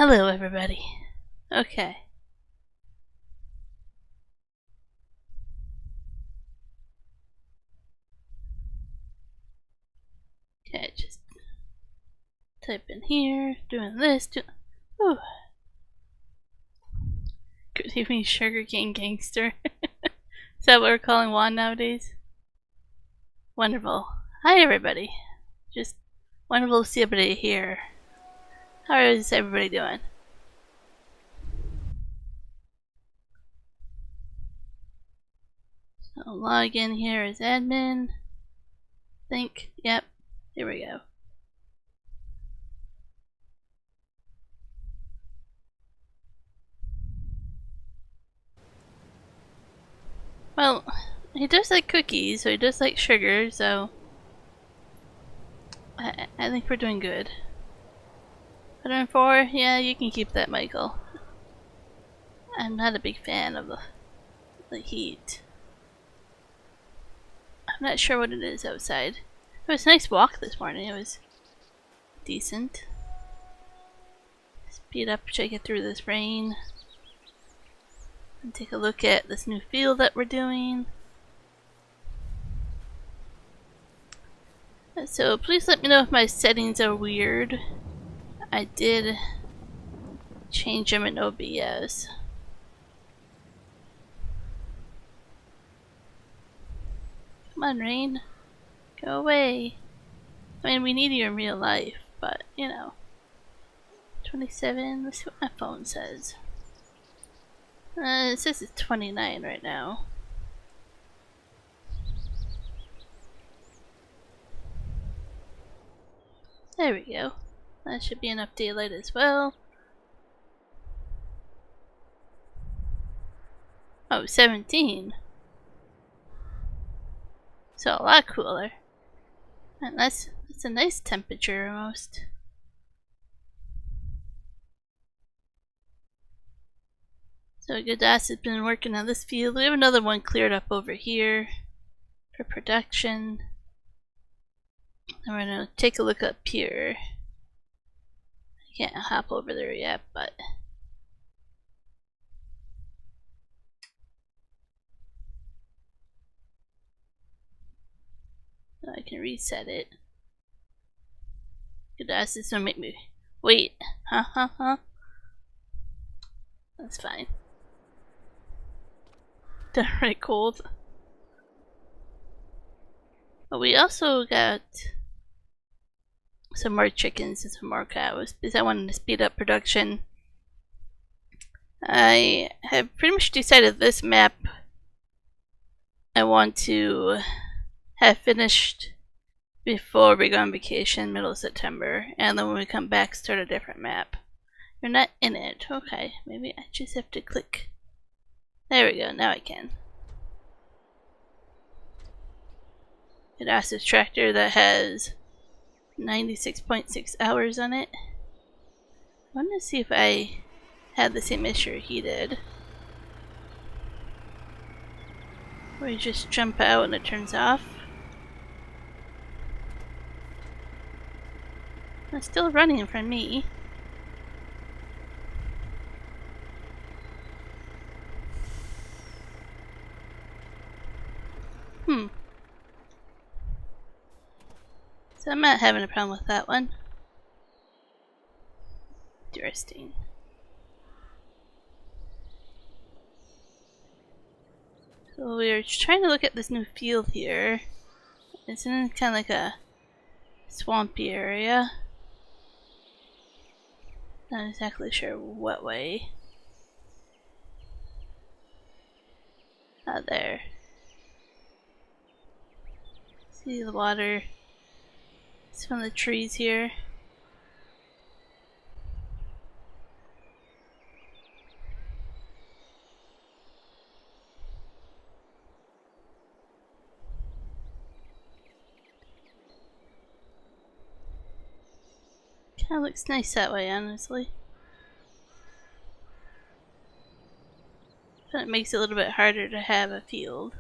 Hello, everybody. Okay. Okay, just type in here, doing this, Ooh. Good evening, sugarcane gangster. Is that what we're calling Juan nowadays? Wonderful. Hi, everybody. Just wonderful to see everybody here. How is everybody doing? So log in here as admin. Think, yep, here we go. Well, he does like cookies, so he does like sugar, so I think we're doing good. 104? Yeah, you can keep that, Michael. I'm not a big fan of the heat. I'm not sure what it is outside. It was a nice walk this morning. It was decent. Speed up, try to get through this rain. And take a look at this new field that we're doing. So please let me know if my settings are weird. I did change them in OBS. Come on, rain. Go away. I mean, we need you in real life, but, you know. 27, let's see what my phone says. It says it's 29 right now. There we go. That should be enough daylight as well. Oh, 17. So a lot cooler. And that's a nice temperature almost. So Gadas has been working on this field. We have another one cleared up over here for production. And we're gonna take a look up here. I can't hop over there yet, but I can reset it. Gadas is gonna make me wait. That's fine. Downright cold. But we also got some more chickens and some more cows because I wanted to speed up production. I have pretty much decided this map I want to have finished before we go on vacation, middle of September, and then when we come back start a different map. You're not in it. Okay, maybe I just have to click. There we go, now I can. It asks this tractor that has 96.6 hours on it. I want to see if I had the same issue he did. Where you just jump out and it turns off. It's still running for me. So I'm not having a problem with that one. Interesting. So we're trying to look at this new field here. It's in kind of like a swampy area. Not exactly sure what way. Ah, there. See the water. It's one of the trees here. Kinda looks nice that way, honestly. But it makes it a little bit harder to have a field.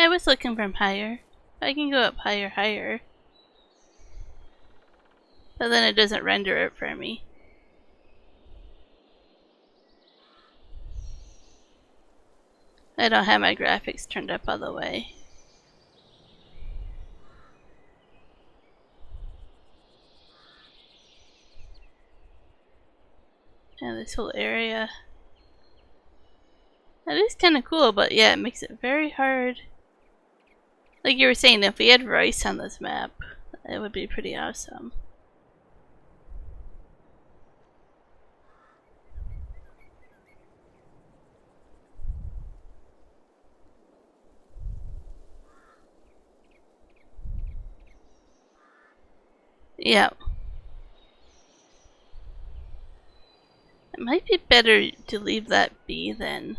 I was looking from higher. I can go up higher. But then it doesn't render it for me. I don't have my graphics turned up all the way. Yeah, this whole area. That is kind of cool, but yeah, it makes it very hard. Like you were saying, if we had rice on this map, it would be pretty awesome. Yeah. It might be better to leave that be then.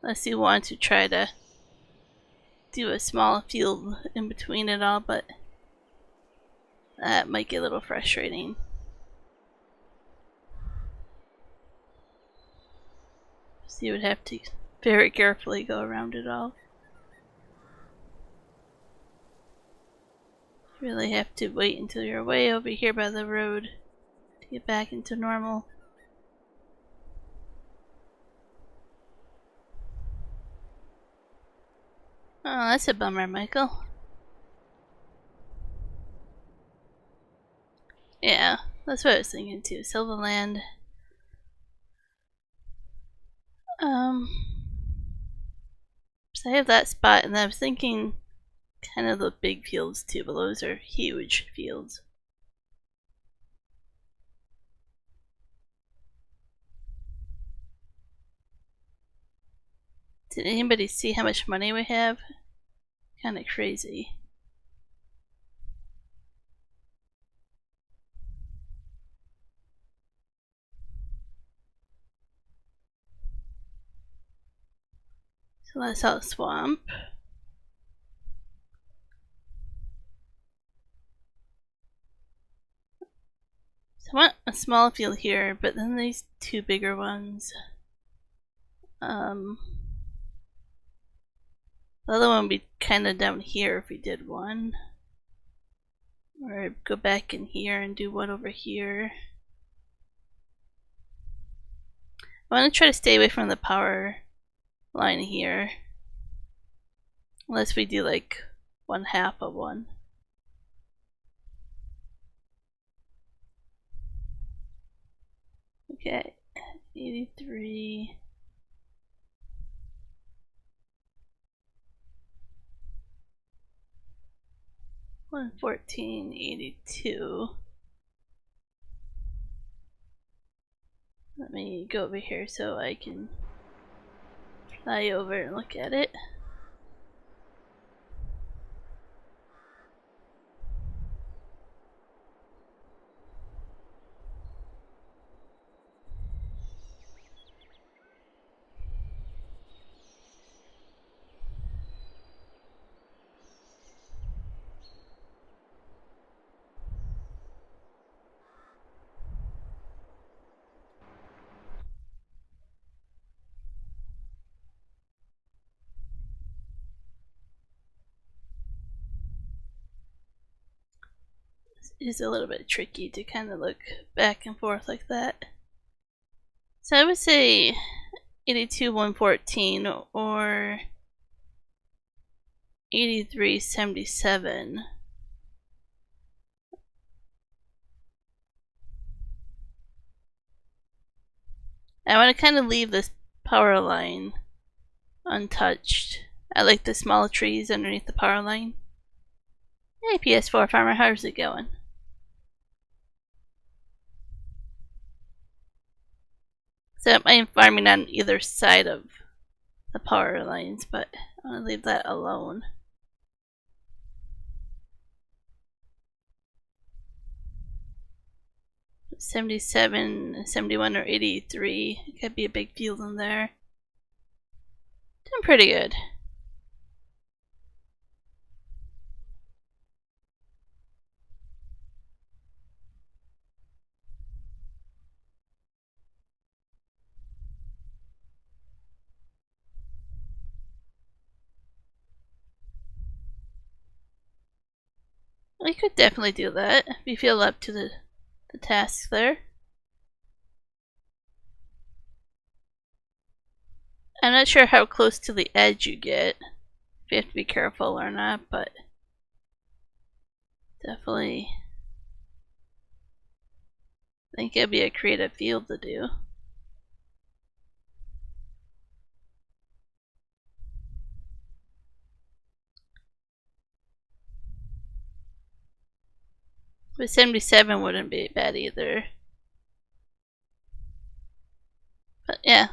Unless you want to try to do a small field in between it all, but that might get a little frustrating. So you would have to very carefully go around it all. You really have to wait until you're way over here by the road to get back into normal. Oh, that's a bummer, Michael. Yeah, that's what I was thinking too. Sell the land. So I have that spot, and I was thinking kind of the big fields too, but those are huge fields. Did anybody see how much money we have? Kind of crazy. So that's all swamp. So I want a small field here, but then these two bigger ones. The other one would be kind of down here if we did one. Or go back in here and do one over here. I want to try to stay away from the power line here. Unless we do like 1/2 of one. Okay, 83. $114.82. Let me go over here so I can fly over and look at it. Is a little bit tricky to kind of look back and forth like that. So I would say 82,114 or 83,77. I want to kind of leave this power line untouched. I like the small trees underneath the power line. Hey PS4 farmer, how's it going? So I'm farming on either side of the power lines, but I want to leave that alone. $77, $71, or $83. It could be a big field in there. Doing pretty good. We could definitely do that if you feel up to the task there. I'm not sure how close to the edge you get, if you have to be careful or not, but definitely think it'd be a creative field to do. But 77 wouldn't be bad either. But yeah,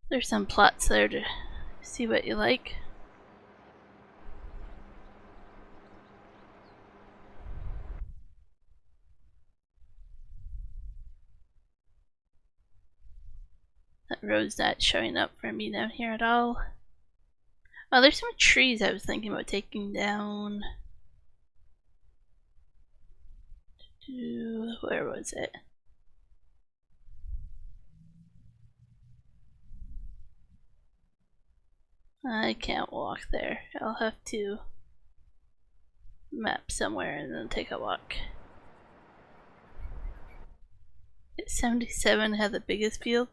there's some plots there to see what you like. That road's not showing up for me down here at all. Oh, there's some trees I was thinking about taking down. Where was it? I can't walk there. I'll have to map somewhere and then take a walk. 77 had the biggest field.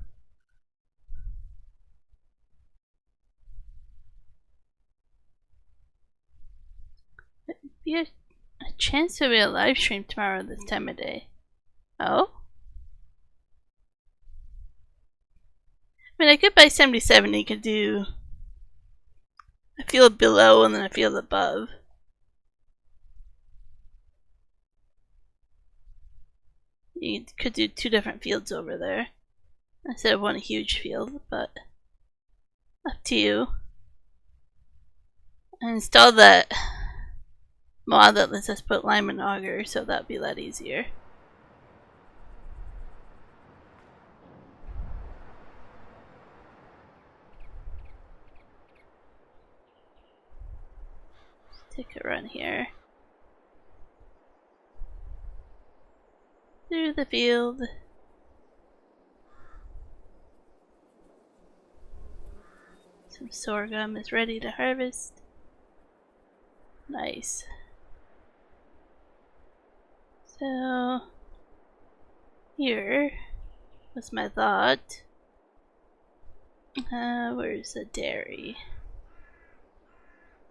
Be a chance to be a live stream tomorrow this time of day. Oh? I mean, I could buy 77 and you could do a field below and then a field above. You could do 2 different fields over there instead of one huge field, but up to you. I installed that mod that lets us put lime and auger, so that'd be a lot easier. Take a run here. Through the field. Some sorghum is ready to harvest. Nice. So, here was my thought. Where's the dairy?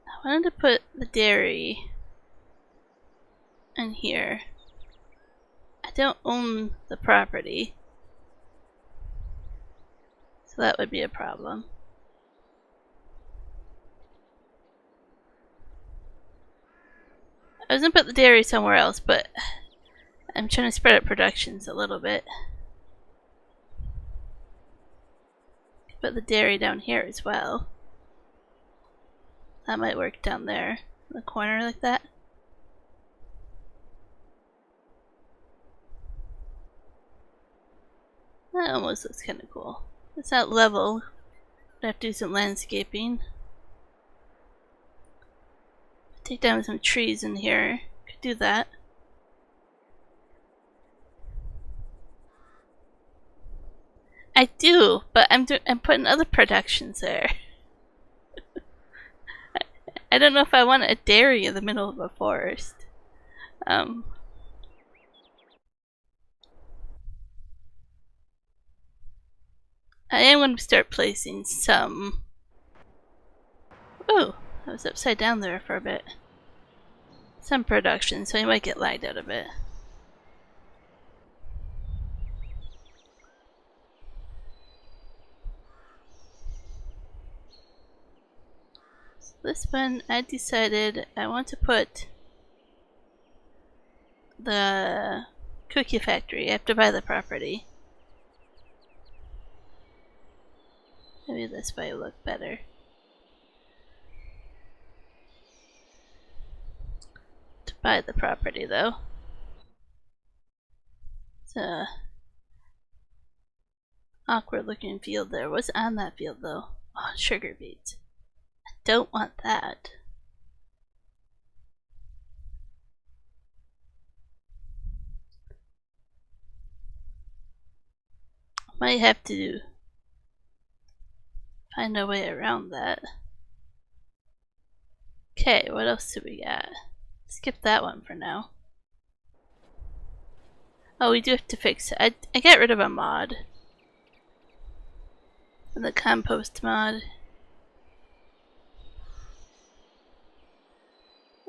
I wanted to put the dairy in here. I don't own the property, so that would be a problem. I was gonna put the dairy somewhere else, but I'm trying to spread out productions a little bit. Put the dairy down here as well. That might work down there in the corner like that. That almost looks kind of cool. It's not level. I have to do some landscaping. Take down some trees in here. Could do that. I do, but I'm putting other productions there. I don't know if I want a dairy in the middle of a forest. I am going to start placing some. Oh, I was upside down there for a bit. Some production, so you might get lagged out a bit. So this one, I decided I want to put the cookie factory. I have to buy the property. Maybe this way will look better. To buy the property though. It's a awkward looking field there. What's on that field though? Oh, sugar beets. I don't want that. Might have to find a way around that. Okay, what else do we got? Skip that one for now. Oh, we do have to fix it. I got rid of a mod. The compost mod.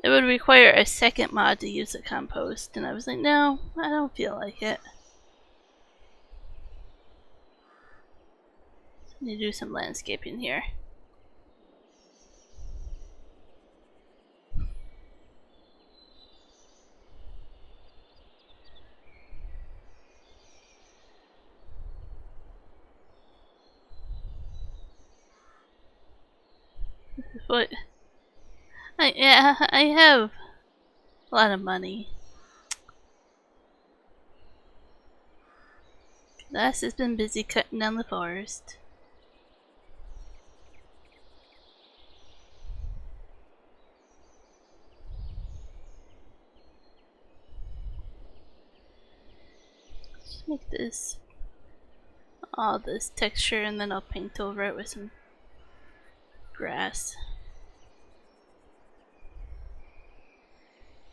It would require a second mod to use the compost, and I was like, no, I don't feel like it. So I need to do some landscaping here. What? I have a lot of money. Glass has been busy cutting down the forest. Just make this all this texture, and then I'll paint over it with some grass.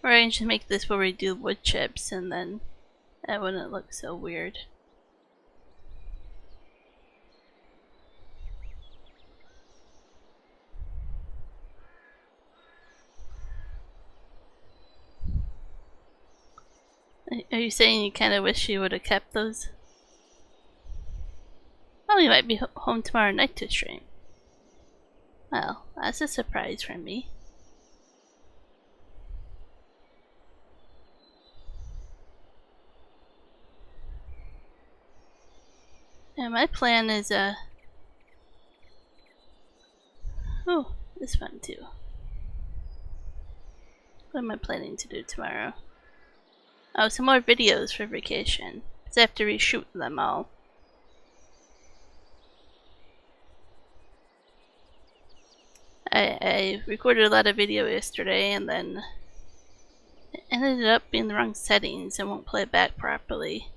Or I can just make this where we do wood chips, and then that wouldn't look so weird. Are you saying you kind of wish you would have kept those? Oh, you might be home tomorrow night to stream. Well, that's a surprise for me. Yeah, my plan is oh, this one too. What am I planning to do tomorrow? Oh, some more videos for vacation. Because I have to reshoot them all. I recorded a lot of video yesterday, and then it ended up being the wrong settings and won't play it back properly.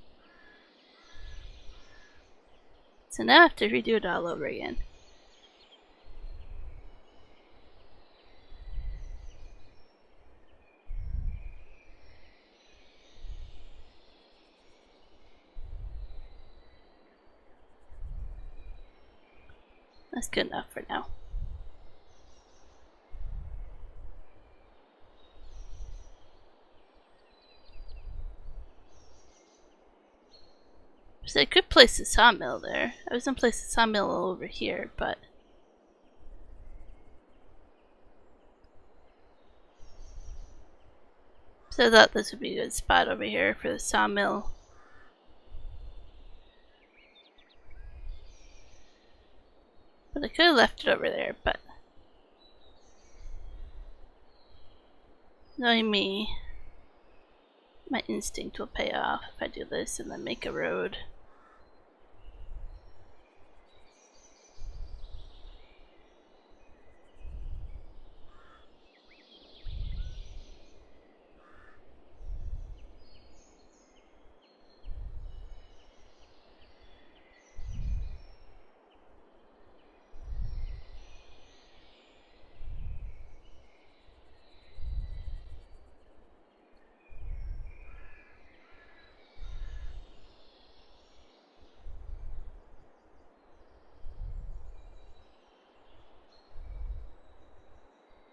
So now I have to redo it all over again. That's good enough for now. So I could place a sawmill there. I was gonna place a sawmill over here, but so I thought this would be a good spot over here for the sawmill. But I could have left it over there, but knowing me, my instinct will pay off if I do this and then make a road.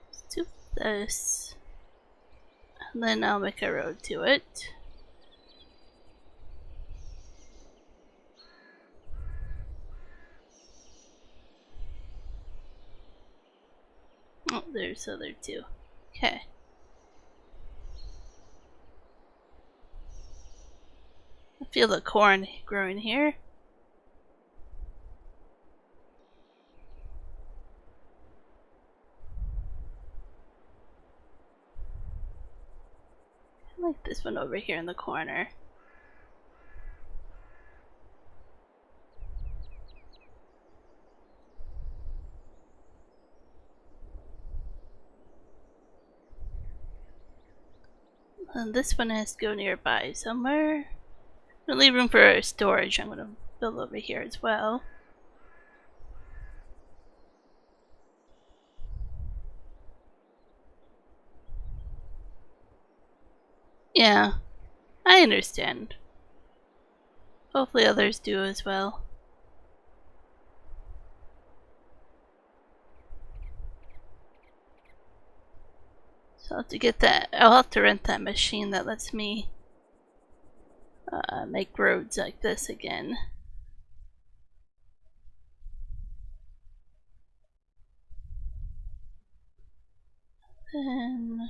Let's do this. And then I'll make a road to it. Oh, there's other two. Okay. I feel the corn growing here. I like this one over here in the corner. And this one has to go nearby somewhere. I'm gonna leave room for storage. I'm gonna build over here as well. Yeah, I understand. Hopefully others do as well. So I'll have to get that. I'll have to rent that machine that lets me make roads like this again. Then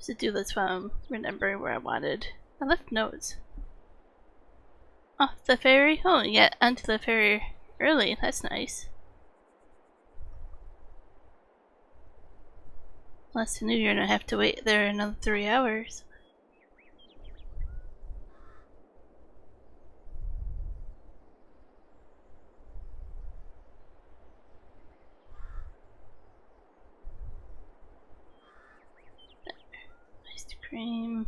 to do this while I'm remembering where I wanted. I left notes. Off the ferry? Oh, yeah, onto the ferry early. That's nice. Unless I knew you're gonna have to wait there another 3 hours. Ice cream.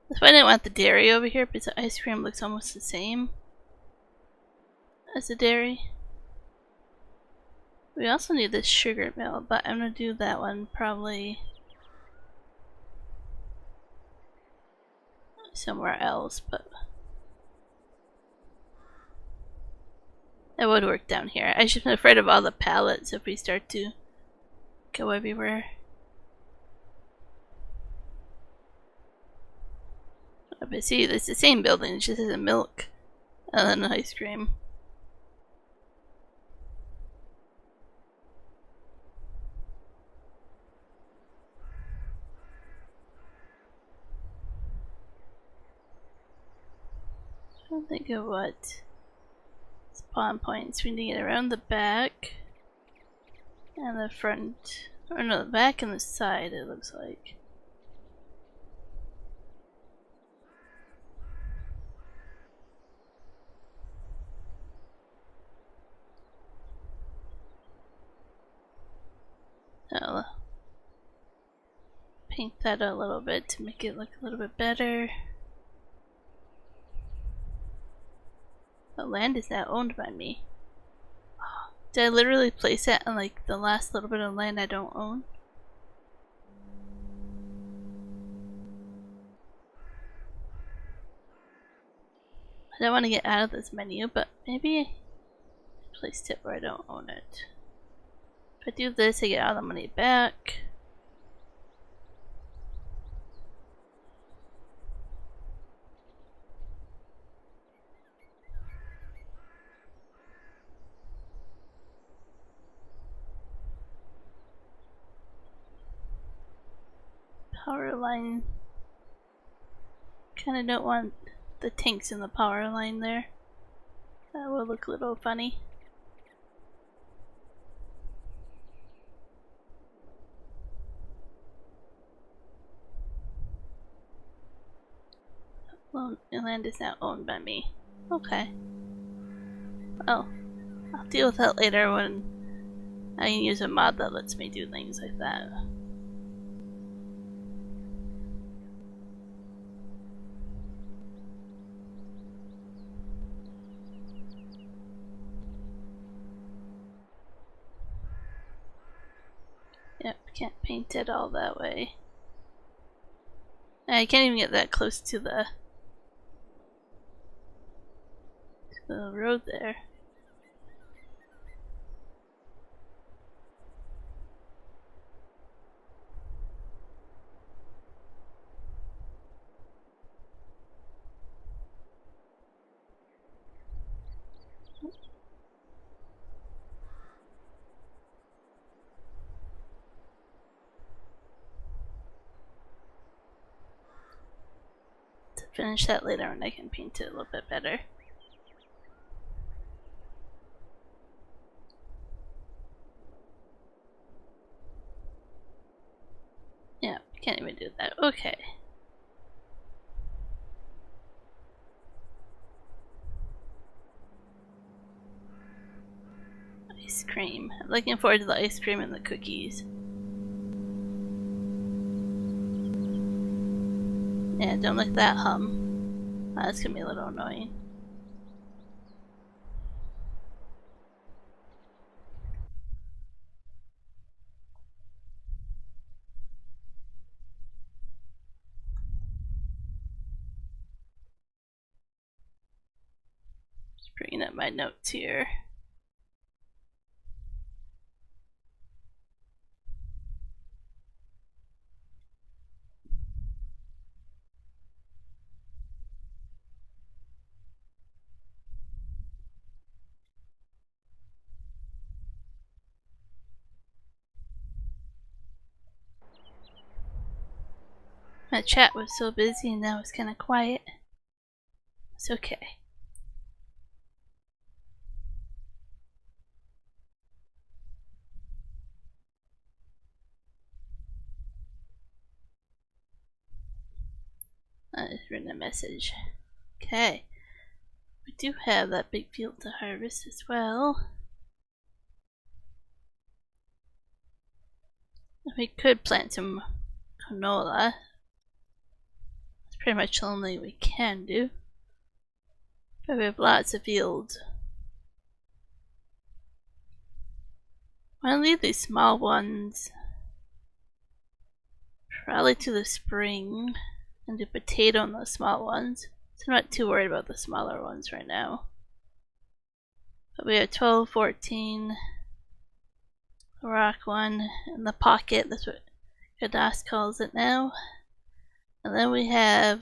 That's why I didn't want the dairy over here, because the ice cream looks almost the same as the dairy. We also need this sugar mill, but I'm gonna do that one probably somewhere else, but that would work down here. I just been afraid of all the pallets if we start to go everywhere. But see, it's the same building, it just has milk and then ice cream. I don't think of what spawn points we need to get around the back and the front. Or no, the back and the side, it looks like. I'll paint that a little bit to make it look a little bit better. The land is now owned by me. Did I literally place it on like the last little bit of land I don't own? I don't want to get out of this menu, but maybe I placed it where I don't own it. If I do this, I get all the money back. Power line. Kinda don't want the tanks in the power line there. That will look a little funny. Well, the land is now owned by me. Okay. Well, I'll deal with that later when I can use a mod that lets me do things like that. Yep, can't paint it all that way. I can't even get that close to the road there. To finish that later and I can paint it a little bit better. Yeah, can't even do that. Okay. Ice cream. I'm looking forward to the ice cream and the cookies. Yeah, don't let that hum. That's gonna be a little annoying. my notes here. My chat was so busy and now it's kind of quiet. It's okay. I just written a message. Okay. We do have that big field to harvest as well. We could plant some canola. That's pretty much the only we can do. But we have lots of fields. I'm gonna leave these small ones probably to the spring and do potato on those small ones. So I'm not too worried about the smaller ones right now. But we have 12, 14, a rock one in the pocket, that's what Gadas calls it now. And then we have,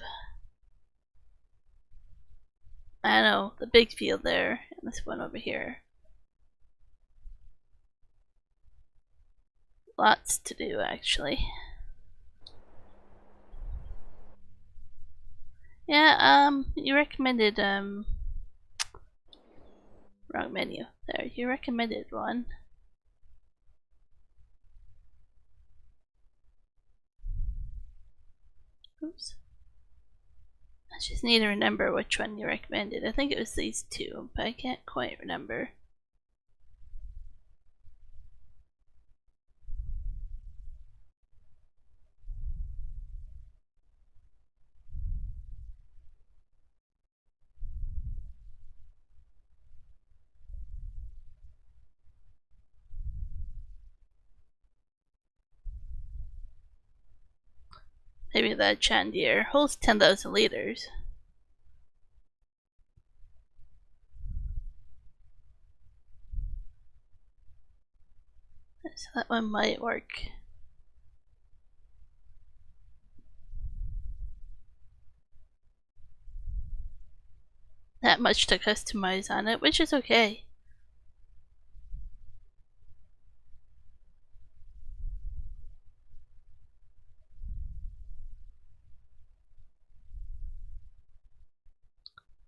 I don't know, the big field there, and this one over here. Lots to do actually. Yeah, you recommended, wrong menu. There, you recommended one. Oops. I just need to remember which one you recommended. I think it was these two, but I can't quite remember. Maybe that Chandier holds 10,000 liters. So that one might work. Not much to customize on it, which is okay.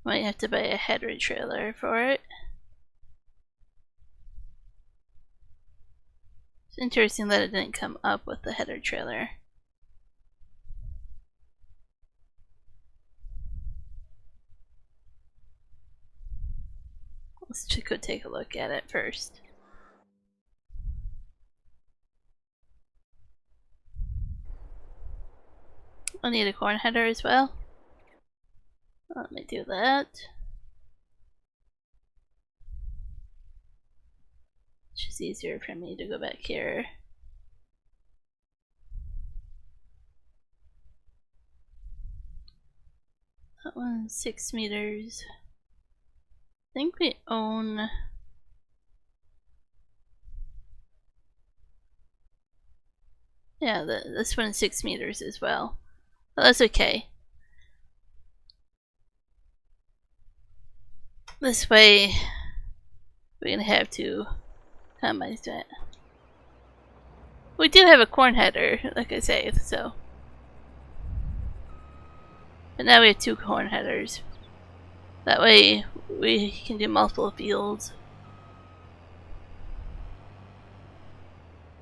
Might have to buy a header trailer for it. It's interesting that it didn't come up with the header trailer. Let's just go take a look at it first. I'll need a corn header as well. Let me do that. It's just easier for me to go back here. That one's 6 meters. I think we own... Yeah, this one's 6 meters as well. But that's okay. This way, we're gonna have to customize that. We do have a corn header, like I say, so. But now we have 2 corn headers. That way, we can do multiple fields.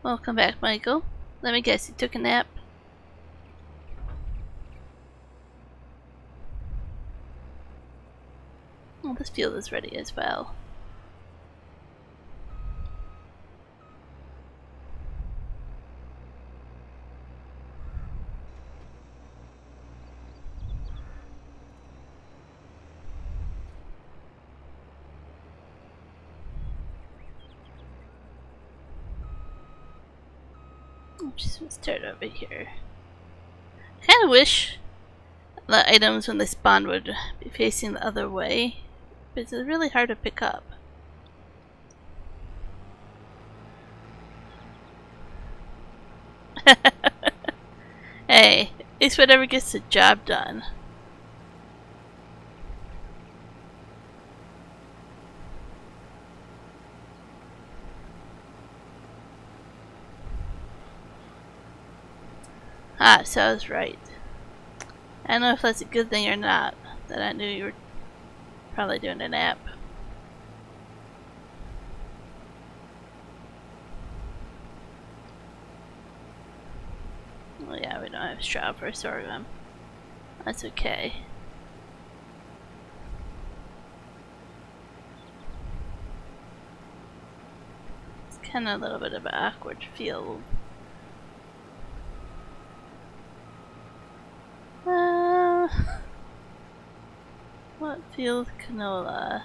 Welcome back, Michael. Let me guess, you took a nap? Oh, this field is ready as well. I'm just gonna start over here. I kinda wish the items when they spawn would be facing the other way, It's really hard to pick up. Hey, at least whatever gets the job done. Ah, so I was right. I don't know if that's a good thing or not, that I knew you were probably doing a nap. Well, yeah, we don't have straw for sorghum. That's okay. It's kind of a little bit of an awkward field. What field canola?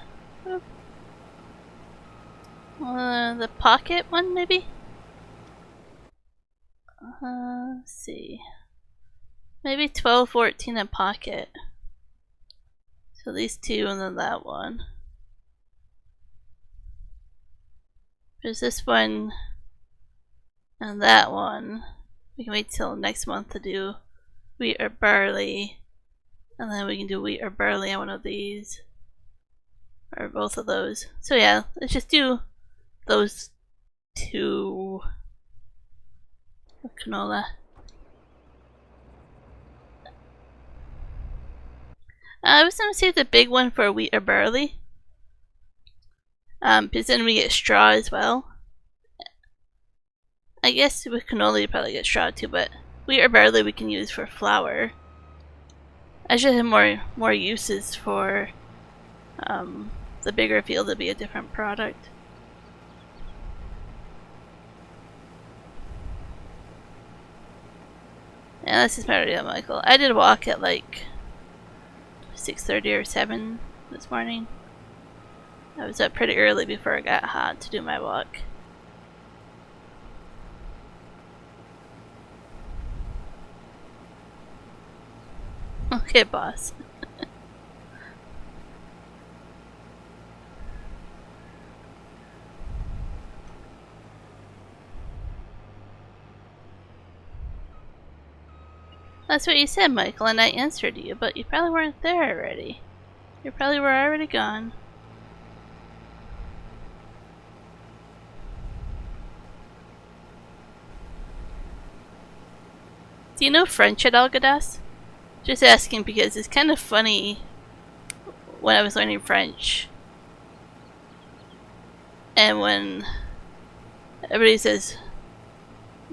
The pocket one, maybe? Let's see. Maybe 12, 14 in pocket. So these two and then that one. There's this one and that one. We can wait till next month to do wheat or barley. And then we can do wheat or barley on one of these. Or both of those. So yeah, let's just do those two canola. I was gonna save the big one for wheat or barley. Because then we get straw as well. I guess with canola you probably get straw too, but wheat or barley we can use for flour. I should have more uses for the bigger field to be a different product. Yeah, this is my radio, Michael. I did walk at like 6:30 or 7 this morning. I was up pretty early before it got hot to do my walk. Okay, boss. That's what you said, Michael, and I answered you, but you probably weren't there already. You probably were already gone. Do you know French at all, Gadas? Just asking because it's kind of funny when I was learning French. And when everybody says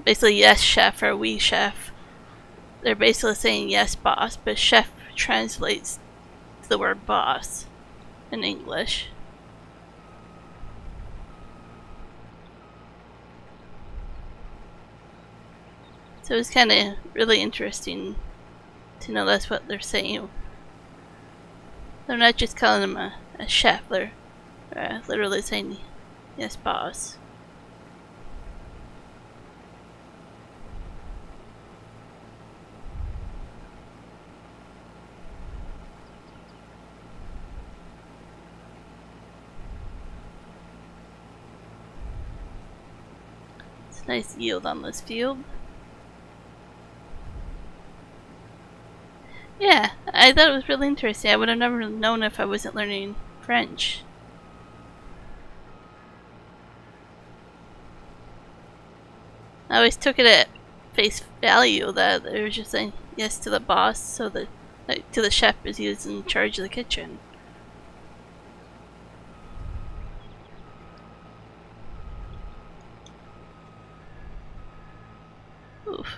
basically yes chef or oui chef, they're basically saying yes boss, but chef translates to the word boss in English. So it's kind of really interesting to know that's what they're saying. They're not just calling him a chef, they're literally saying yes boss. It's a nice yield on this field. Yeah, I thought it was really interesting. I would have never known if I wasn't learning French. I always took it at face value that they were just saying yes to the boss, so that to the chef is he was in charge of the kitchen. Oof.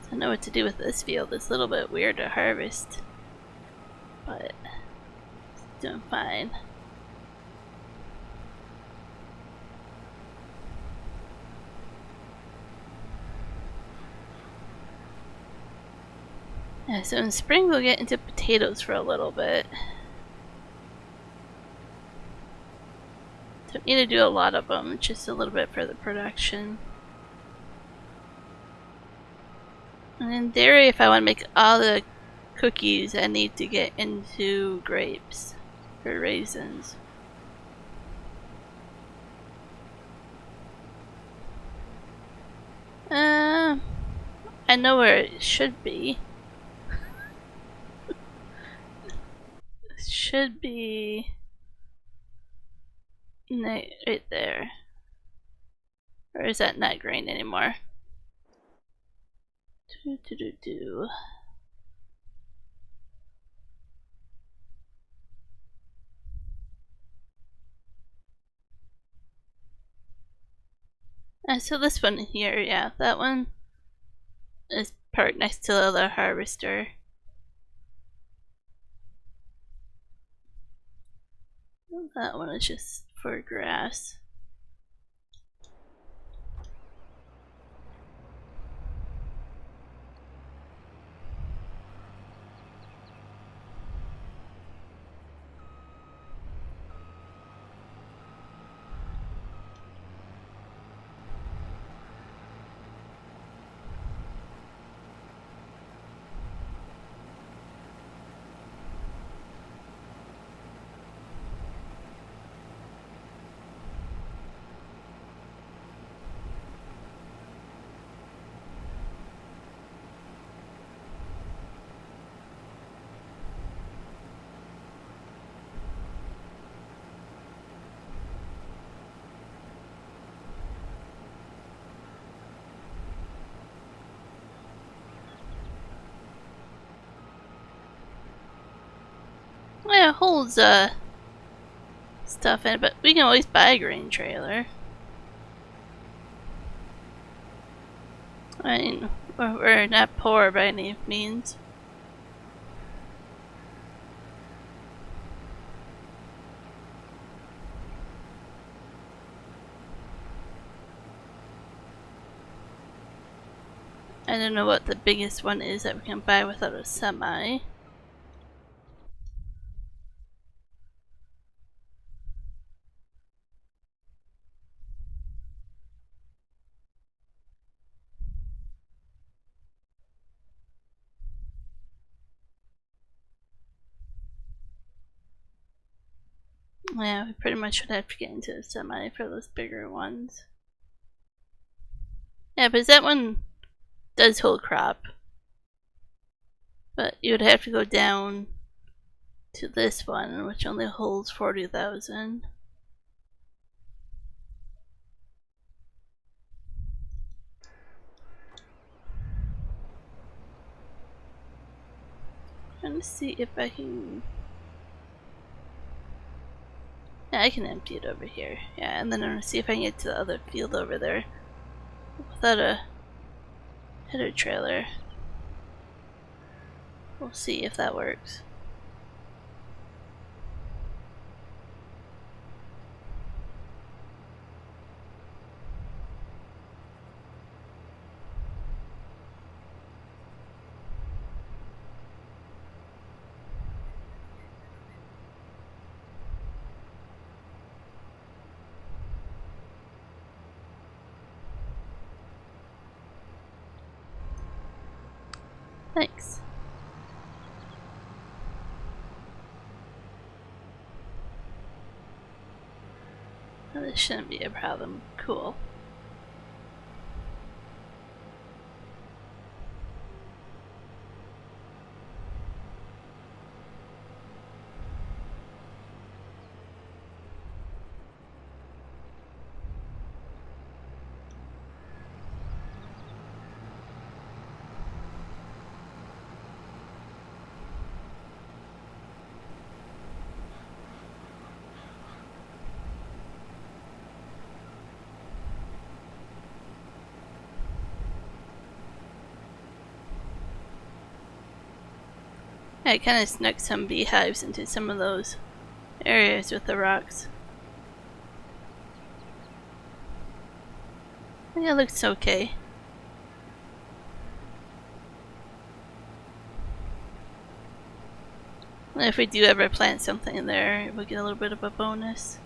I don't know what to do with this field. It's a little bit weird to harvest, but it's doing fine. Yeah, so in spring we'll get into potatoes for a little bit. Don't need to do a lot of them, just a little bit for the production. And in theory, if I want to make all the cookies, I need to get into grapes or raisins. I know where it should be. It should be right there. Or is that not green anymore? So this one here, yeah, that one is parked next to the other harvester. That one is just for grass. Yeah, it holds stuff in it, but we can always buy a grain trailer. I mean, we're not poor by any means. I don't know what the biggest one is that we can buy without a semi. Yeah, we pretty much should have to get into a semi for those bigger ones. Yeah, because that one does hold crop. But you would have to go down to this one, which only holds 40,000. Trying to see if I can. Yeah, I can empty it over here. Yeah, and then I'm gonna see if I can get to the other field over there without a header trailer. We'll see if that works. Thanks. Oh, this shouldn't be a problem. Cool. I kind of snuck some beehives into some of those areas with the rocks. Yeah, it looks okay. If we do ever plant something in there, we'll get a little bit of a bonus.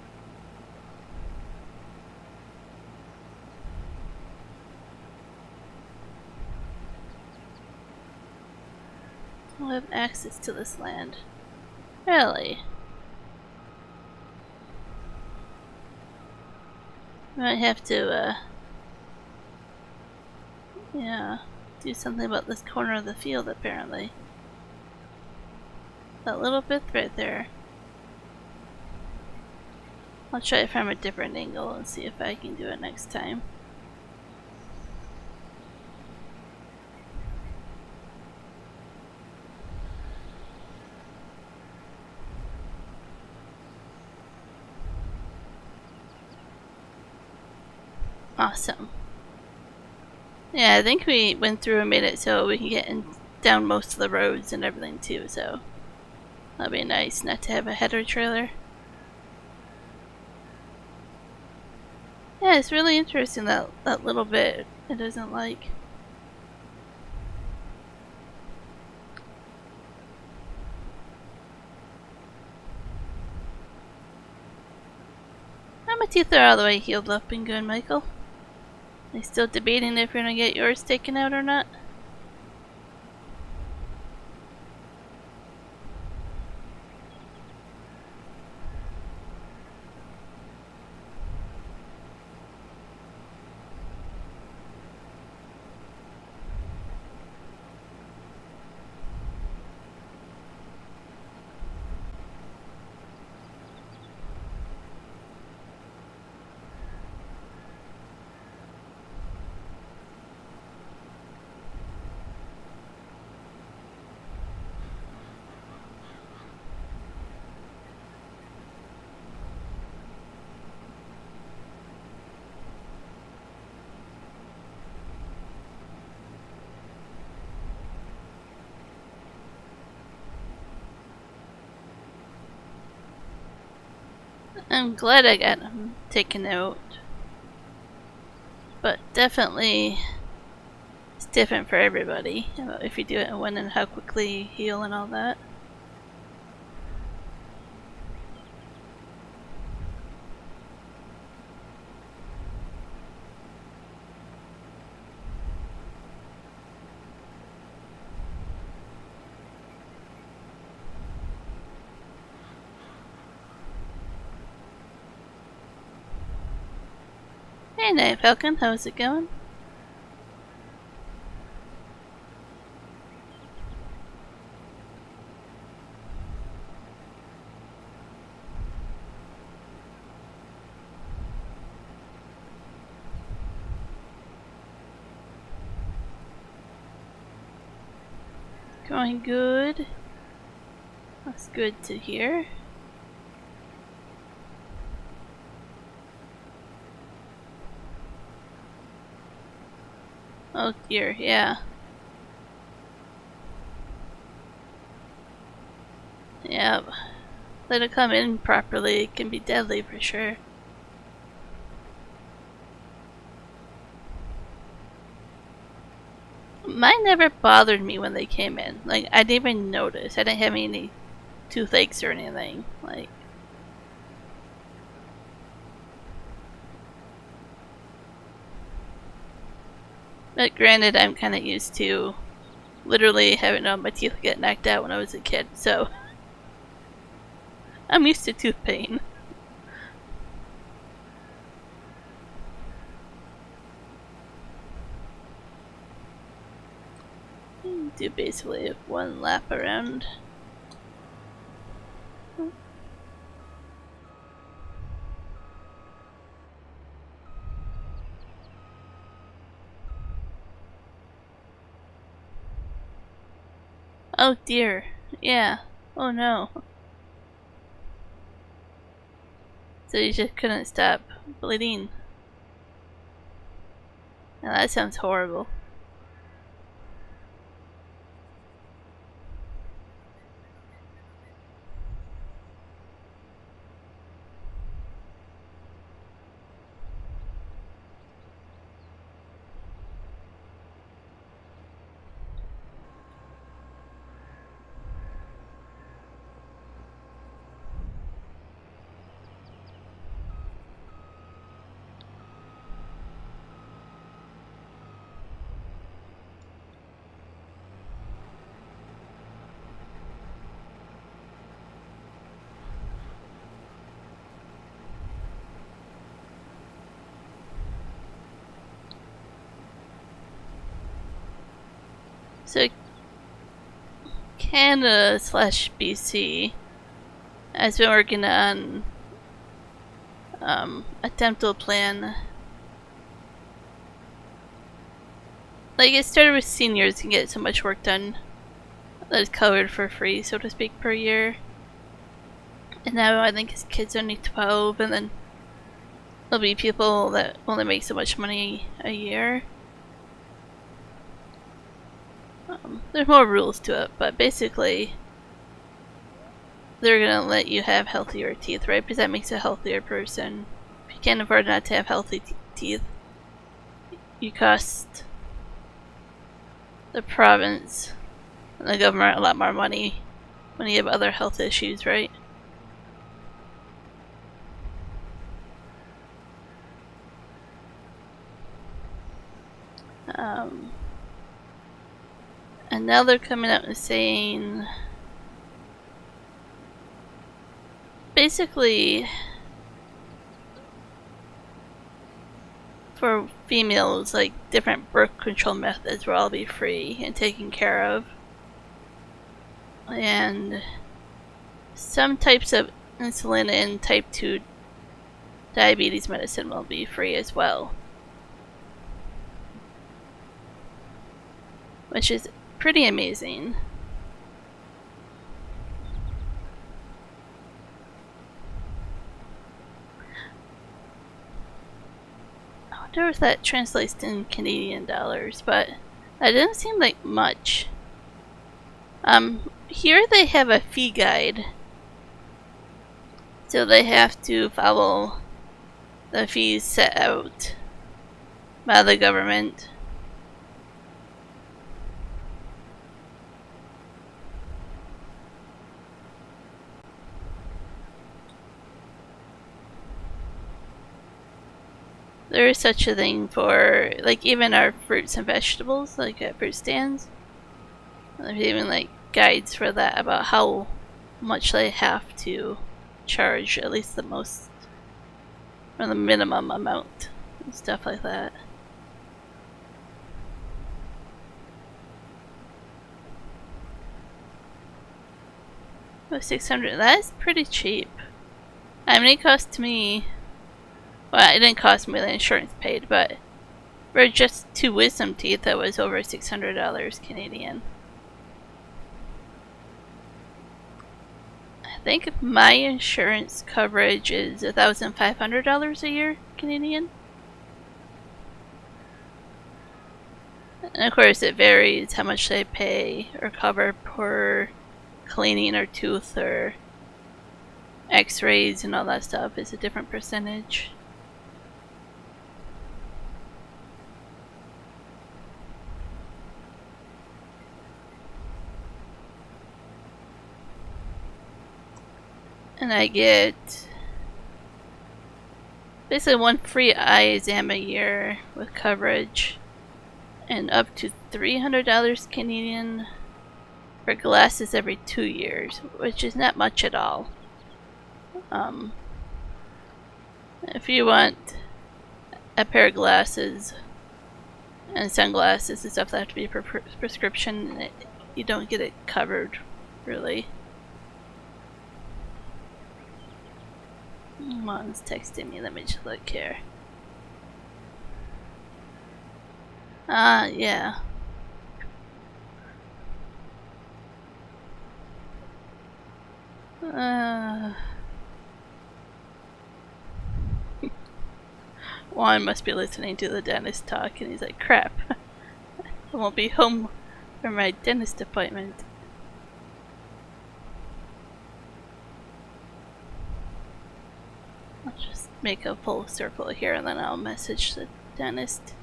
We'll have access to this land. Really? Might have to, yeah, do something about this corner of the field, apparently. That little bit right there. I'll try it from a different angle and see if I can do it next time. Awesome. Yeah, I think we went through and made it so we can get down most of the roads and everything too, so that'll be nice not to have a header trailer. Yeah, it's really interesting that little bit it doesn't like. My teeth are all the way healed up and good, Michael. Are you still debating if you're gonna get yours taken out or not? I'm glad I got them taken out. But definitely it's different for everybody. If you do it and when and how quickly you heal and all that. Hey Night Falcon, how's it going? Going good. That's good to hear. Oh dear, yeah. Yep. Let it come in properly, it can be deadly for sure. Mine never bothered me when they came in. Like, I didn't even notice. I didn't have any toothaches or anything. Like, but granted, I'm kind of used to literally having all my teeth get knocked out when I was a kid, so I'm used to tooth pain. Do basically one lap around. Oh dear, yeah. Oh no. So you just couldn't stop bleeding. Now that sounds horrible. So Canada slash BC has been working on a dental plan. Like, it started with seniors can get so much work done that's covered for free, so to speak, per year. And now I think his kid's only 12, and then there'll be people that only make so much money a year. There's more rules to it, but basically they're gonna let you have healthier teeth, right? Because that makes a healthier person. If you can't afford not to have healthy teeth, you cost the province and the government a lot more money when you have other health issues, right? And now they're coming out and saying basically for females, like, different birth control methods will all be free and taken care of. And some types of insulin and type 2 diabetes medicine will be free as well. Which is pretty amazing. I wonder if that translates in Canadian dollars, but that didn't seem like much. Here they have a fee guide. So they have to follow the fees set out by the government. There is such a thing for, like, even our fruits and vegetables, like at fruit stands. There's even, like, guides for that about how much they have to charge, at least the most, or the minimum amount, and stuff like that. Oh, 600, that is pretty cheap. I mean, it cost me, well, it didn't cost me, the insurance paid, but for just 2 wisdom teeth, that was over $600 Canadian. I think my insurance coverage is $1,500 a year Canadian. And of course it varies how much they pay or cover per cleaning or tooth or x-rays and all that stuff is a different percentage. And I get basically 1 free eye exam a year with coverage, and up to $300 Canadian for glasses every 2 years, which is not much at all. If you want a pair of glasses and sunglasses and stuff that have to be per prescription, you don't get it covered, really. Mom's texting me, let me just look here. Yeah. Juan must be listening to the dentist talk and he's like, crap, I won't be home for my dentist appointment. I'll just make a full circle here and then I'll message the dentist.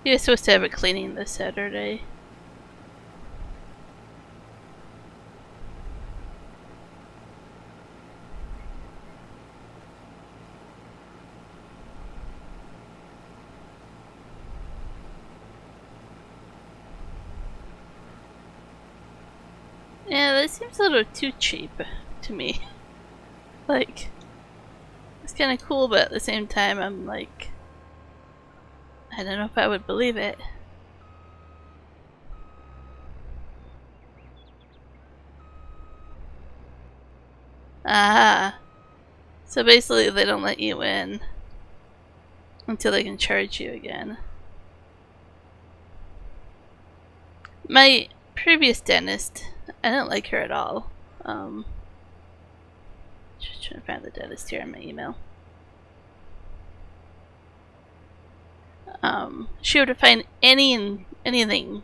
He was supposed to have a cleaning this Saturday. Yeah, that seems a little too cheap to me. Like, It's kind of cool, but at the same time, I'm like, I don't know if I would believe it. Ah, so basically they don't let you in until they can charge you again. My previous dentist, I didn't like her at all. Just trying to find the dentist here in my email. She would find anything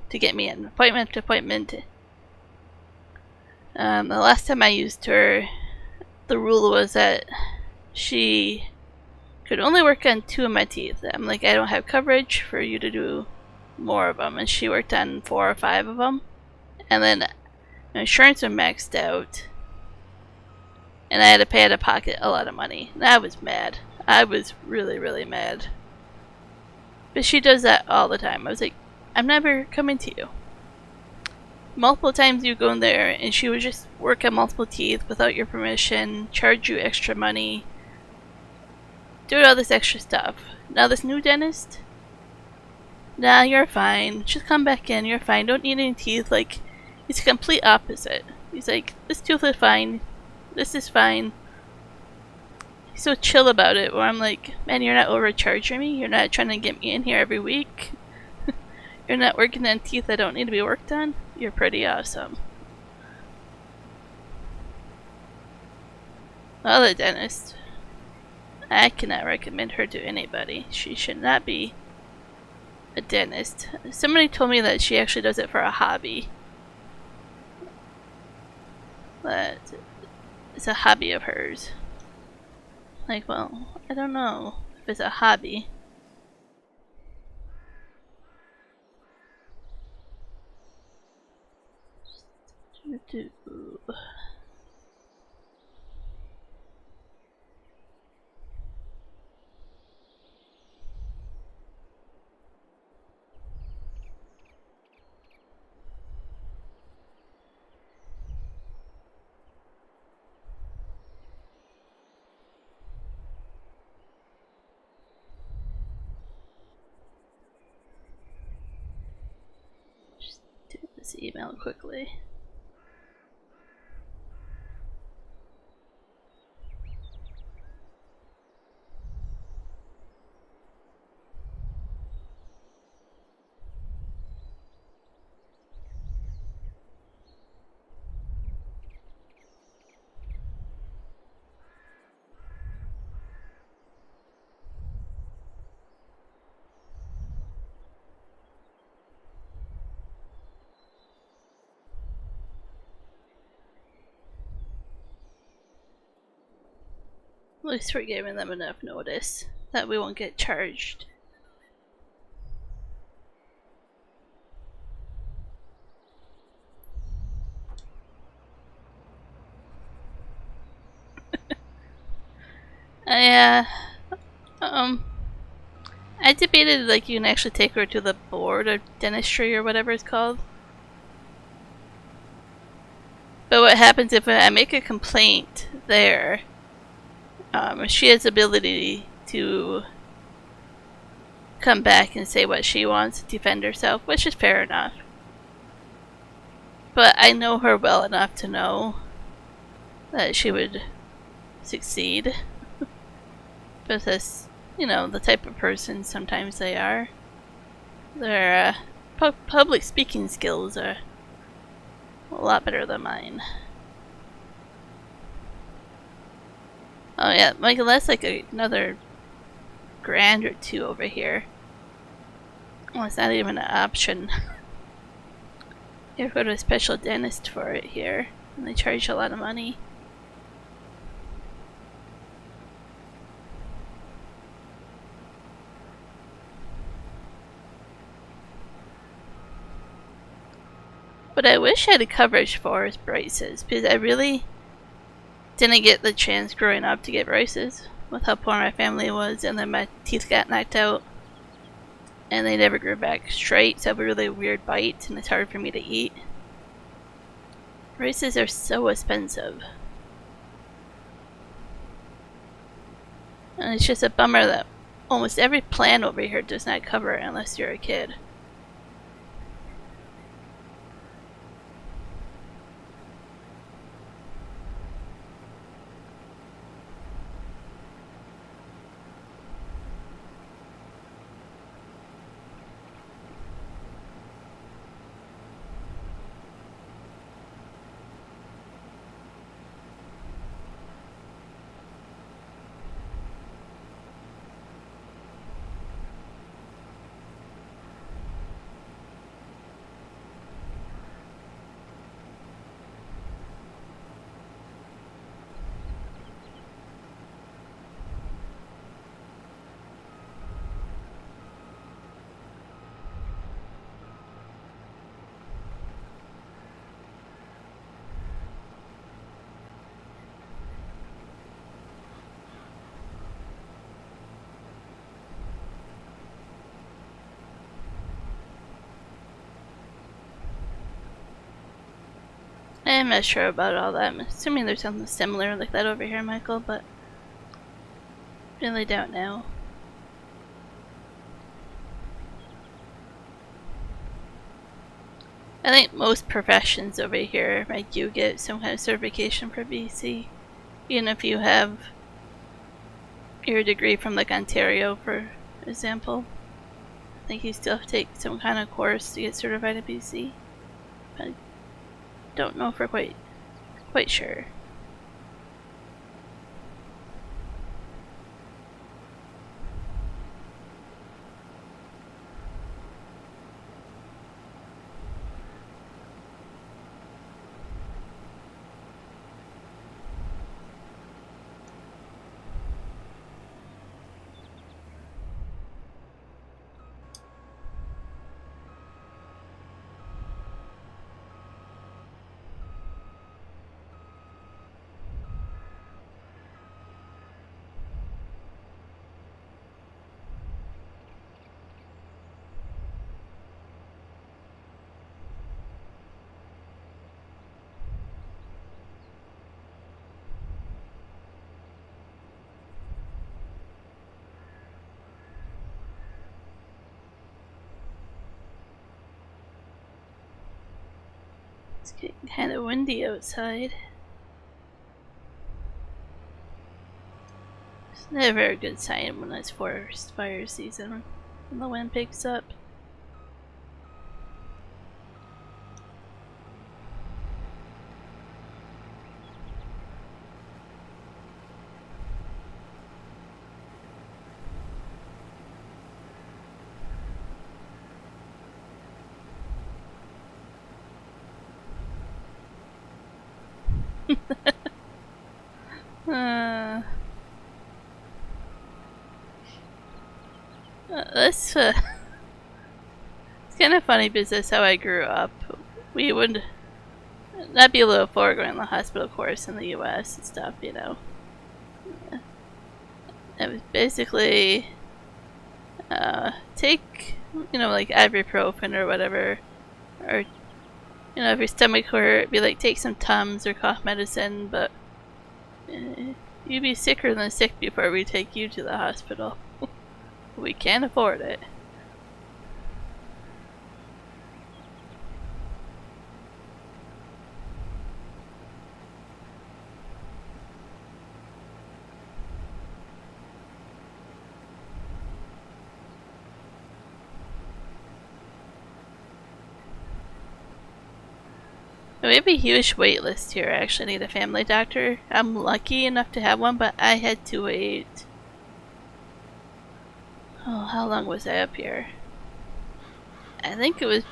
to get me in, appointment to appointment. The last time I used her, the rule was that she could only work on 2 of my teeth. I'm like, I don't have coverage for you to do more of them, and she worked on 4 or 5 of them. And then my insurance was maxed out, and I had to pay out of pocket a lot of money. And I was mad. I was really, really mad. But she does that all the time. I was like, I'm never coming to you. Multiple times you go in there and she would just work on multiple teeth without your permission, charge you extra money, do all this extra stuff. Now this new dentist, nah, you're fine. Just come back in, you're fine. Don't need any teeth. Like, he's the complete opposite. He's like, this tooth is fine. This is fine. He's so chill about it, where I'm like, man, you're not overcharging me. You're not trying to get me in here every week. You're not working on teeth that don't need to be worked on. You're pretty awesome. Well, the dentist, I cannot recommend her to anybody. She should not be a dentist. Somebody told me that she actually does it for a hobby. That it's a hobby of hers. Like, well, I don't know if it's a hobby. Just do this email quickly. At least we're giving them enough notice that we won't get charged. I I debated like you can actually take her to the board of dentistry or whatever it's called. But what happens if I make a complaint there? She has the ability to come back and say what she wants to defend herself, which is fair enough. But I know her well enough to know that she would succeed. Because, you know, the type of person sometimes they are. Their public speaking skills are a lot better than mine. Oh yeah, Michael, that's like another grand or 2 over here. Oh, it's not even an option. You have to go to a special dentist for it here, and they charge a lot of money. What I wish I had coverage for is braces, because I really didn't get the chance growing up to get braces with how poor my family was, and then my teeth got knocked out and they never grew back straight, so I have a really weird bite and it's hard for me to eat. Braces are so expensive. And it's just a bummer that almost every plan over here does not cover it unless you're a kid. I'm not sure about all that. I'm assuming there's something similar like that over here, Michael, but really don't know. I think most professions over here make you get some kind of certification for BC. Even if you have your degree from like Ontario, for example. I think you still have to take some kind of course to get certified at BC. But I don't know if we're quite sure. It's getting kind of windy outside. It's never a good sign when it's forest fire season, when the wind picks up. It's kind of funny business how I grew up. We would not be able to afford going to the hospital course in the US and stuff, you know. It was basically take, you know, like ibuprofen or whatever, or, you know, if your stomach hurt, it'd be like take some Tums or cough medicine, but you'd be sicker than sick before we take you to the hospital. We can't afford it. We have a huge wait list here. I actually need a family doctor. I'm lucky enough to have one, but I had to wait. Oh, how long was I up here? I think it was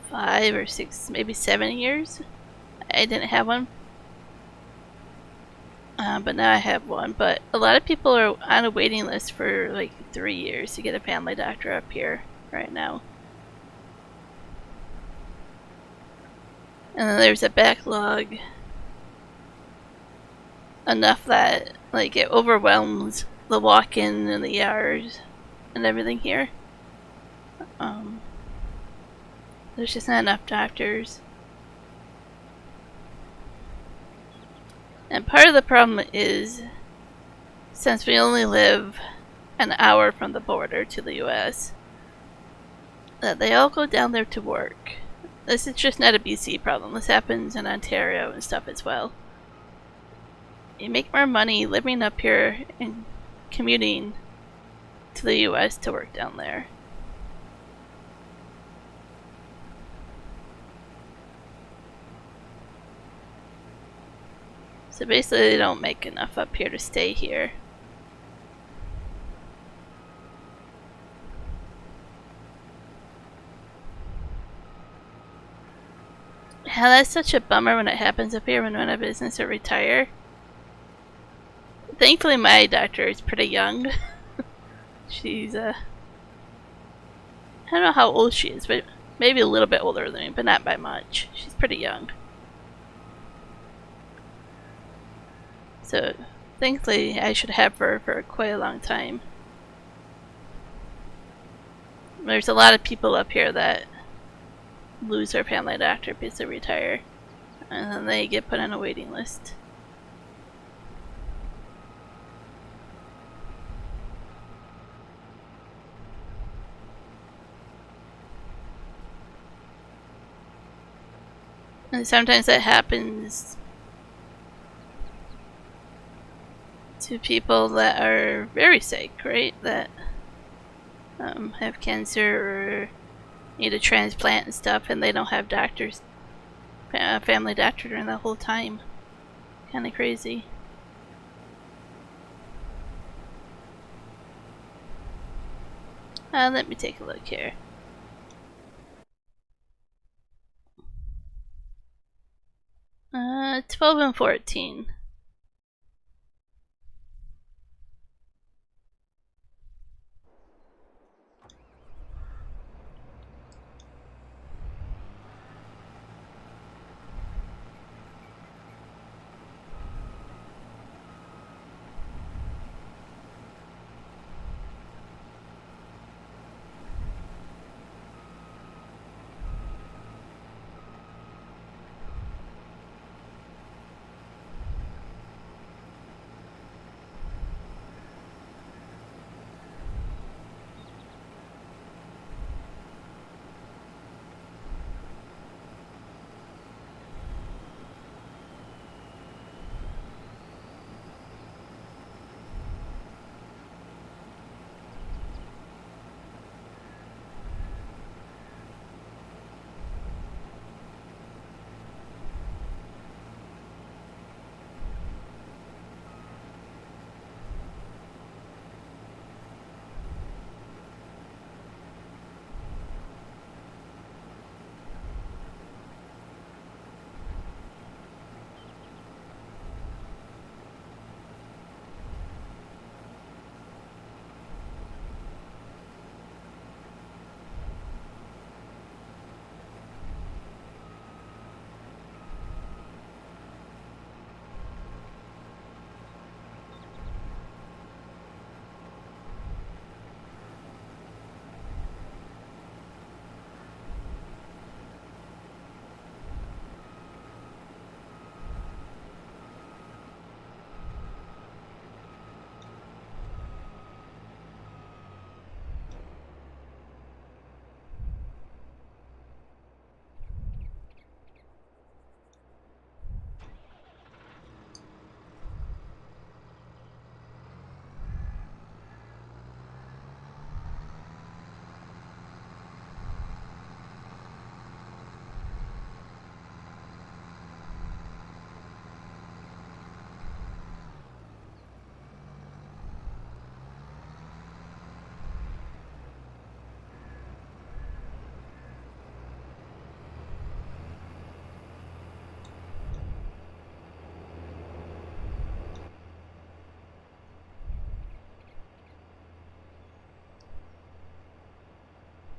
5 or 6, maybe 7 years. I didn't have one. But now I have one. But a lot of people are on a waiting list for like 3 years to get a family doctor up here right now. And then there's a backlog enough that like it overwhelms the walk-in and the yard and everything here. There's just not enough doctors. And part of the problem is since we only live an hour from the border to the US, that they all go down there to work. This is just not a BC problem. This happens in Ontario and stuff as well. You make more money living up here and commuting to the US to work down there. So basically they don't make enough up here to stay here. Yeah, that's such a bummer when it happens up here when we run a business or retire. Thankfully my doctor is pretty young. She's I don't know how old she is, but maybe a little bit older than me, but not by much. She's pretty young. So thankfully I should have her for quite a long time. There's a lot of people up here that lose their family doctor because they retire, and then they get put on a waiting list. And sometimes that happens to people that are very sick, right? That have cancer or need a transplant and stuff, and they don't have doctors, family doctor during the whole time. Kind of crazy. Let me take a look here. 12 and 14.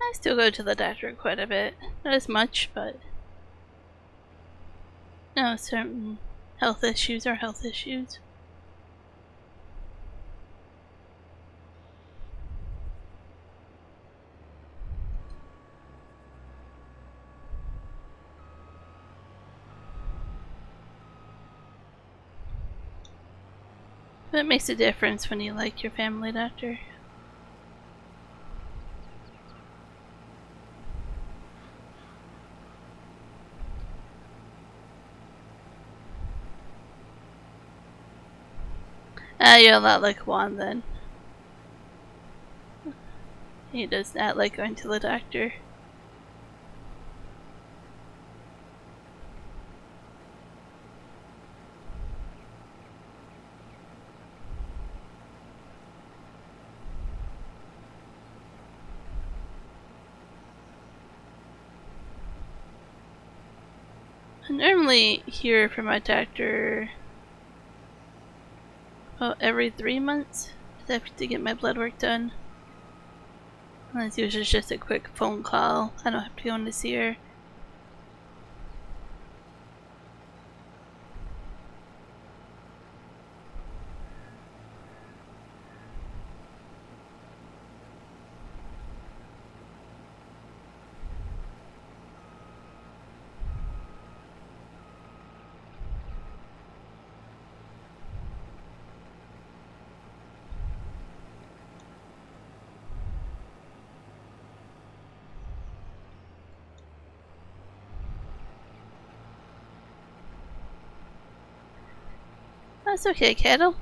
I still go to the doctor quite a bit. Not as much, but no, certain health issues are health issues. But it makes a difference when you like your family doctor. You're a lot like Juan then. He does not like going to the doctor. I normally hear from my doctor every 3 months to get my blood work done. And that's usually just a quick phone call. I don't have to go in to see her. That's okay, Cattle.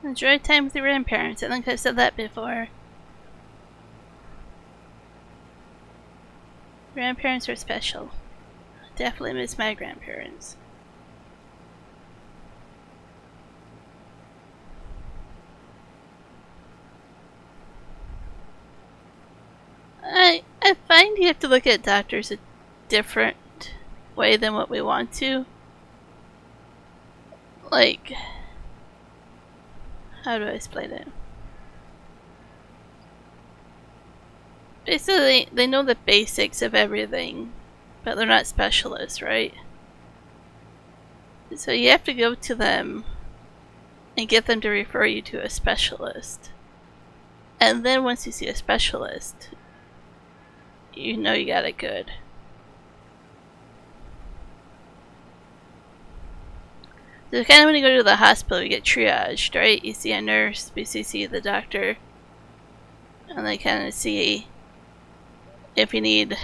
Enjoy time with your grandparents. I think I've said that before. Grandparents are special. I definitely miss my grandparents. I find you have to look at doctors a different way than what we want to. Like, how do I explain it? Basically, they know the basics of everything, but they're not specialists, right? So you have to go to them and get them to refer you to a specialist. And then once you see a specialist, you know you got it good. So kind of when you go to the hospital, you get triaged, right? You see a nurse, you see the doctor, and they kind of see if you need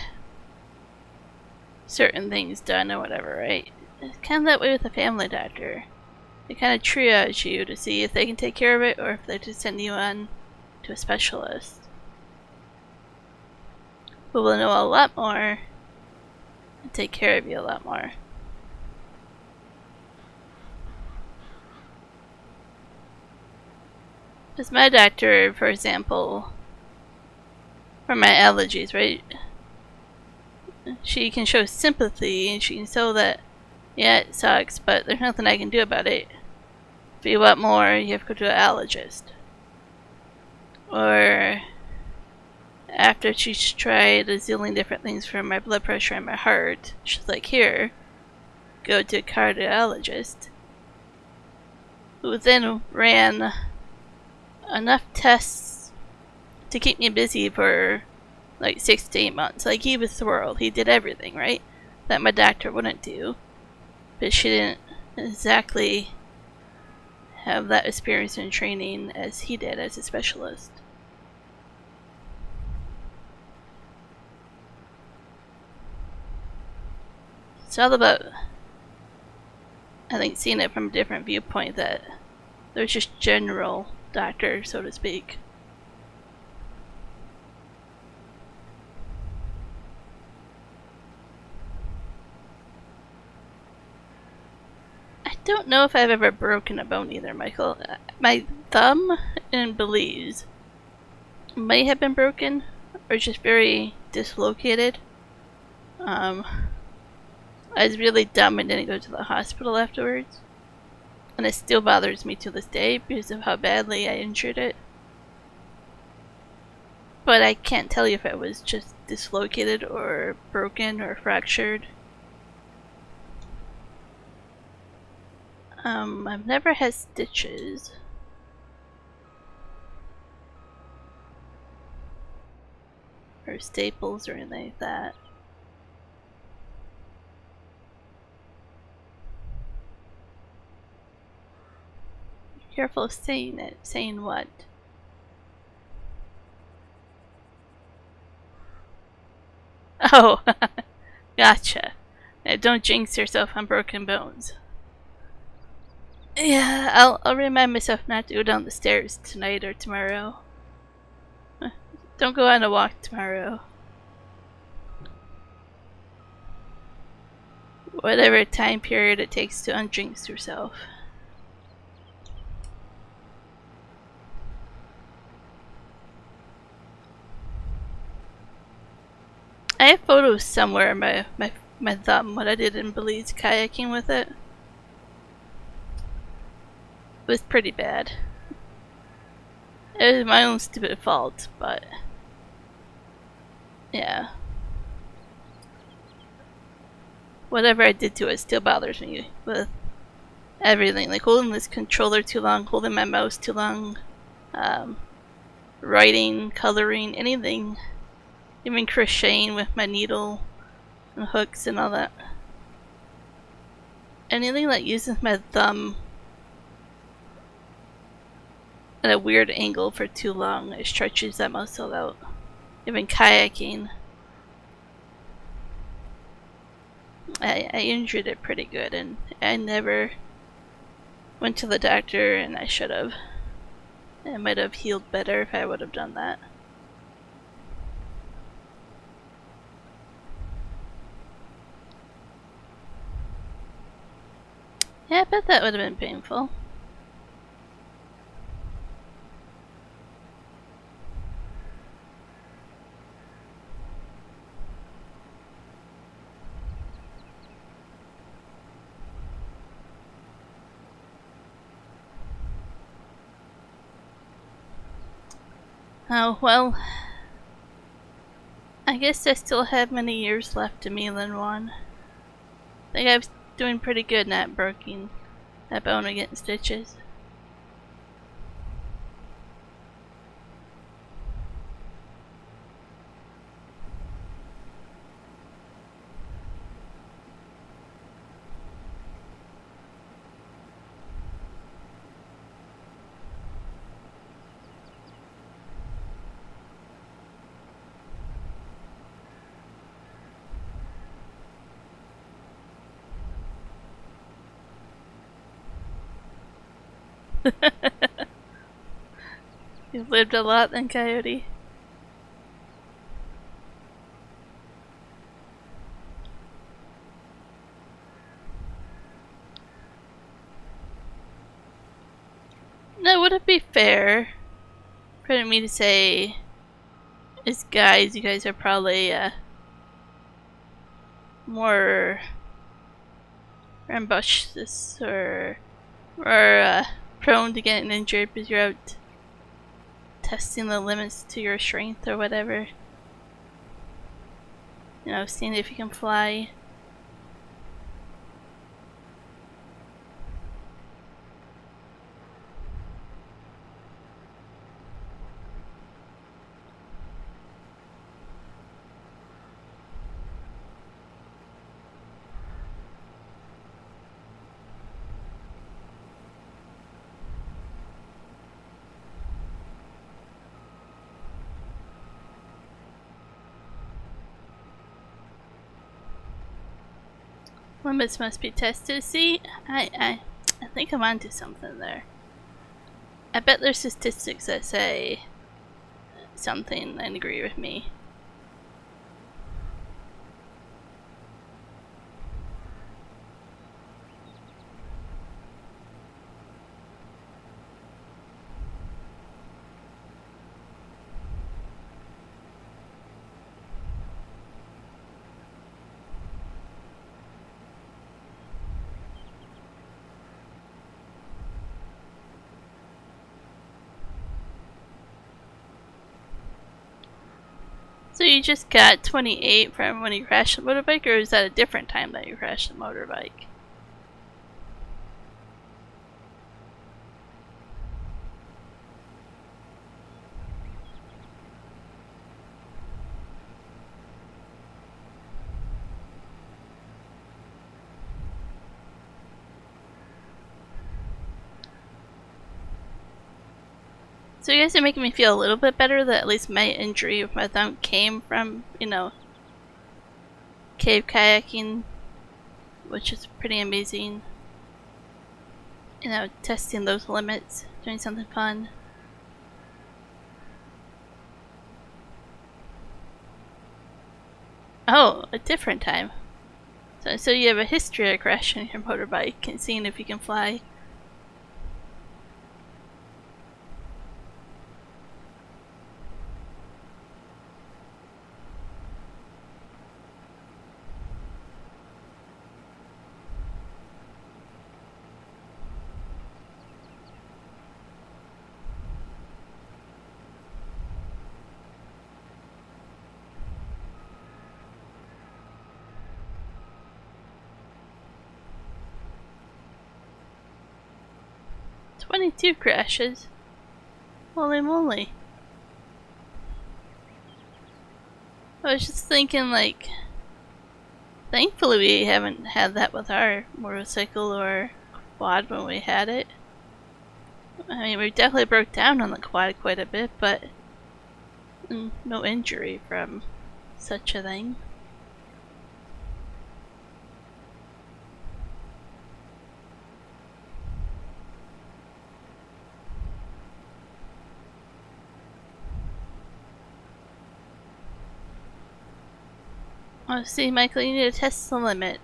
certain things done or whatever, right? It's kind of that way with a family doctor. They kind of triage you to see if they can take care of it or if they just send you on to a specialist who will know a lot more and take care of you a lot more. Because my doctor, for example, for my allergies, right? She can show sympathy and she can show that, yeah, it sucks, but there's nothing I can do about it. If you want more, you have to go to an allergist. Or after she's tried a zillion different things for my blood pressure and my heart, she's like, here, go to a cardiologist. Who then ran enough tests to keep me busy for like 6 to 8 months. Like, he was thrilled. He did everything, right? That my doctor wouldn't do. But she didn't exactly have that experience and training as he did as a specialist. It's all about, I think, seeing it from a different viewpoint, that there's just general doctors, so to speak. I don't know if I've ever broken a bone either, Michael. My thumb in Belize may have been broken, or just very dislocated. I was really dumb and didn't go to the hospital afterwards. And it still bothers me to this day because of how badly I injured it. But I can't tell you if it was just dislocated or broken or fractured. I've never had stitches. Or staples or anything like that. Careful of saying it. Saying what? Oh, gotcha. Now don't jinx yourself on broken bones. Yeah, I'll remind myself not to go down the stairs tonight or tomorrow. Don't go on a walk tomorrow. Whatever time period it takes to unjinx yourself. I have photos somewhere of my thumb when I did in Belize kayaking with it. It was pretty bad. It was my own stupid fault, but yeah. Whatever I did to it still bothers me with everything. Like holding this controller too long, holding my mouse too long, writing, coloring, anything. Even crocheting with my needle and hooks and all that. Anything that uses my thumb at a weird angle for too long, it stretches that muscle out. Even kayaking. I injured it pretty good, and I never went to the doctor, and I should have. It might have healed better if I would have done that. Yeah, I bet that would have been painful. Oh, well. I guess I still have many years left in me than one. I think I was doing pretty good not breaking that bone or getting stitches. You've lived a lot then, Coyote. Now, would it be fair for me to say, as guys, you guys are probably more ambitious or prone to getting injured because you're out testing the limits to your strength or whatever. You know, seeing if you can fly. Limits must be tested. See, I think I'm onto something there. I bet there's statistics that say something and agree with me. So you just got 28 from when you crashed the motorbike, or is that a different time that you crashed the motorbike? So you guys are making me feel a little bit better that at least my injury with my thumb came from, you know, cave kayaking, which is pretty amazing. You know, testing those limits, doing something fun. Oh, a different time. So you have a history of crashing your motorbike and seeing if you can fly. "22 crashes? Holy moly." I was just thinking, like, thankfully we haven't had that with our motorcycle or quad when we had it. I mean, we definitely broke down on the quad quite a bit, but no injury from such a thing. Oh, see, Michael, you need to test the limit.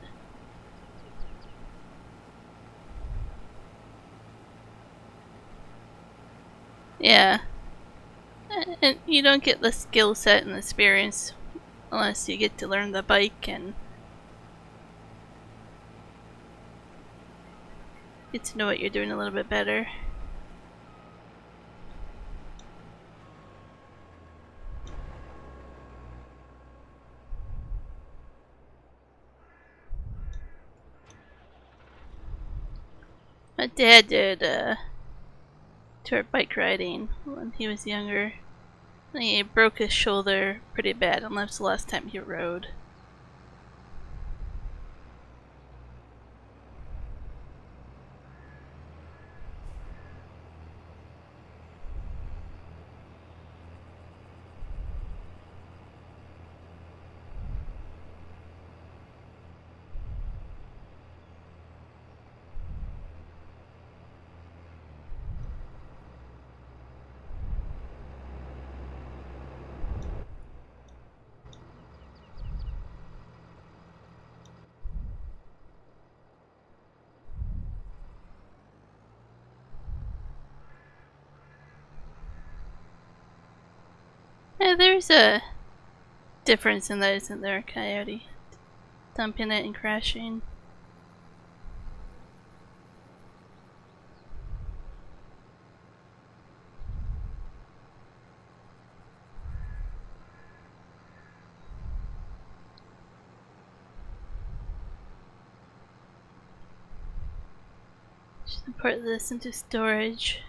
Yeah. And you don't get the skill set and experience unless you get to learn the bike and get to know what you're doing a little bit better. My dad did dirt bike riding when he was younger. He broke his shoulder pretty bad, and that's the last time he rode. Yeah, there's a difference in that, isn't there, Coyote? Dumping it and crashing. Just put this into storage.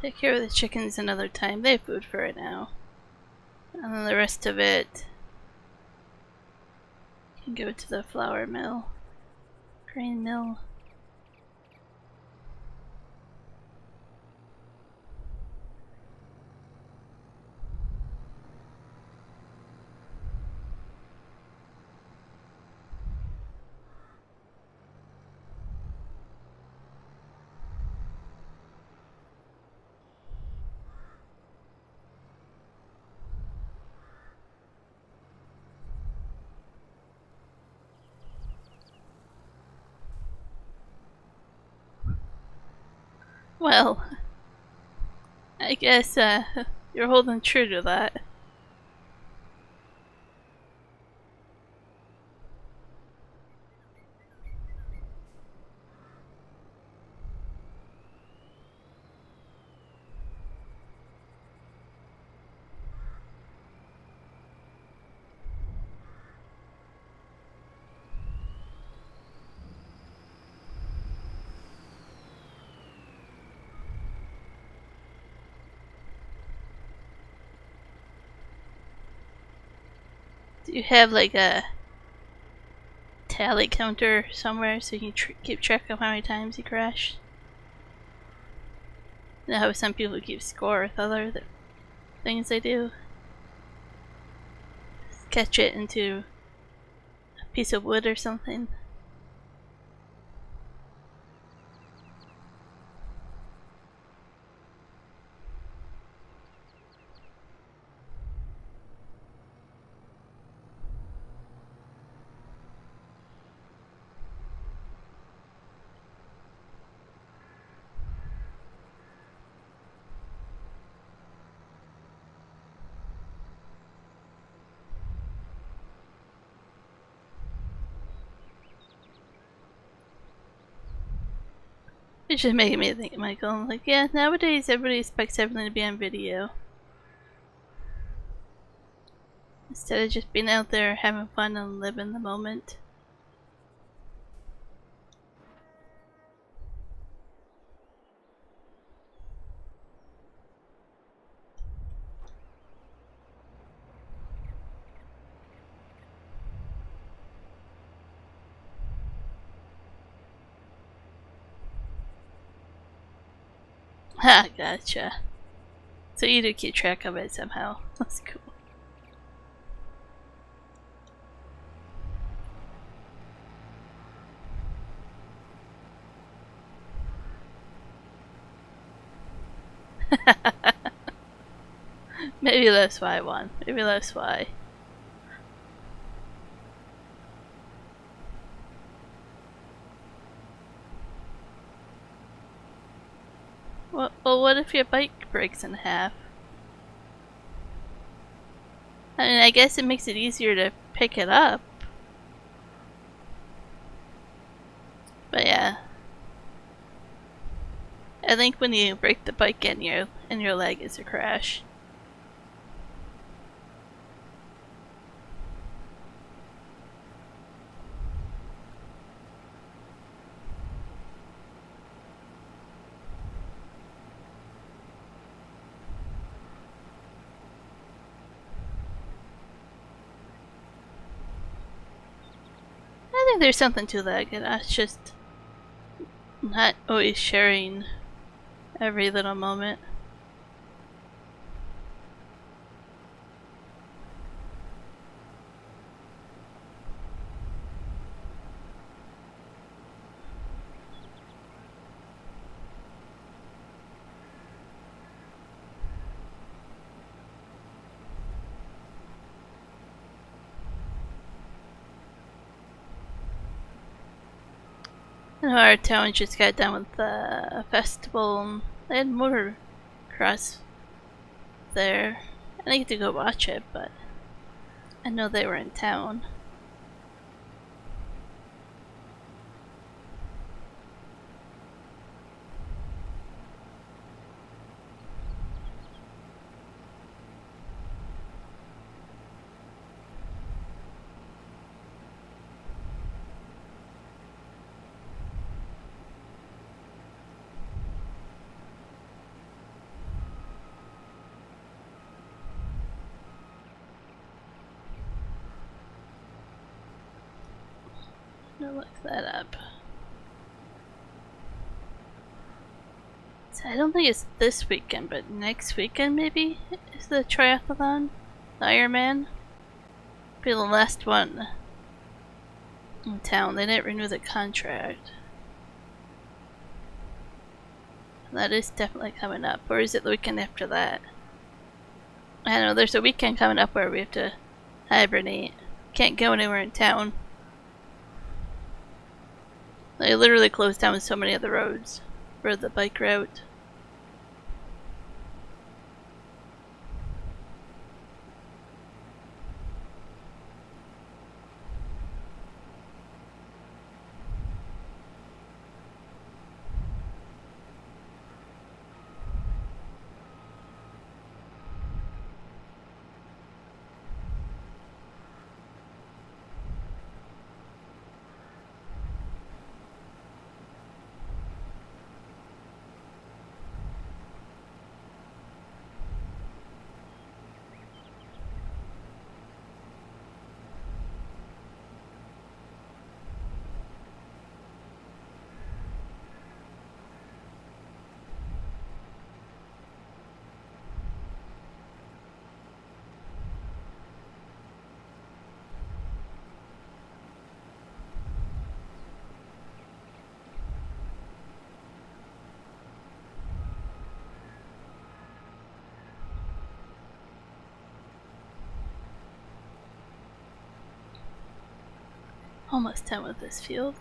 Take care of the chickens another time. They have food for it now. And then the rest of it can go to the flour mill. Grain mill. Well, I guess you're holding true to that. Do you have like a tally counter somewhere so you can keep track of how many times you crashed? You know how some people keep score with other things they do? Catch it into a piece of wood or something. It's just making me think, Michael. I'm like, yeah, nowadays everybody expects everything to be on video. Instead of just being out there having fun and living the moment. Ha, gotcha. So you do keep track of it somehow. That's cool. Maybe that's why I won. Maybe that's why. Well, what if your bike breaks in half? I mean, I guess it makes it easier to pick it up. But yeah. I think when you break the bike in your leg is a crash. I think there's something to that. It's just not always sharing every little moment. I know our town just got done with a festival and they had motocross there. I didn't get to go watch it, but I know they were in town. I'm gonna look that up. So I don't think it's this weekend, but next weekend maybe is the triathlon, the Ironman. Be the last one in town. They didn't renew the contract. That is definitely coming up. Or is it the weekend after that? I don't know. There's a weekend coming up where we have to hibernate. Can't go anywhere in town. They literally closed down so many of the roads for the bike route. Almost done with this field.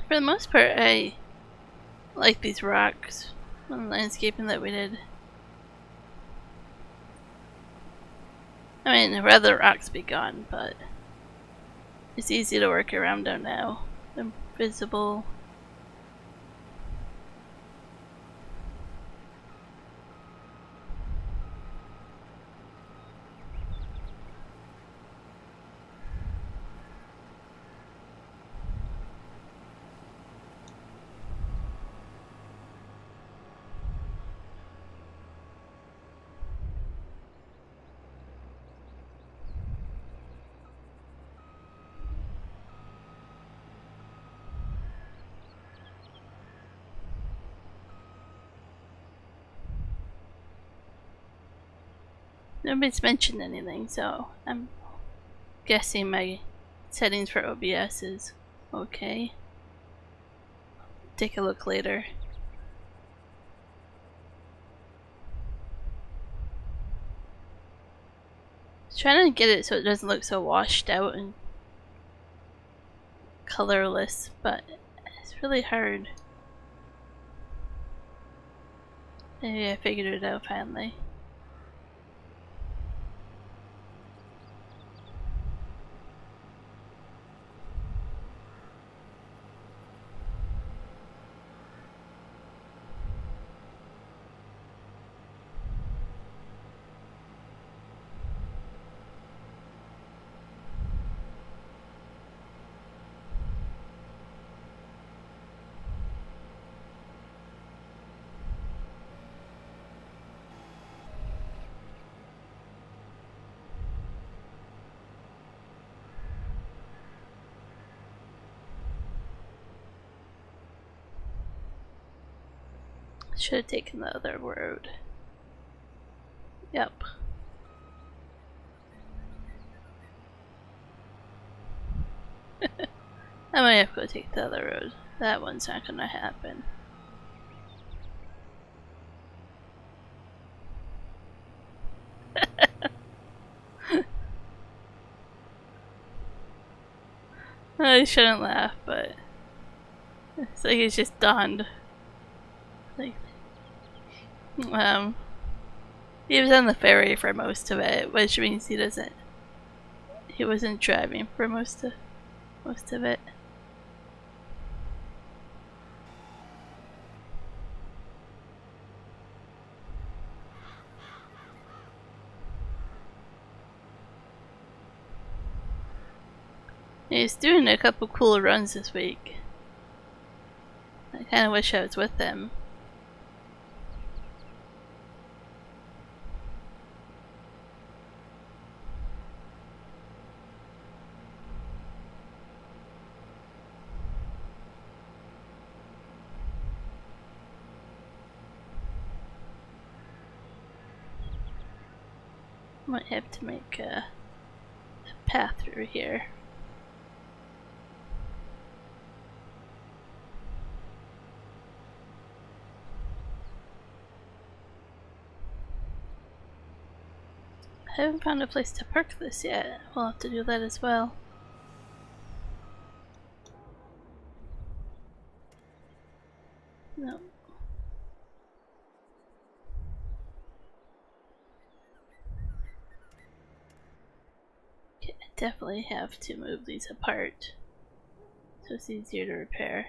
For the most part, I like these rocks and landscaping that we did. I mean, I'd rather rocks be gone, but it's easy to work around them now. They're visible. Nobody's mentioned anything, so I'm guessing my settings for OBS is okay. Take a look later. Trying to get it so it doesn't look so washed out and colorless, but it's really hard. Maybe I figured it out finally. Should have taken the other road. Yep. I might have to go take the other road. That one's not gonna happen. I shouldn't laugh, but it's like it's just dawned. Like, he was on the ferry for most of it, which means he wasn't driving for most of it. He's doing a couple cool runs this week. I kinda wish I was with him. Might have to make a path through here. I haven't found a place to park this yet. We'll have to do that as well. No. Okay, I definitely have to move these apart so it's easier to repair.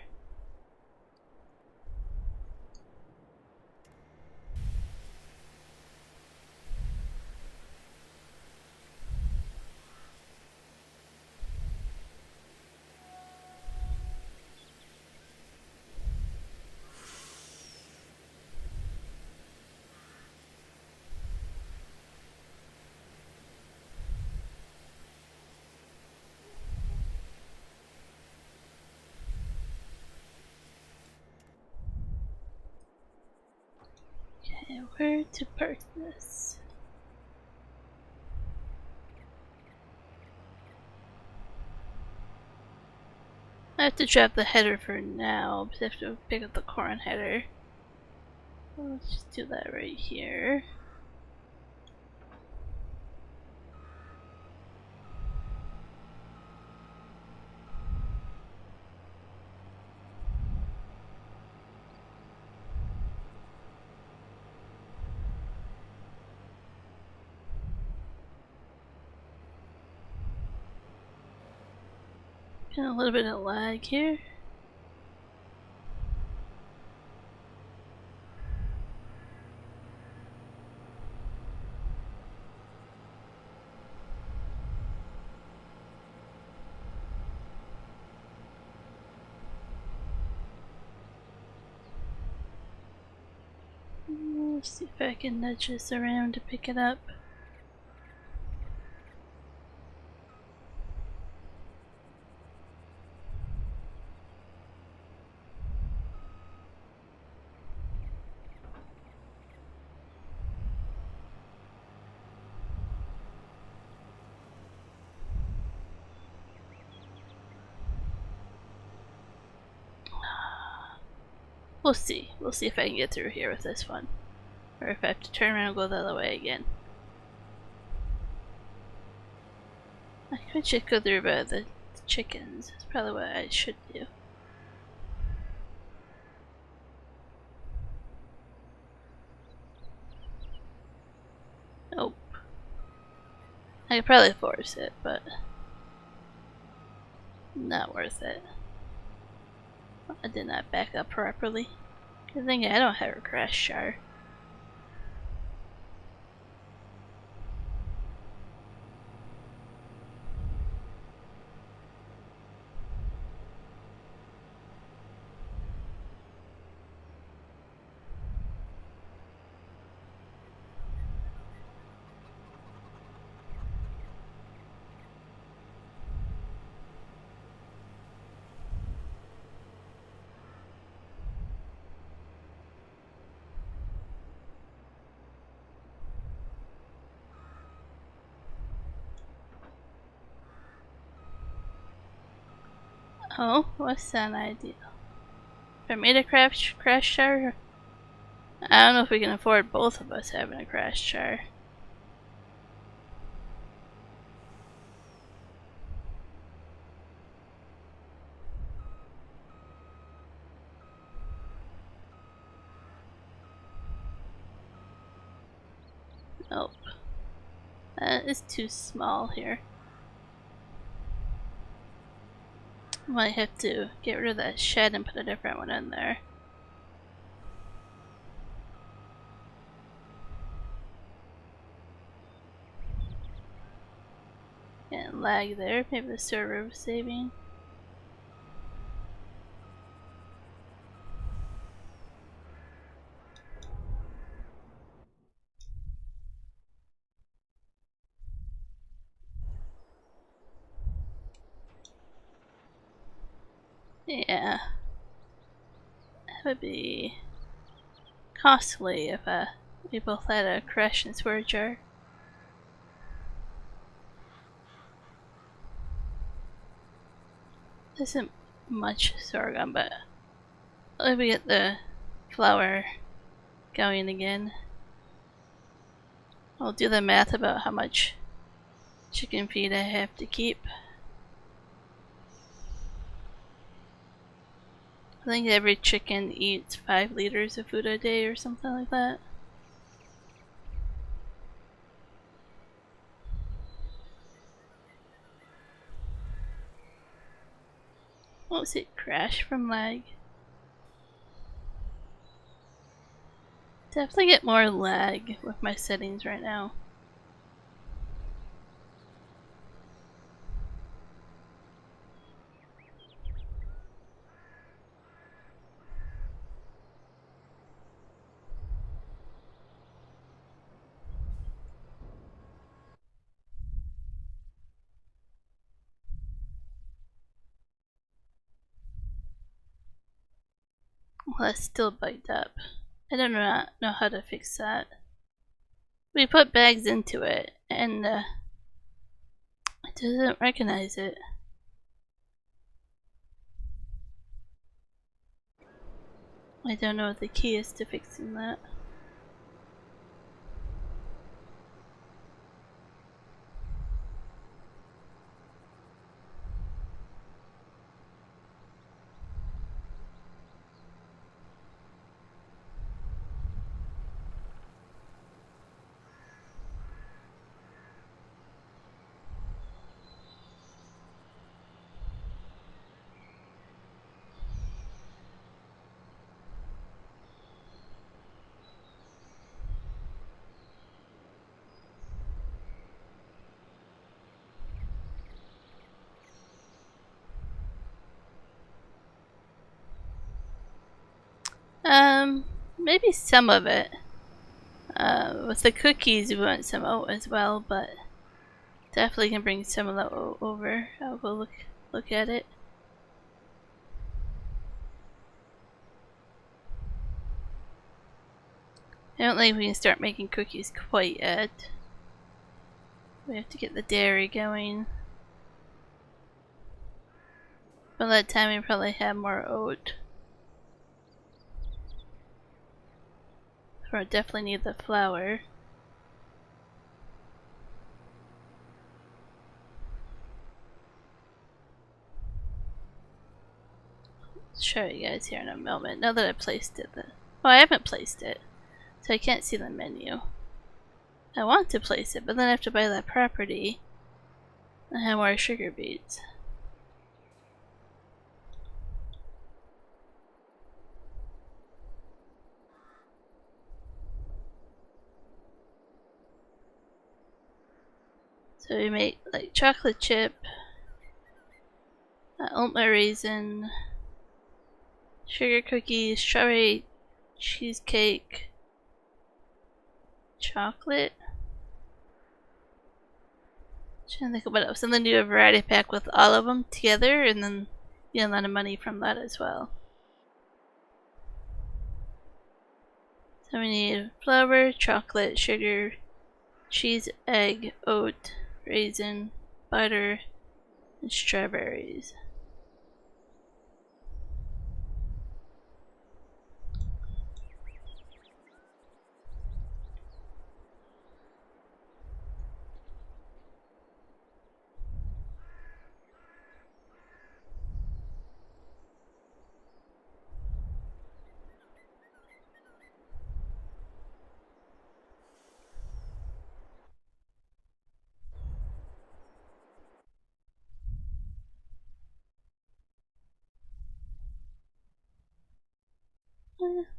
Okay, where to park this? I have to drop the header for now, but I have to pick up the corn header. Well, let's just do that right here. Got a little bit of lag here. Let's see if I can nudge this around to pick it up. We'll see. We'll see if I can get through here with this one. Or if I have to turn around and go the other way again. I could just go through by the chickens. That's probably what I should do. Nope. I could probably force it, but not worth it. I did not back up properly. Good thing I don't have a crash jar. Oh, what's that idea? If I made a crash jar, I don't know if we can afford both of us having a crash jar. Nope. That is too small here. Might have to get rid of that shed and put a different one in there. And lag there. Maybe the server was saving. Yeah. That would be costly if we both had a crash and swear jar. Isn't much sorghum, but let me get the flour going again. I'll do the math about how much chicken feed I have to keep. I think every chicken eats 5 liters of food a day or something like that. What was it? Crash from lag? Definitely get more lag with my settings right now. Well, that's still bugged up. I don't know how to fix that. We put bags into it, and it doesn't recognize it. I don't know what the key is to fixing that. Maybe some of it. With the cookies, we want some oat as well, but definitely can bring some of the oat over. I'll go look at it. I don't think we can start making cookies quite yet. We have to get the dairy going. By that time, we probably have more oat. Or definitely need the flour. I'll show you guys here in a moment. Now that I placed it, oh, I haven't placed it, so I can't see the menu. I want to place it, but then I have to buy that property and have more sugar beets. So we make like chocolate chip, oatmeal raisin, sugar cookies, strawberry cheesecake, chocolate. Trying to think of what else. And then do a variety pack with all of them together, and then get a lot of money from that as well. So we need flour, chocolate, sugar, cheese, egg, oat, raisin, butter, and strawberries.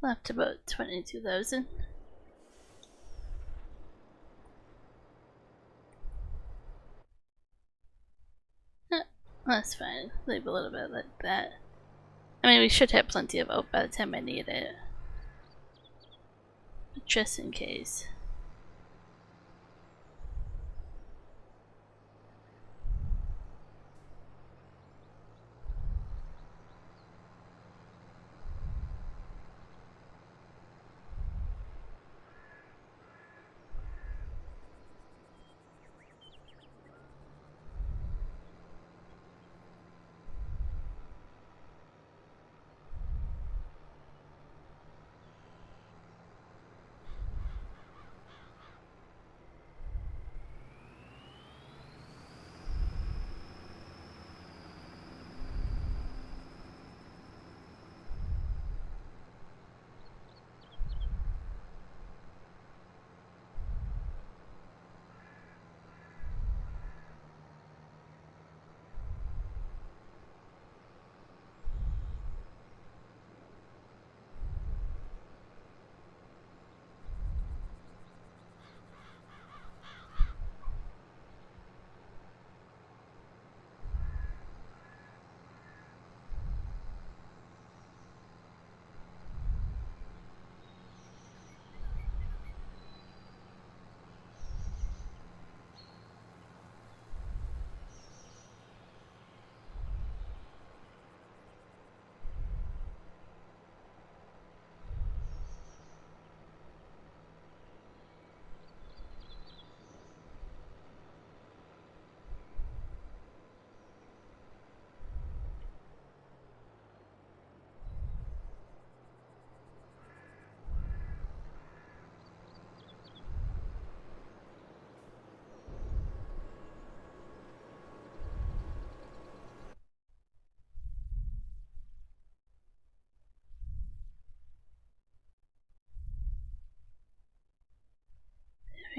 Left about 22,000. That's fine. Leave a little bit like that. I mean, we should have plenty of oat by the time I need it. But just in case.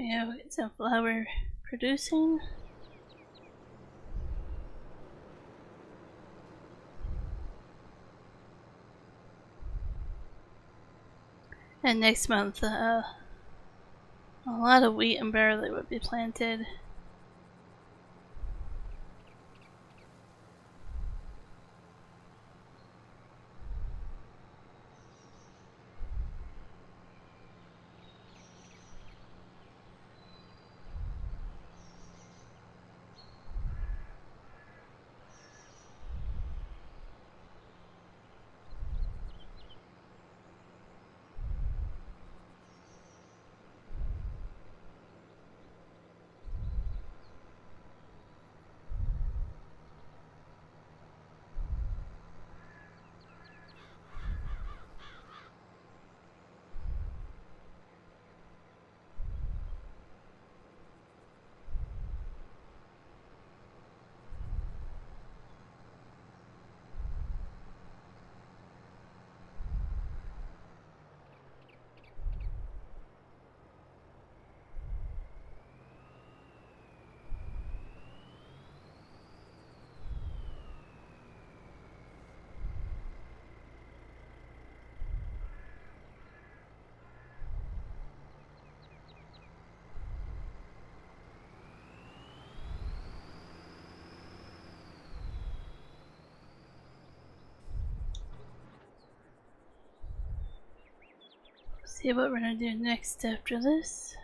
Yeah, we'll get some flower producing. And next month, a lot of wheat and barley would be planted. See what we're gonna do next after this.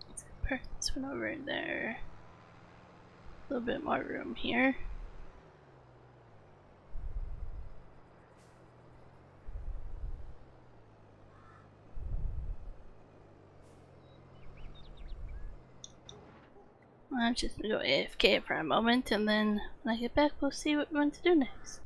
Let's park this one over there. A little bit more room here. I'm just gonna go AFK for a moment, and then when I get back, we'll see what we want to do next.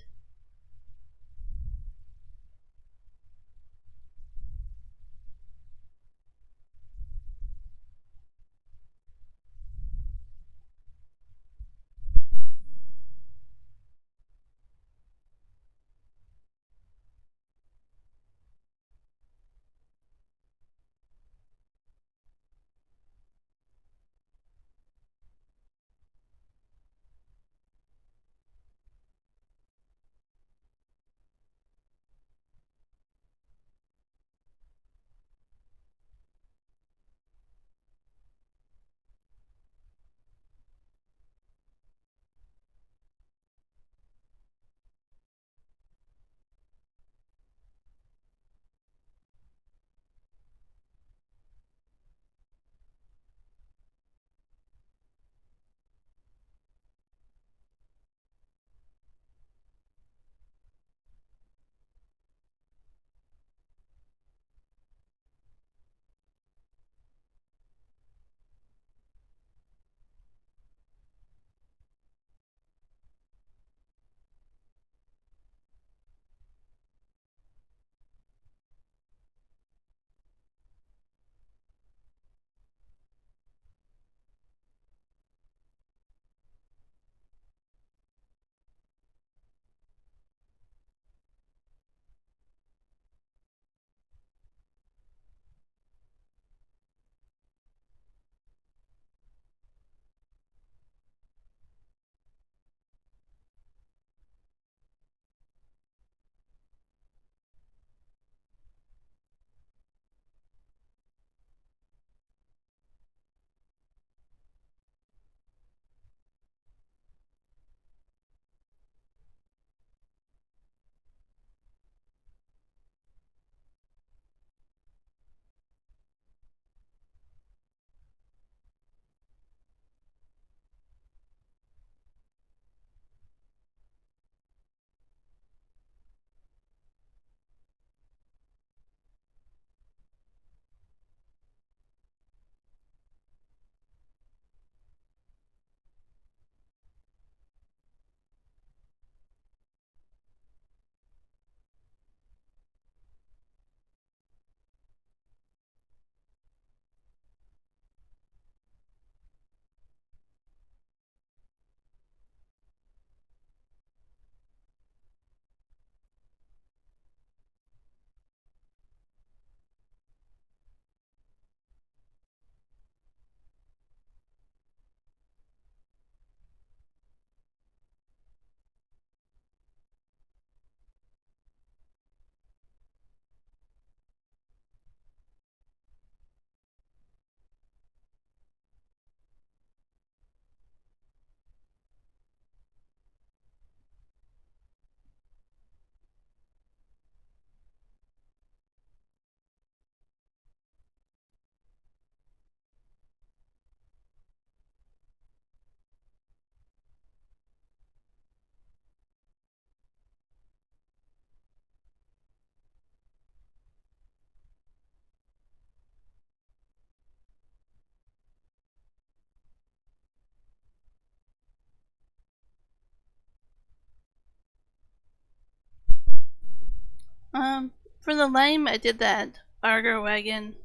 For the lime, I did that Argo Wagon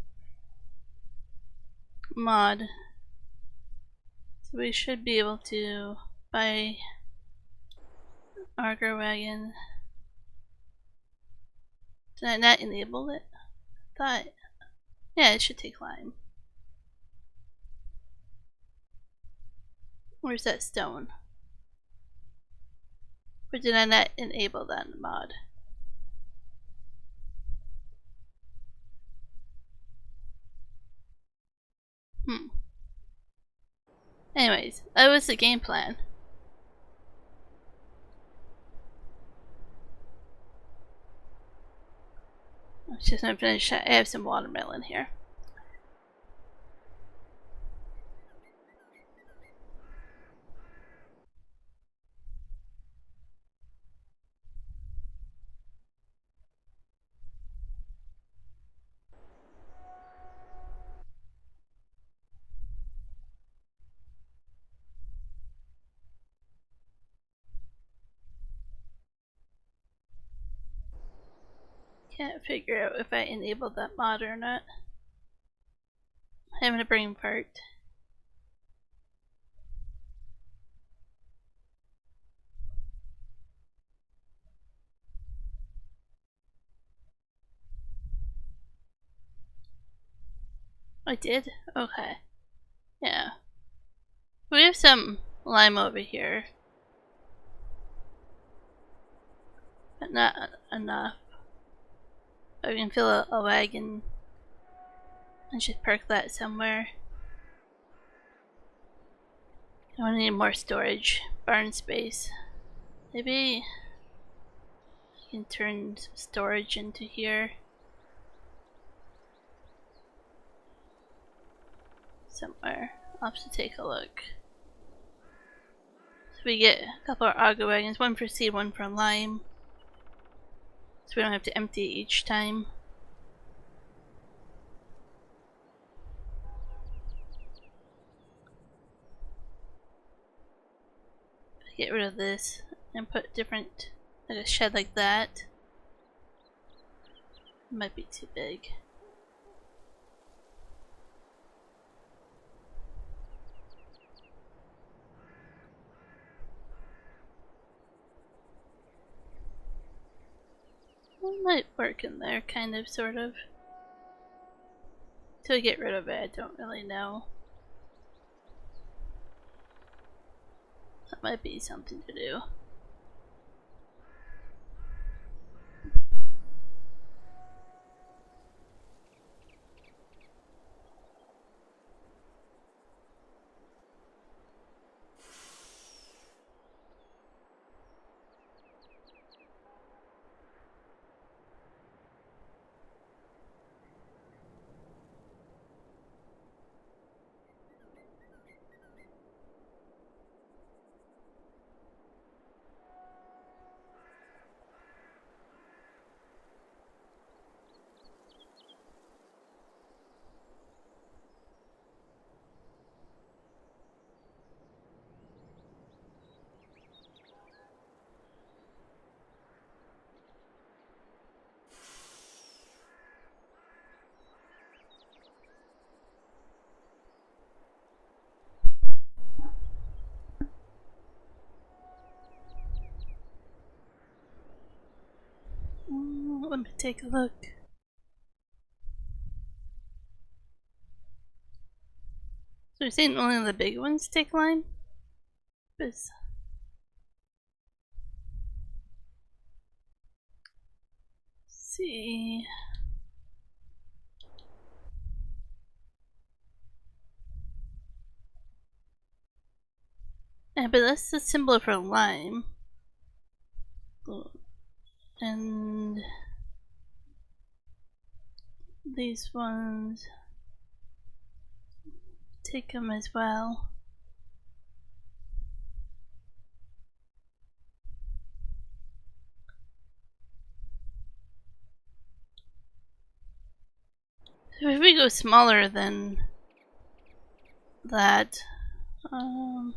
mod. So we should be able to buy Argo Wagon. Did I not enable it? Thought, yeah, it should take lime. Where's that stone? Or did I not enable that mod? Anyways, that was the game plan. I'm just gonna finish. I have some watermelon here. Can't figure out if I enabled that mod or not. Having a brain fart. I did? Okay. Yeah. We have some lime over here. But not enough. I can fill a wagon and just park that somewhere. I want to need more storage. Barn space. Maybe I can turn some storage into here. Somewhere. I'll have to take a look. So we get a couple of Argo wagons, one for seed, one for lime. So we don't have to empty each time. Get rid of this and put different, like a shed like that. It might be too big. It might work in there, kind of, sort of. Till I get rid of it, I don't really know. That might be something to do. Let me take a look. So you're saying only the big ones take lime? Let's see. Yeah, but that's the symbol for lime. And these ones take them as well. So if we go smaller than that, I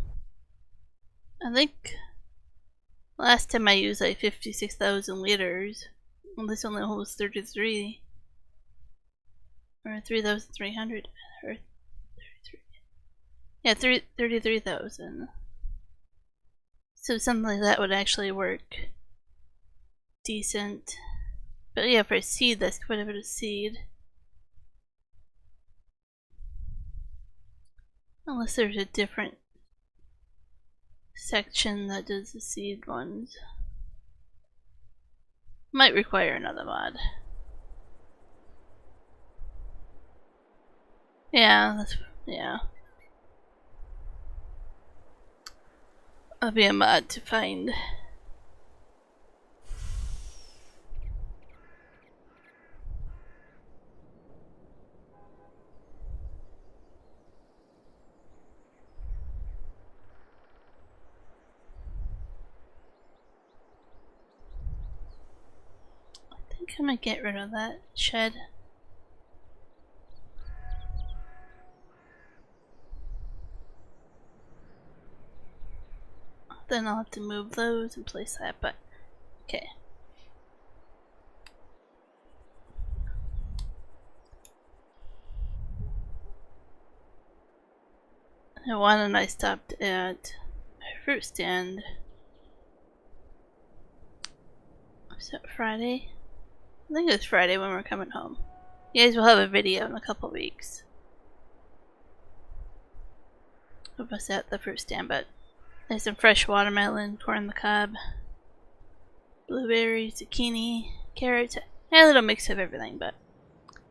think last time I used like 56,000 liters, Well, this only holds 33. Or 3,300. Or 33. Yeah, 33,000. So something like that would actually work decent. But yeah, for a seed, that's quite a bit of seed. Unless there's a different section that does the seed ones. Might require another mod. Yeah, yeah. That'll be a mod to find. I think I'm gonna get rid of that shed. Then I'll have to move those and place that, but okay. Juan and I stopped at a fruit stand. Was it Friday? I think it was Friday when we're coming home. You guys will have a video in a couple weeks of us at the fruit stand, but there's some fresh watermelon, corn on the cob, blueberries, zucchini, carrots, a little mix of everything, but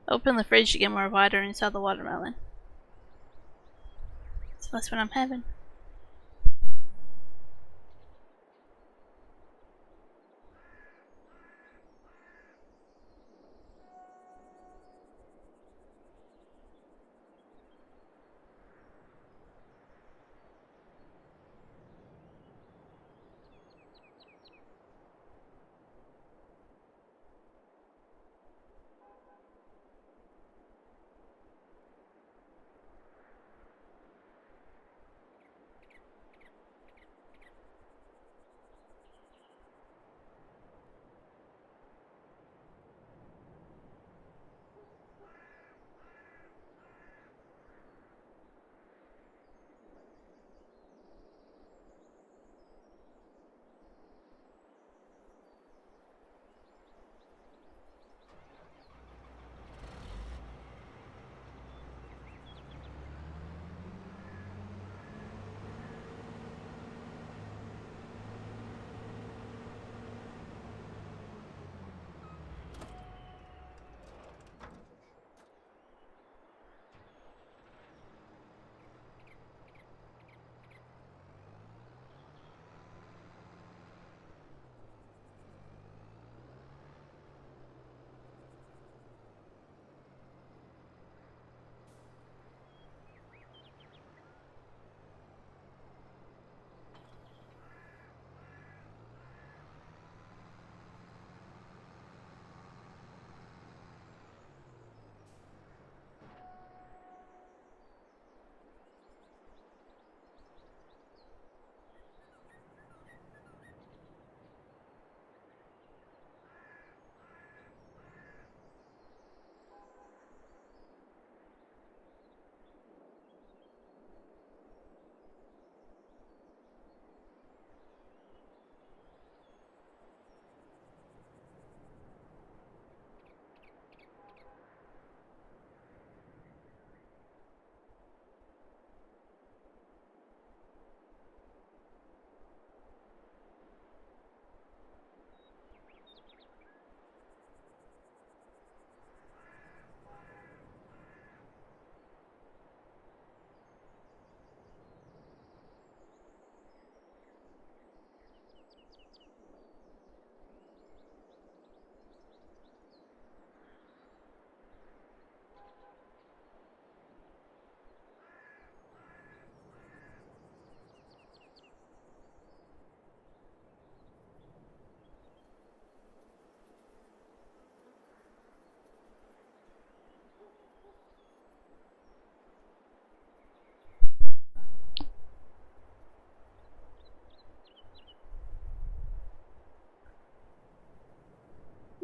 I opened the fridge to get more water and saw the watermelon. So that's what I'm having.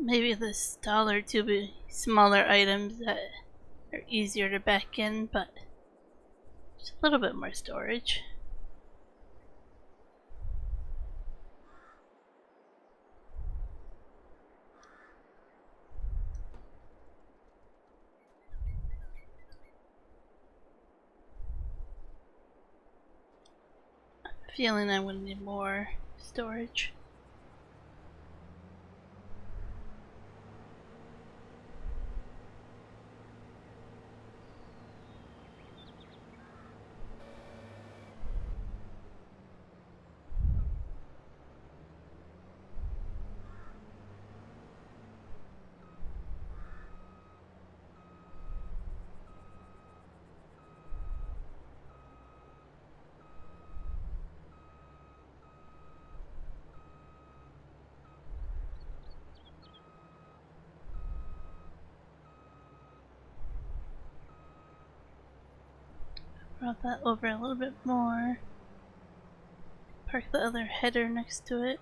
maybe this dollar to be smaller items that are easier to back in, but just a little bit more storage. Feeling I'm gonna need more storage. Brought that over a little bit more. Park the other header next to it.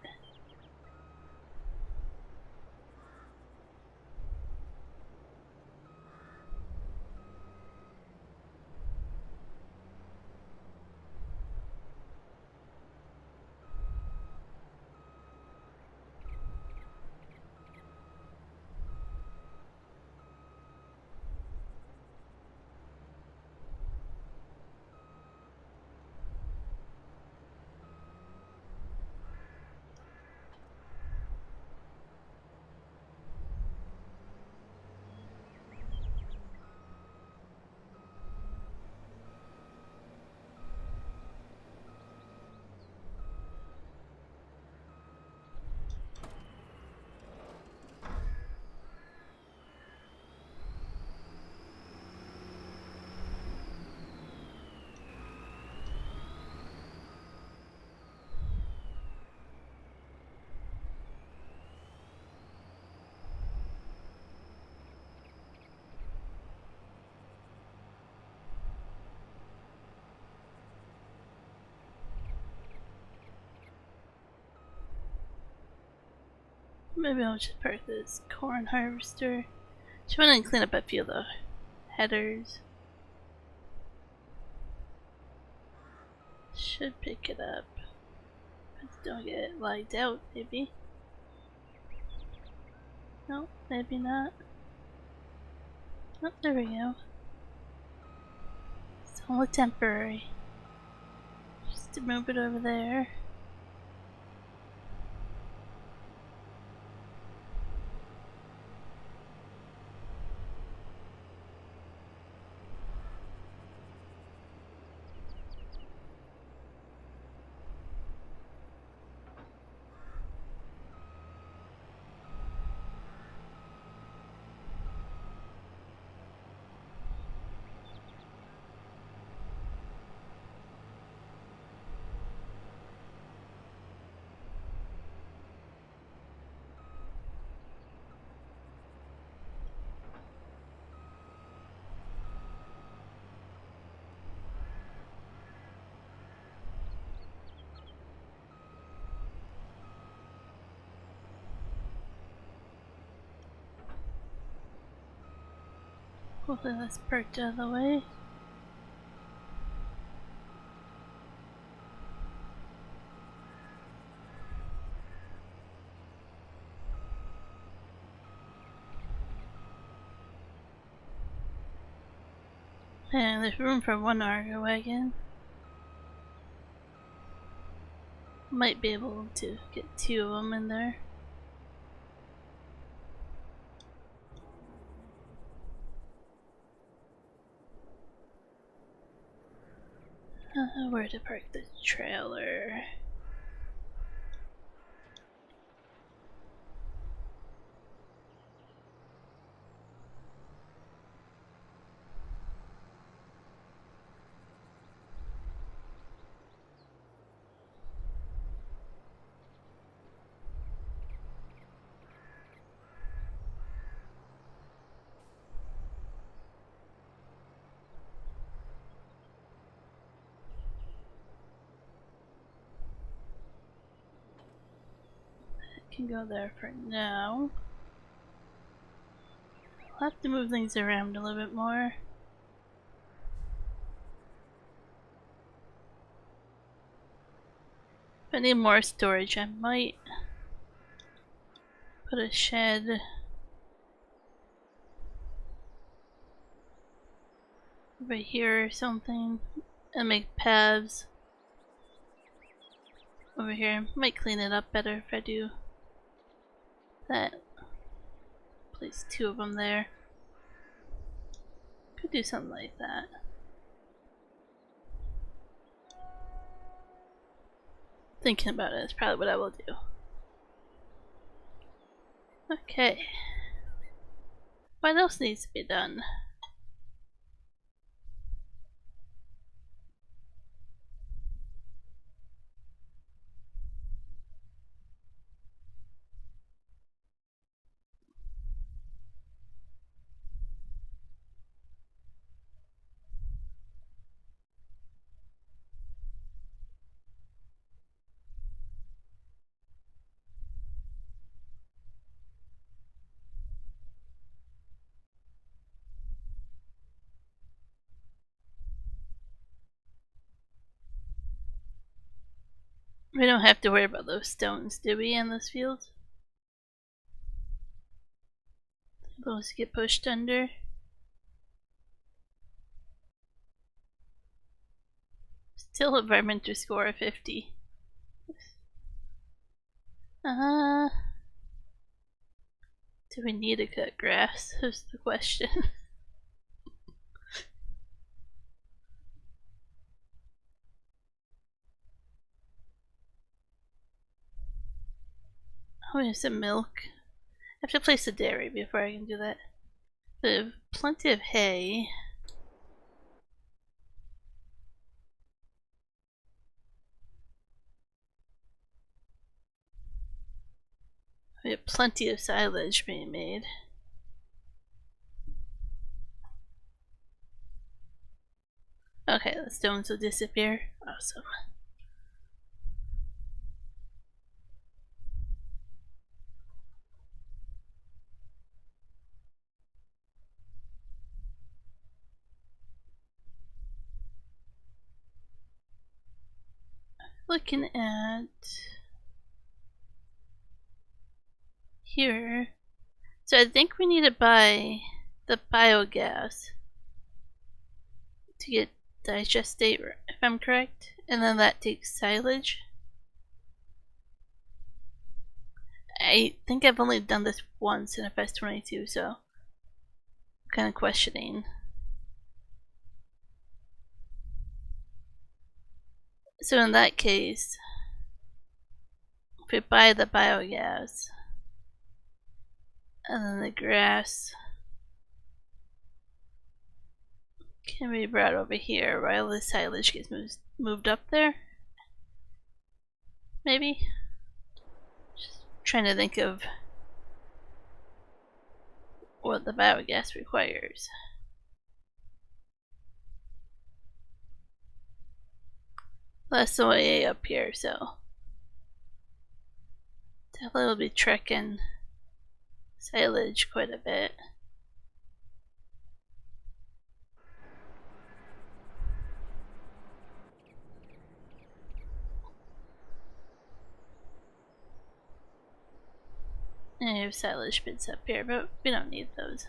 Maybe I'll just park this corn harvester. Just want to clean up a few of the headers. Should pick it up. Just don't get lagged out, maybe. No, maybe not. Oh, there we go. It's only temporary. Just to move it over there. Hopefully that's perked out of the way. And there's room for one Argo wagon. Might be able to get two of them in there. Where to park the trailer? Can go there for now. I'll have to move things around a little bit more. If I need more storage, I might put a shed over here or something and make paths over here. Might clean it up better if I do that. Place 2 of them there. Could do something like that. Thinking about it is probably what I will do. Okay. What else needs to be done? We don't have to worry about those stones, do we, in this field? Those get pushed under. Still environmental score of 50. Do we need to cut grass? Is the question. Oh, we have some milk. I have to place the dairy before I can do that. We have plenty of hay. We have plenty of silage being made. Okay, the stones will disappear. Awesome. Looking at here. So I think we need to buy the biogas to get digestate, if I'm correct, and then that takes silage. I think I've only done this once in FS22, so I'm kind of questioning. So in that case, if we buy the biogas and then the grass can be brought over here while the silage gets moved up there, maybe? Just trying to think of what the biogas requires. That's the way up here, so definitely will be trekking silage quite a bit. And I have silage bits up here, but we don't need those.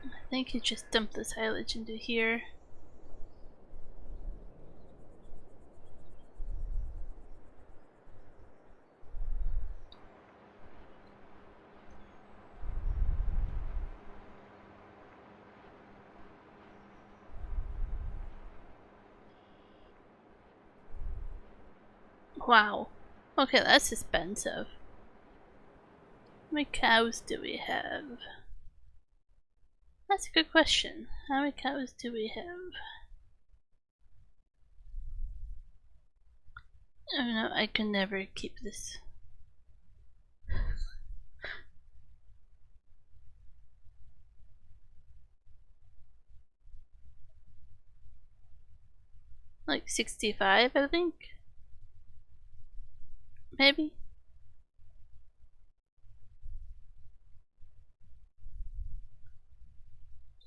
I think you just dump the silage into here. Wow. Okay, that's expensive. How many cows do we have? That's a good question. How many cows do we have? Oh no, I can never keep this. Like 65, I think. maybe?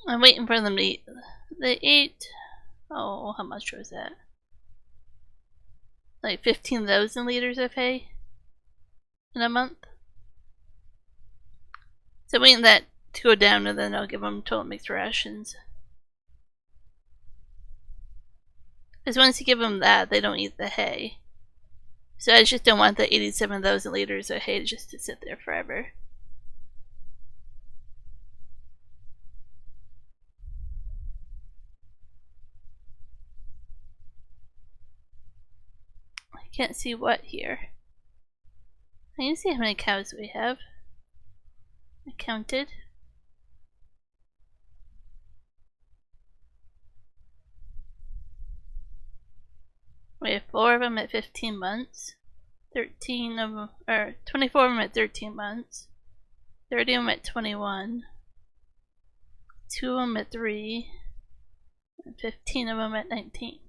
I'm waiting for them to eat. They ate, oh, how much was that? Like 15,000 liters of hay in a month. So waiting that to go down, and then I'll give them total mixed rations. Because once you give them that, they don't eat the hay. So I just don't want the 87,000 liters of hay just to sit there forever. I can't see what here. I can see how many cows we have. I counted. We have 4 of them at 15 months. 13 of them, or 24 of them at 13 months. 30 of them at 21. 2 of them at 3. And 15 of them at 19.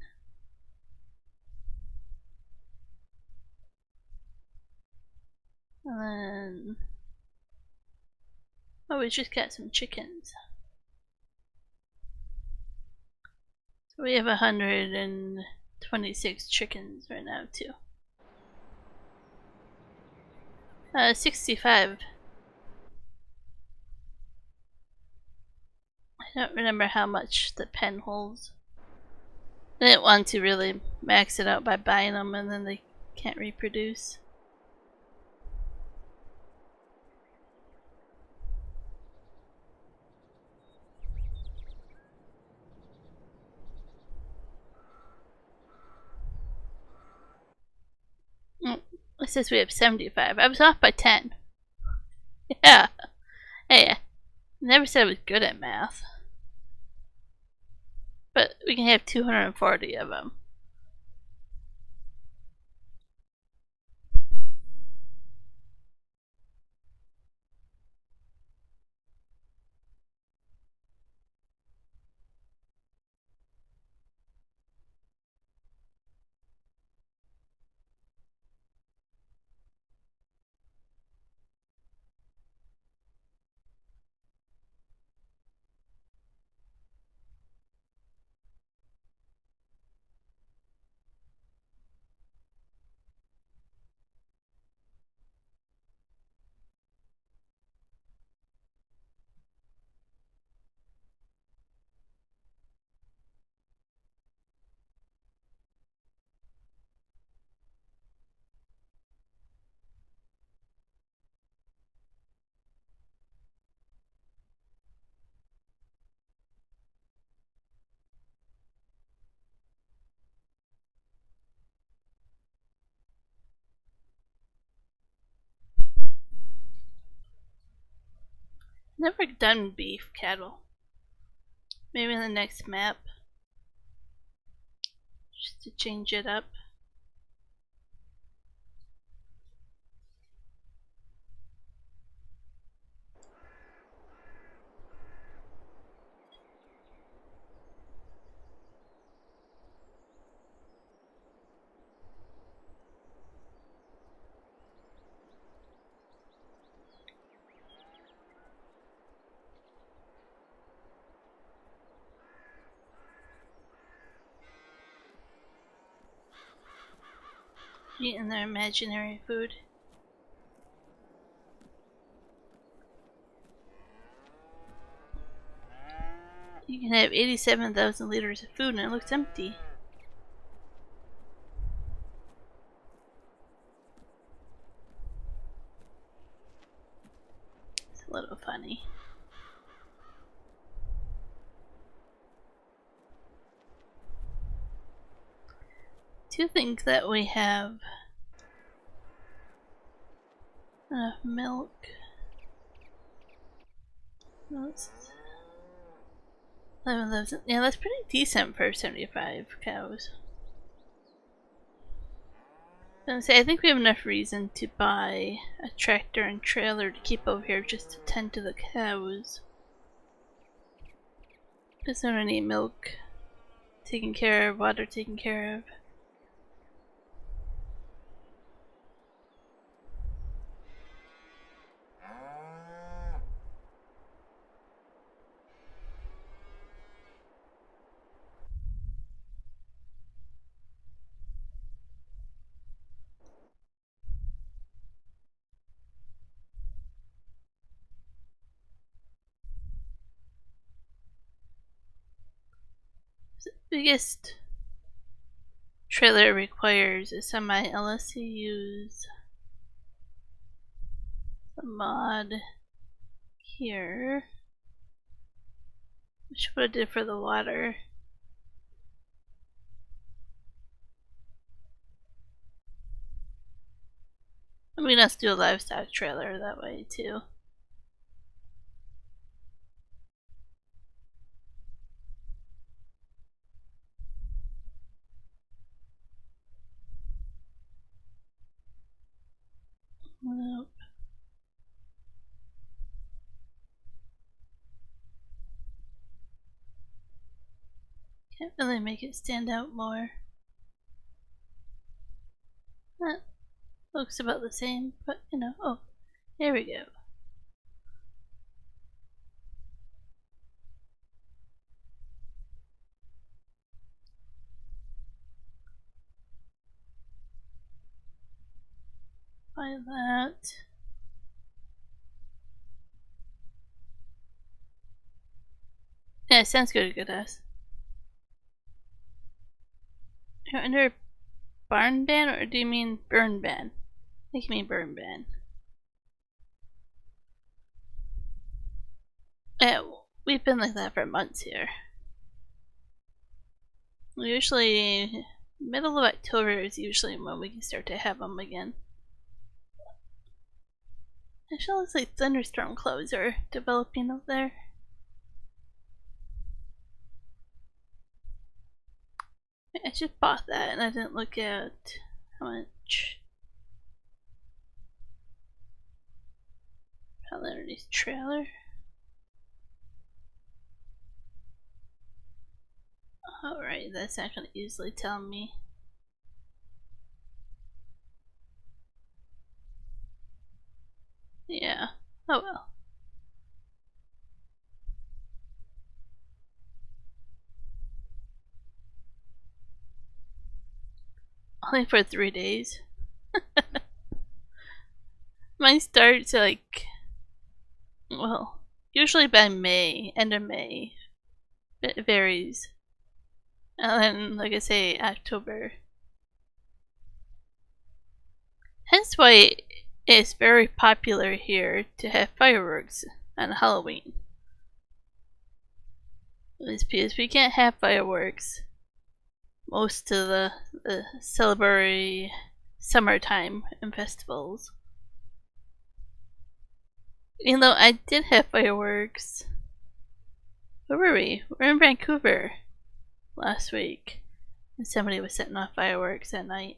And then... oh, we just got some chickens. So we have 126 chickens right now, too. 65. I don't remember how much the pen holds. I didn't want to really max it out by buying them and then they can't reproduce. It says we have 75. I was off by 10. Yeah. Hey, I never said I was good at math. But we can have 240 of them. Never done beef cattle. Maybe in the next map. Just to change it up. Eating their imaginary food. You can have 87,000 liters of food and it looks empty. It's a little funny. Do you think that we have enough milk? That's 11,000. Yeah, that's pretty decent for 75 cows. I think we have enough reason to buy a tractor and trailer to keep over here just to tend to the cows. There's not any milk taken care of, water taken care of. biggest trailer requires a semi unless you use the mod here, which is what I did for the water. I mean, let's do a livestock trailer that way too. Nope. Can't really make it stand out more. That looks about the same, but you know, oh, there we go. Buy that. Yeah, sounds good, good ass. You're under barn ban, or do you mean burn ban? I think you mean burn ban. Yeah, we've been like that for months here. Usually, middle of October is usually when we can start to have them again. Actually, looks like thunderstorm clouds are developing up there. I just bought that and I didn't look at how much. Probably underneath trailer. Alright, that's not gonna easily tell me. Yeah. Oh well. Only for 3 days. Mine starts like, well, usually by May, end of May. It varies. And then, like I say, October. Hence why it's very popular here to have fireworks on Halloween. It's because we can't have fireworks most of the celebratory summertime and festivals. Even though I did have fireworks. Where were we? We're in Vancouver last week. And somebody was setting off fireworks at night.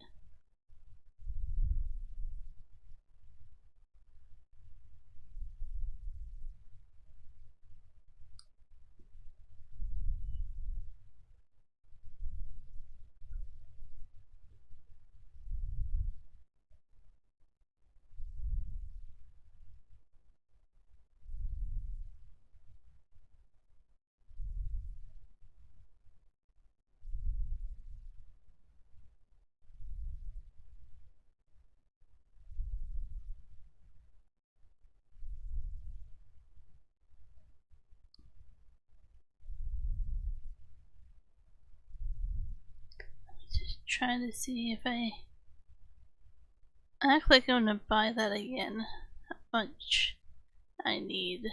Just trying to see if I act like I'm gonna buy that again. How much I need.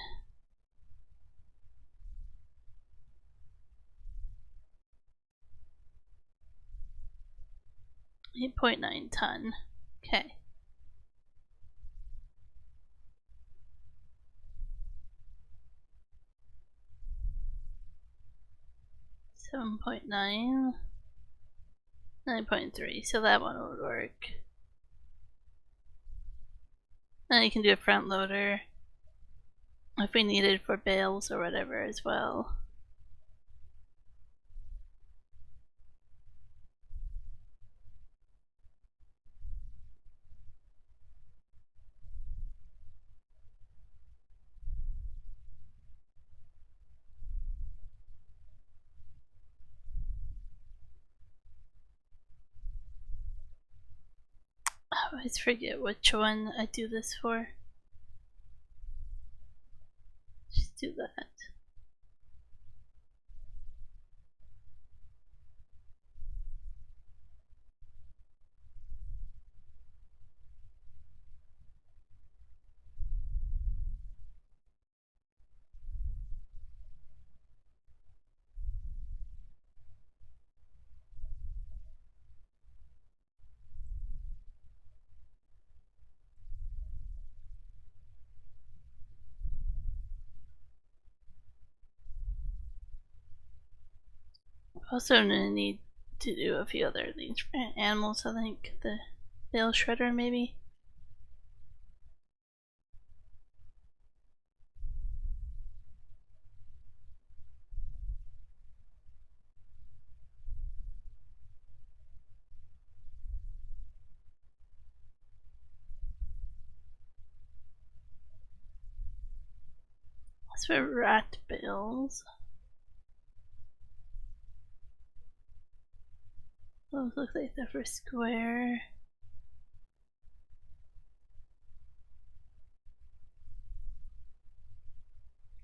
8.9 ton. Okay. 7.9. 9.3, so that one would work. Then you can do a front loader if we need it for bales or whatever as well. I always forget which one I do this for. Just do that. Also gonna need to do a few other things for animals, I think. The bale shredder, maybe? That's for rat bales. Those look like they're for square.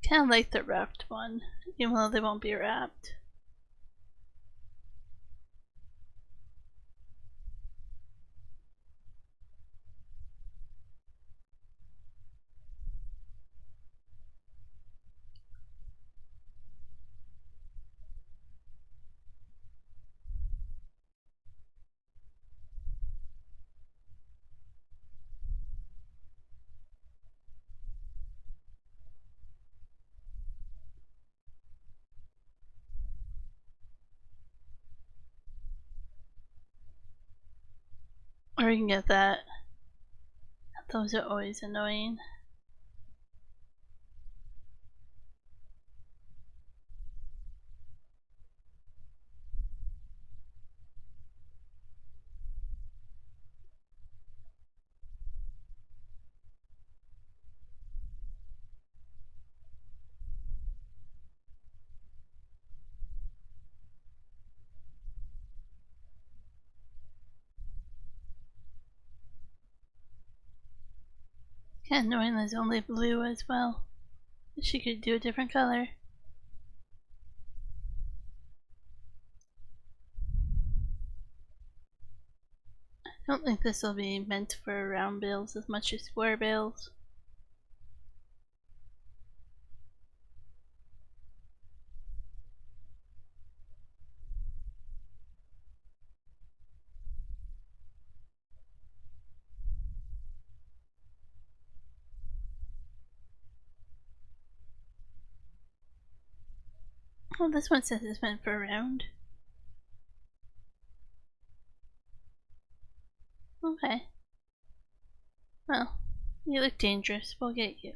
Kind of like the wrapped one, even though they won't be wrapped. Or you can get that. Those are always annoying. Kind of annoying there's only blue as well. She could do a different color. I don't think this will be meant for round bales as much as square bales. Oh, this one says it's meant for round. Okay. Well, you look dangerous. We'll get you.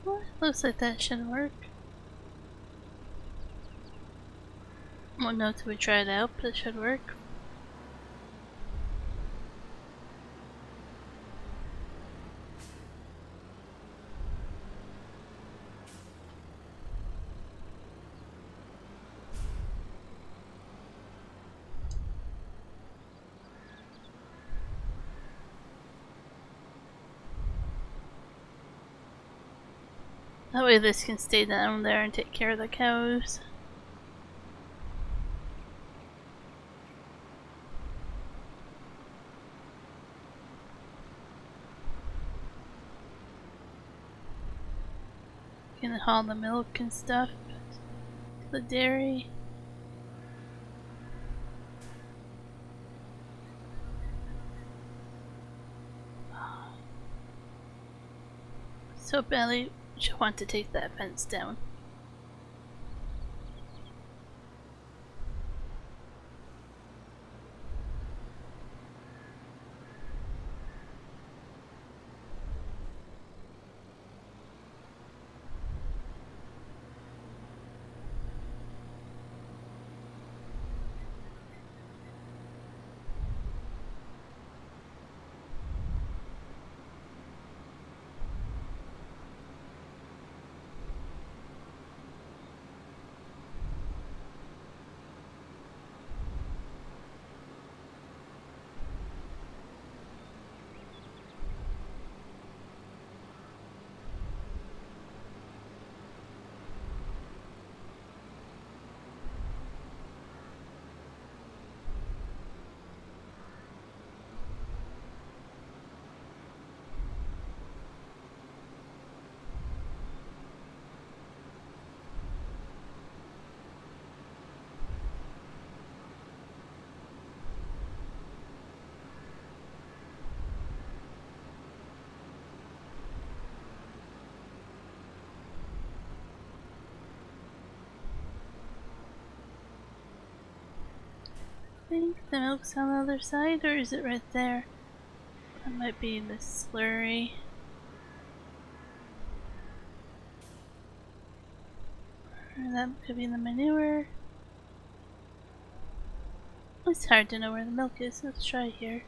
Well, looks like that should work. Won't know till we try it out, but it should work. That way this can stay down there and take care of the cows. Gonna haul the milk and stuff to the dairy. So badly should want to take that fence down. think the milk's on the other side, or is it right there? That might be the slurry. Or that could be the manure. It's hard to know where the milk is. Let's try here.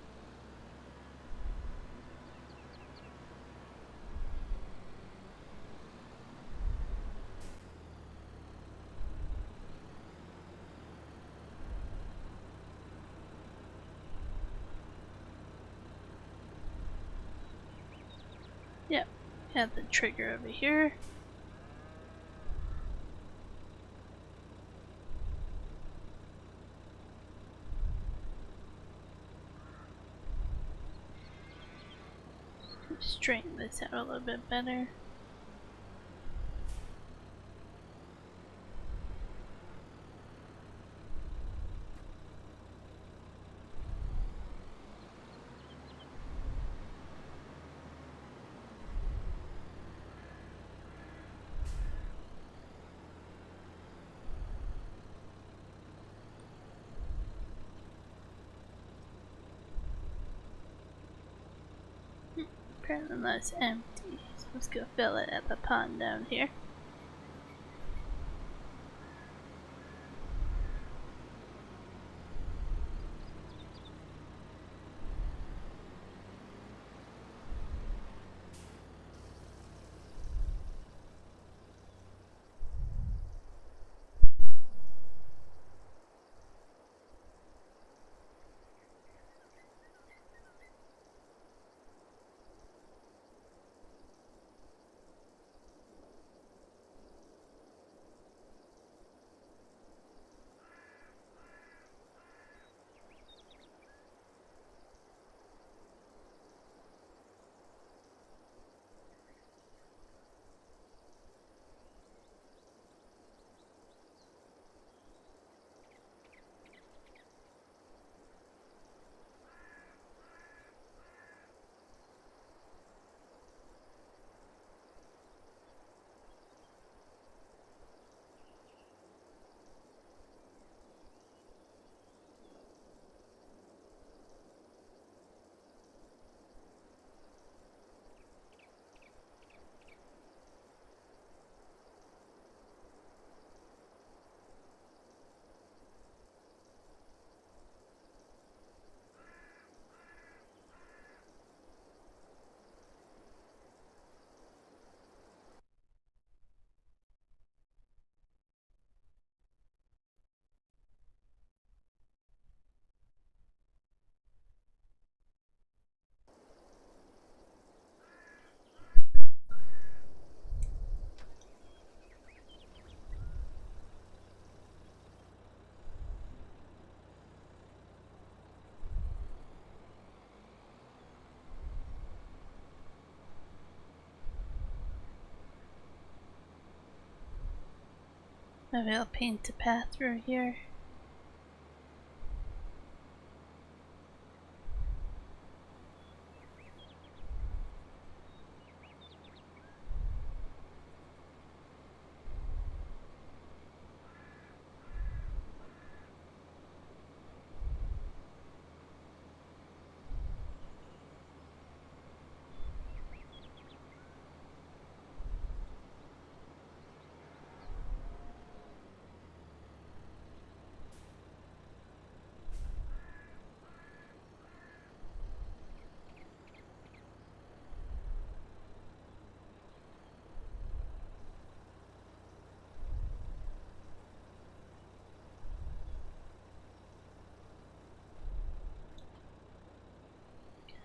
Yep, got the trigger over here. Straighten this out a little bit better. Apparently that's empty, so let's go fill it at the pond down here. Maybe I'll paint a path through here.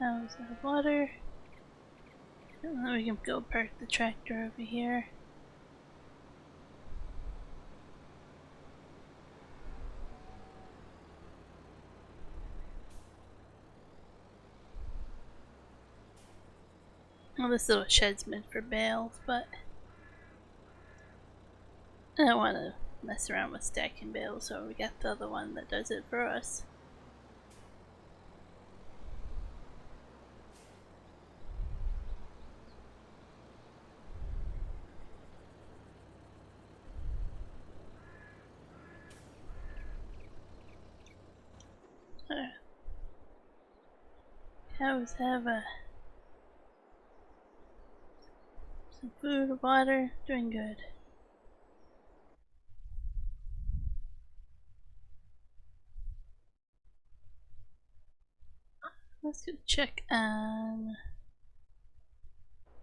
Cows have water. And then we can go park the tractor over here. Well, this little shed's meant for bales, but I don't want to mess around with stacking bales, so we got the other one that does it for us. cows have some food, water, doing good. Let's go check on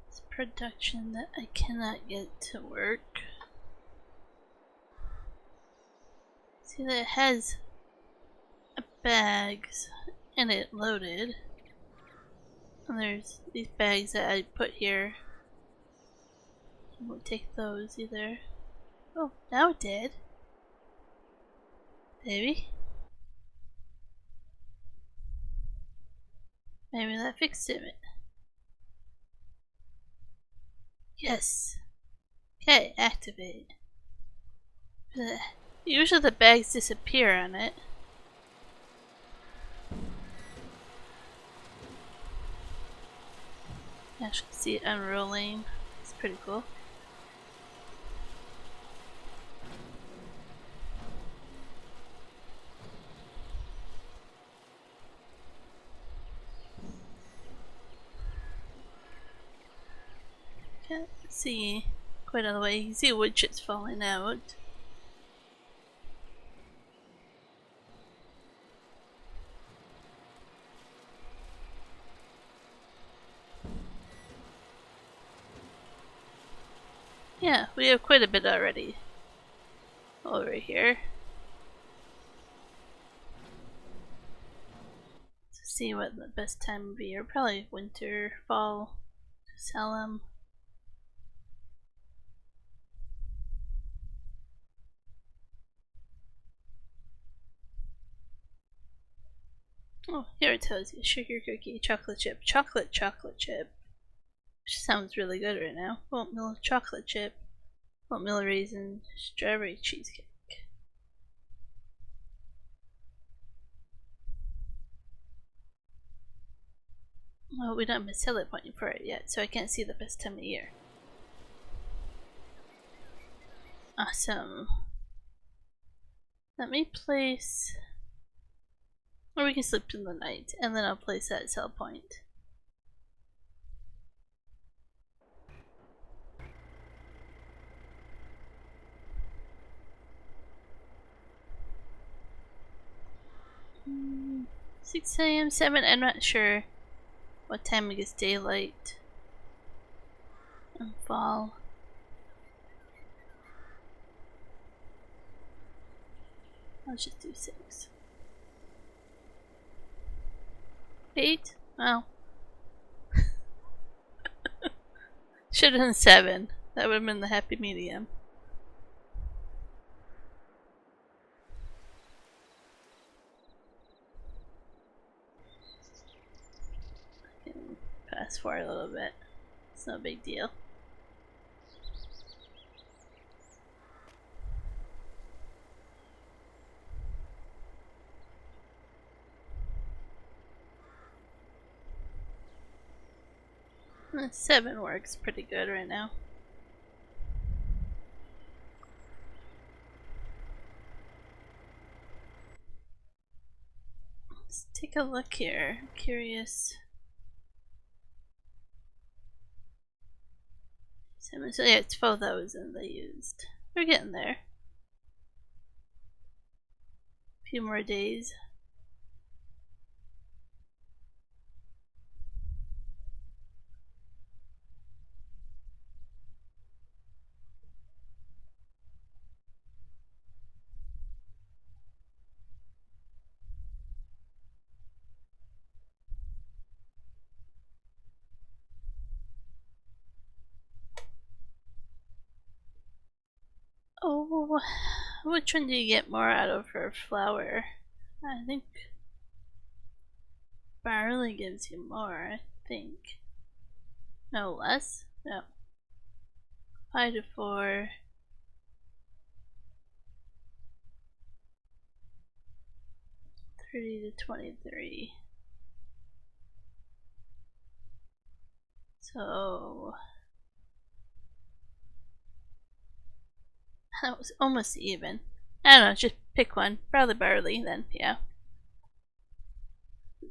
this production that I cannot get to work. See that it has bags and it loaded. And there's these bags that I put here. I won't take those either. Oh, now it did. Maybe. Maybe that fixed it. Yes. Okay, activate. Usually the bags disappear on it. You actually see it unrolling. It's pretty cool. Can't see quite all the way. You can see wood chips falling out. Yeah, we have quite a bit already over here. To see what the best time of year, probably winter, fall, to sell them. Oh, here it tells you sugar cookie, chocolate chip, chocolate chip. Which sounds really good right now. Oatmeal chocolate chip, oatmeal raisin, strawberry cheesecake. Oh, we don't have a seller point for it yet, so I can't see the best time of year. Awesome. Let me place... Or we can sleep in the night, and then I'll place that sell point. Mm, 6 AM, 7, I'm not sure what time it gets daylight and fall. Let's just do 6. 8? Oh. Should have done 7. That would have been the happy medium. I can fast forward a little bit. It's no big deal. And 7 works pretty good right now. Let's take a look here. I'm curious. 7, so yeah, it's 4,000 they used. We're getting there. A few more days. Oh, which one do you get more out of for flour? I think barley gives you more, I think. No, less? No. 5 to 4. 30 to 23. So that was almost even. I don't know, just pick one. Probably barley then, yeah.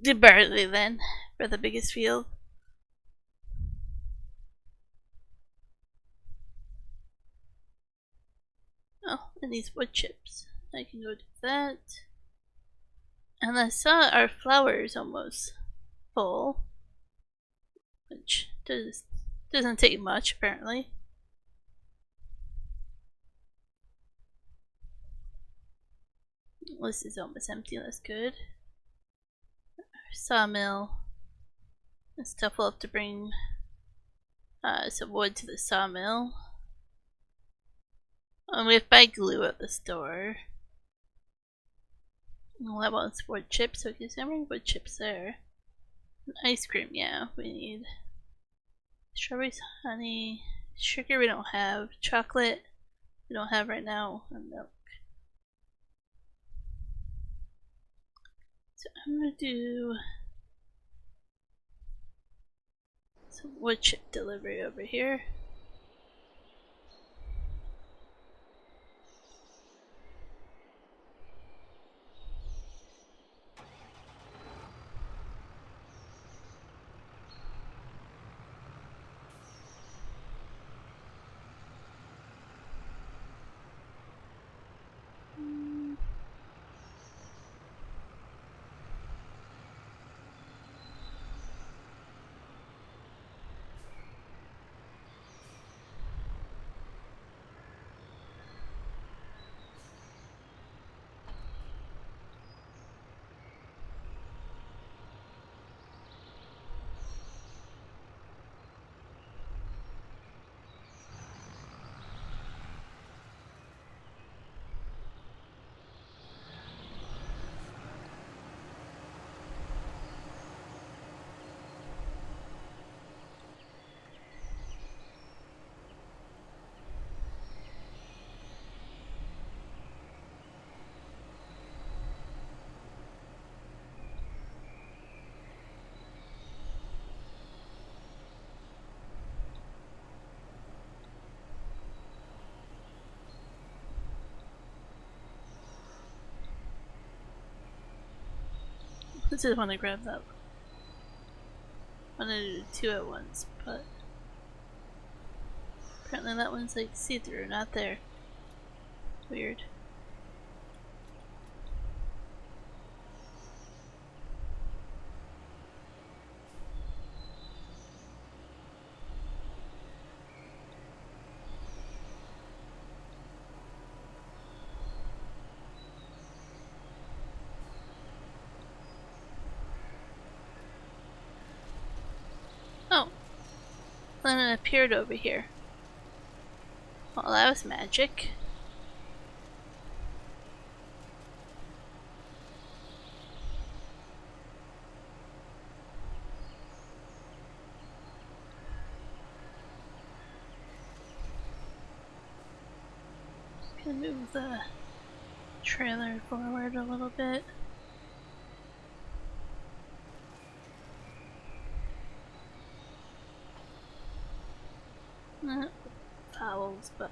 Do barley then. for the biggest field. Oh, and these wood chips. I can go do that. And I saw our flowers almost full, which doesn't take much apparently. This is almost empty, that's good. Our sawmill. It's tough we'll have to bring some wood to the sawmill. And we have to buy glue at the store. Well, that wants wood chips, so we can bring wood chips there. And ice cream, yeah, we need. Strawberries, honey, sugar we don't have, chocolate we don't have right now, and milk. So I'm gonna do some wood chip delivery over here. I just want to grab that. I wanted to do two at once, but apparently that one's like see-through, not there. Weird. Oh, then it appeared over here. Well, that was magic. Gonna move the trailer forward a little bit. Fouls, but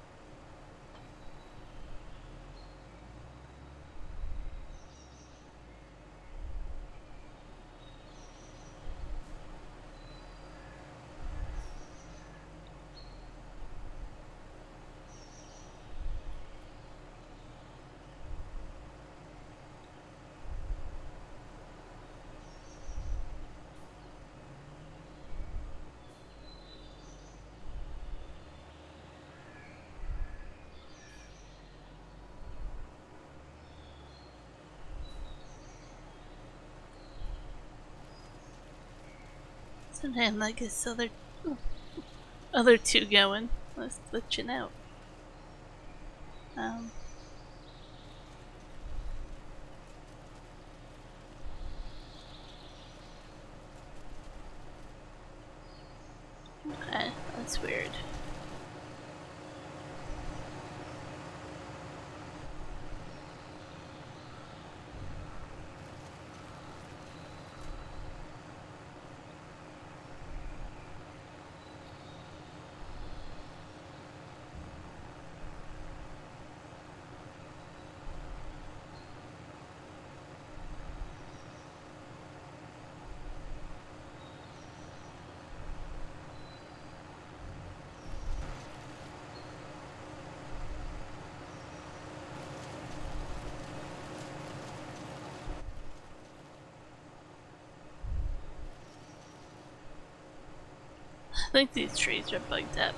sometimes like this other two going. Let's glitching out. Okay, that's weird. I think these trees are bugged up.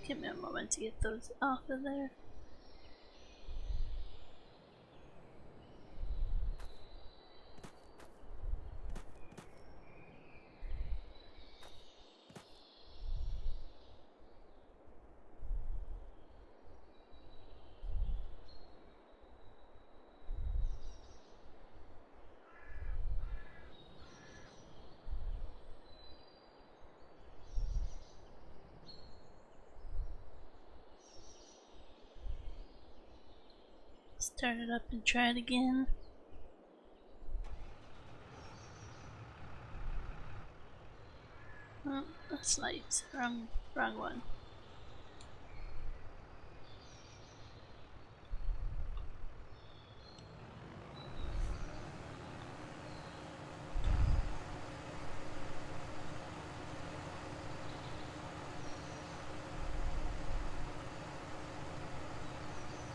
Give me a moment to get those off of there. Start it up and try it again. Oh, that's nice. Wrong one.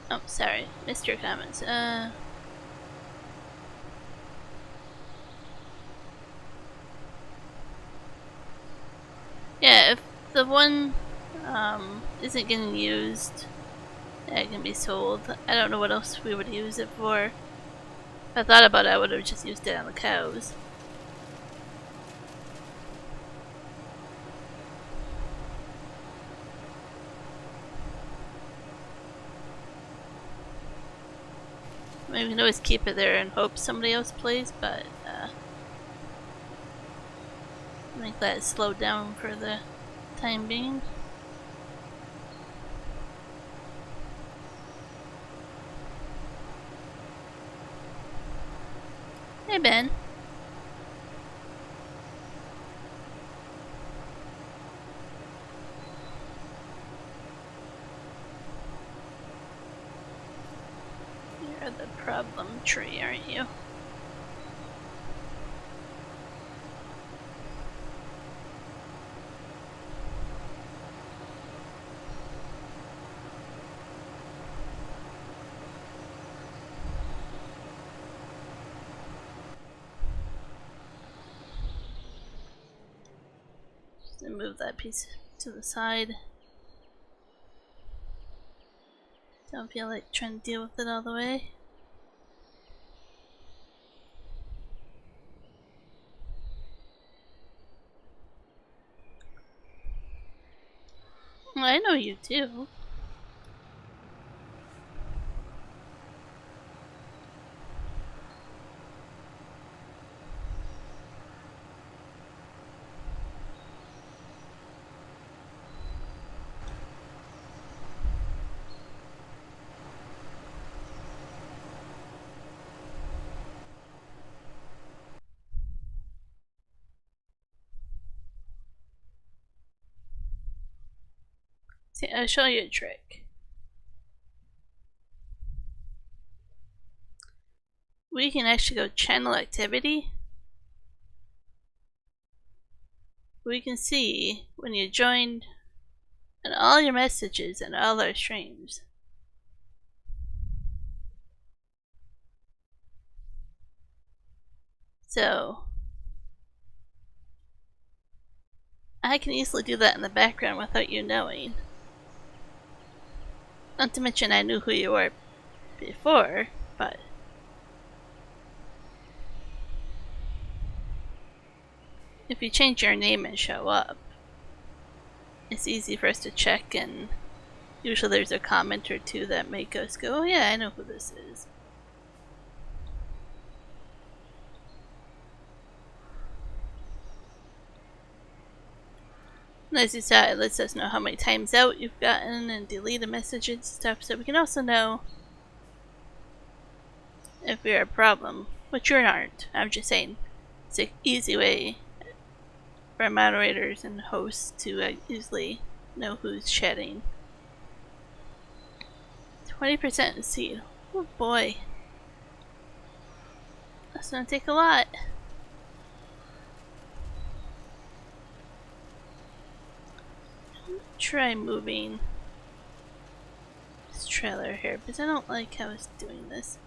Oh, sorry. Missed your comments. Yeah, if the one isn't getting used, it can be sold. I don't know what else we would use it for. If I thought about it, I would have just used it on the cows. I mean, we can always keep it there and hope somebody else plays, but I think that is slowed down for the time being. Hey, Ben. You're the problem tree, aren't you? Just move that piece to the side. Don't feel like trying to deal with it all the way. Well, I know you do. See, I'll show you a trick. We can actually go channel activity. We can see when you joined and all your messages and all our streams. So I can easily do that in the background without you knowing. Not to mention I knew who you were before, but if you change your name and show up, it's easy for us to check, and usually there's a comment or two that make us go, oh yeah, I know who this is. And as you saw, it lets us know how many times out you've gotten and deleted messages and stuff, so we can also know if you're a problem, which you aren't. I'm just saying, It's an easy way for moderators and hosts to easily know who's chatting. 20% seed. Oh boy. That's gonna take a lot. Try moving this trailer here because I don't like how it's doing this.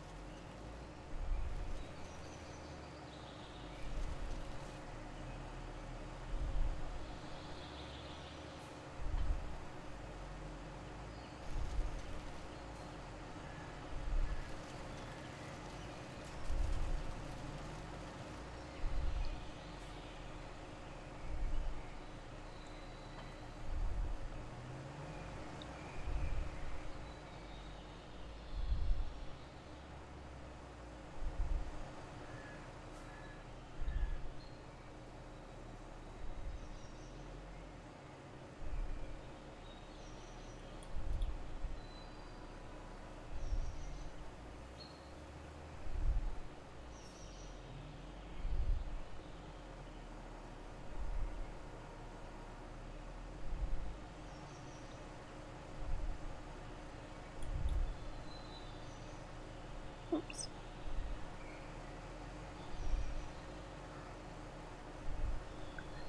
Oops.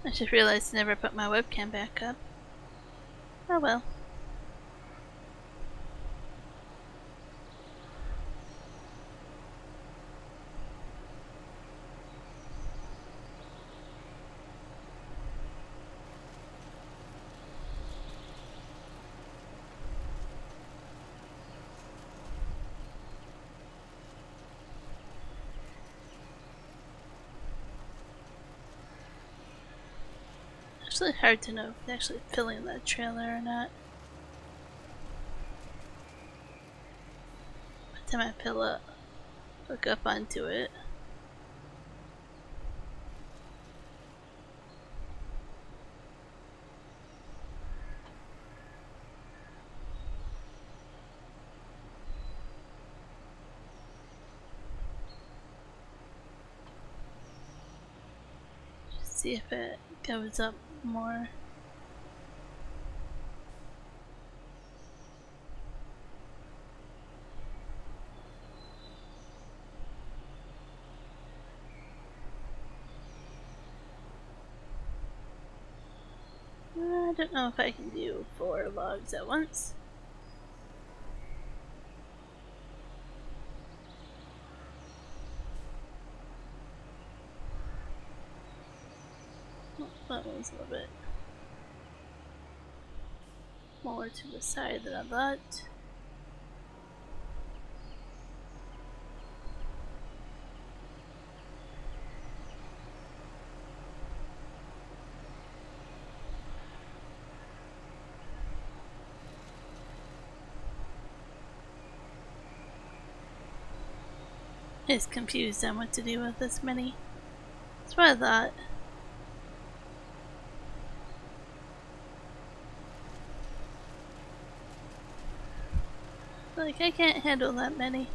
I just realized I never put my webcam back up. Oh well. It's really hard to know if it's actually filling that trailer or not. By the time I hook up onto it. Just see if it goes up more. I don't know if I can do 4 logs at once. Oh, that one's a little bit more to the side than I thought. Is confused on what to do with this mini. That's what I thought. Like, I can't handle that many.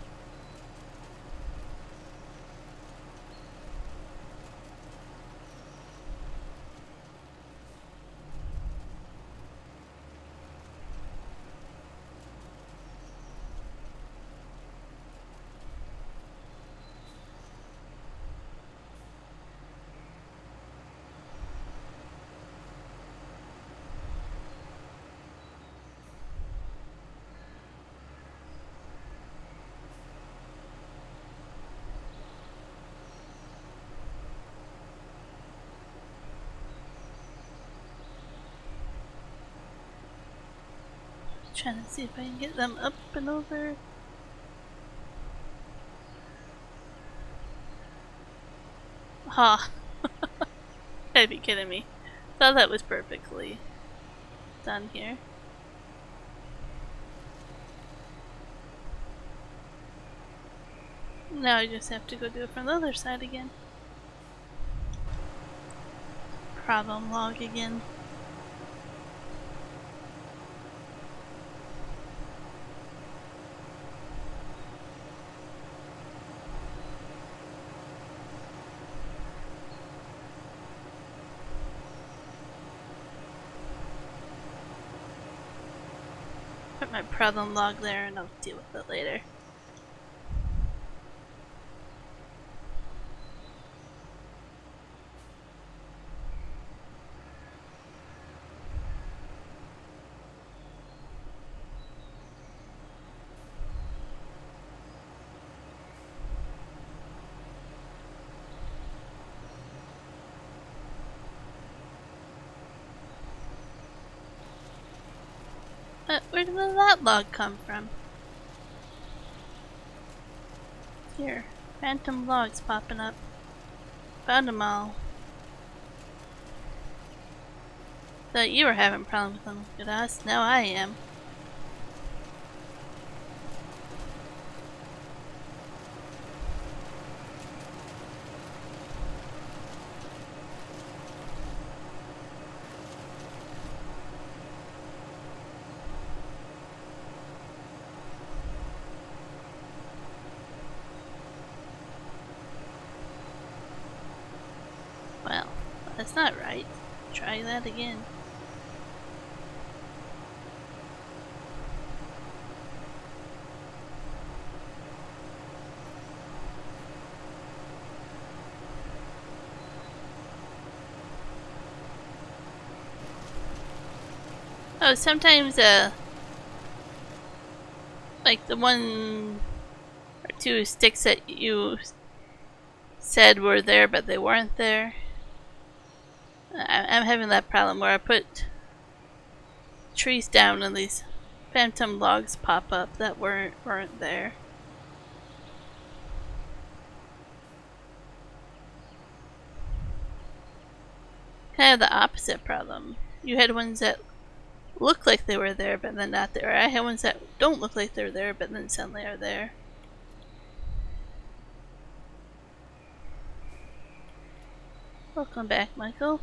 Trying to see if I can get them up and over. Ha! Gotta be kidding me. Thought that was perfectly done here. Now I just have to go do it from the other side again. Problem log again. Put my problem log there and I'll deal with it later. Where did that log come from? Here, phantom logs popping up. Found them all. Thought you were having problems with them, good ass. Now I am. Well, that's not right. Try that again. Oh, sometimes, like the one or two sticks that you said were there but they weren't there. I'm having that problem where I put trees down and these phantom logs pop up that weren't there. Kind of the opposite problem. You had ones that look like they were there but then not there. I had ones that don't look like they're there but then suddenly are there. Welcome back, Michael.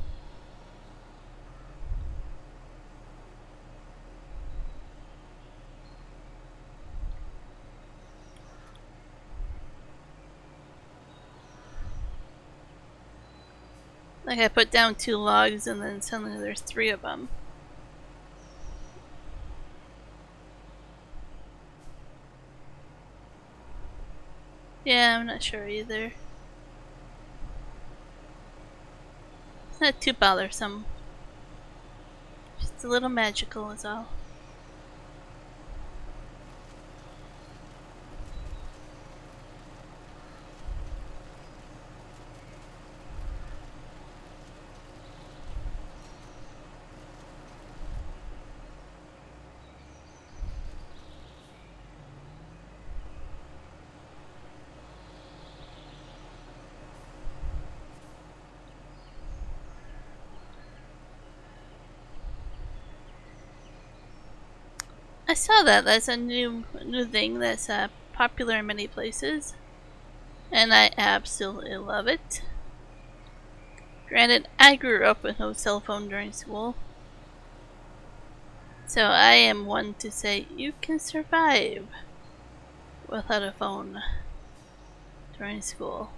Like I put down 2 logs and then suddenly there's 3 of them. Yeah, I'm not sure either. It's not too bothersome. Just a little magical is all. I saw that. That's a new thing that's popular in many places, and I absolutely love it. Granted, I grew up with no cell phone during school, so I am one to say you can survive without a phone during school.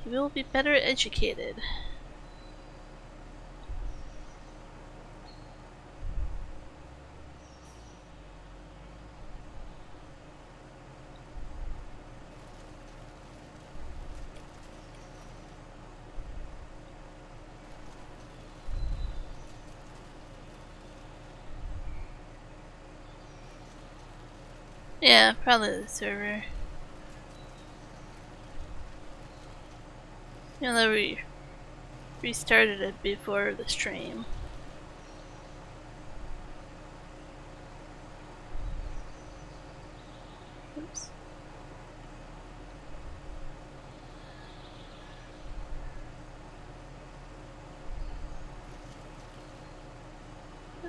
You will be better educated. Yeah, probably the server. You know, we restarted it before the stream. Oops.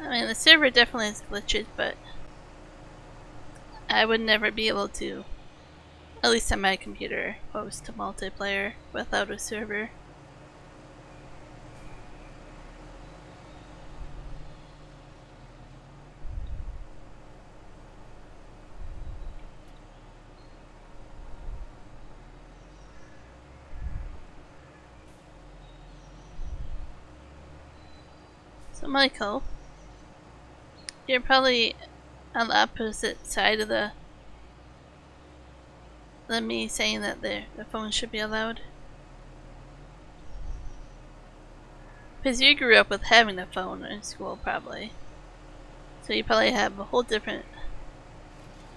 I mean, the server definitely has glitches, but I would never be able to, at least on my computer, host a multiplayer without a server. So Michael, you're probably on the opposite side of the me saying that the phone should be allowed. Because you grew up with having a phone in school, probably. So you probably have a whole different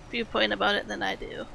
viewpoint about it than I do.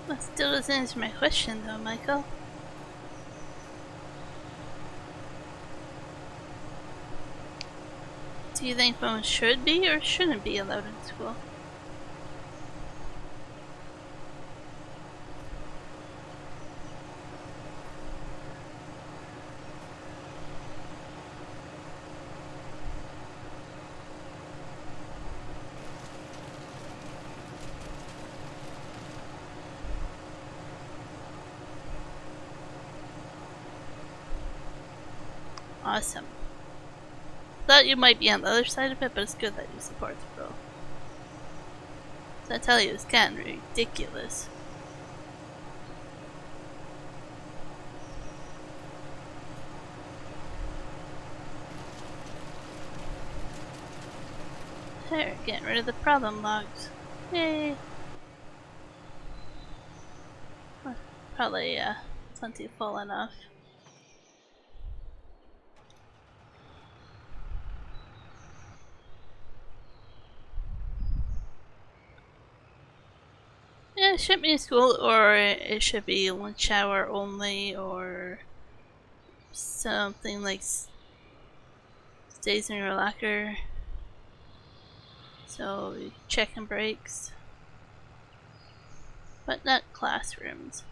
That still doesn't answer my question, though, Michael. Do you think phones should be or shouldn't be allowed in school? Awesome. Thought you might be on the other side of it, but it's good that you support the bill. So I tell you, it's gotten ridiculous. There, getting rid of the problem logs. Yay! Probably, plenty full enough. Yeah, it should be in school, or it should be lunch hour only, or something like stays in your locker. So, checking breaks. But not classrooms.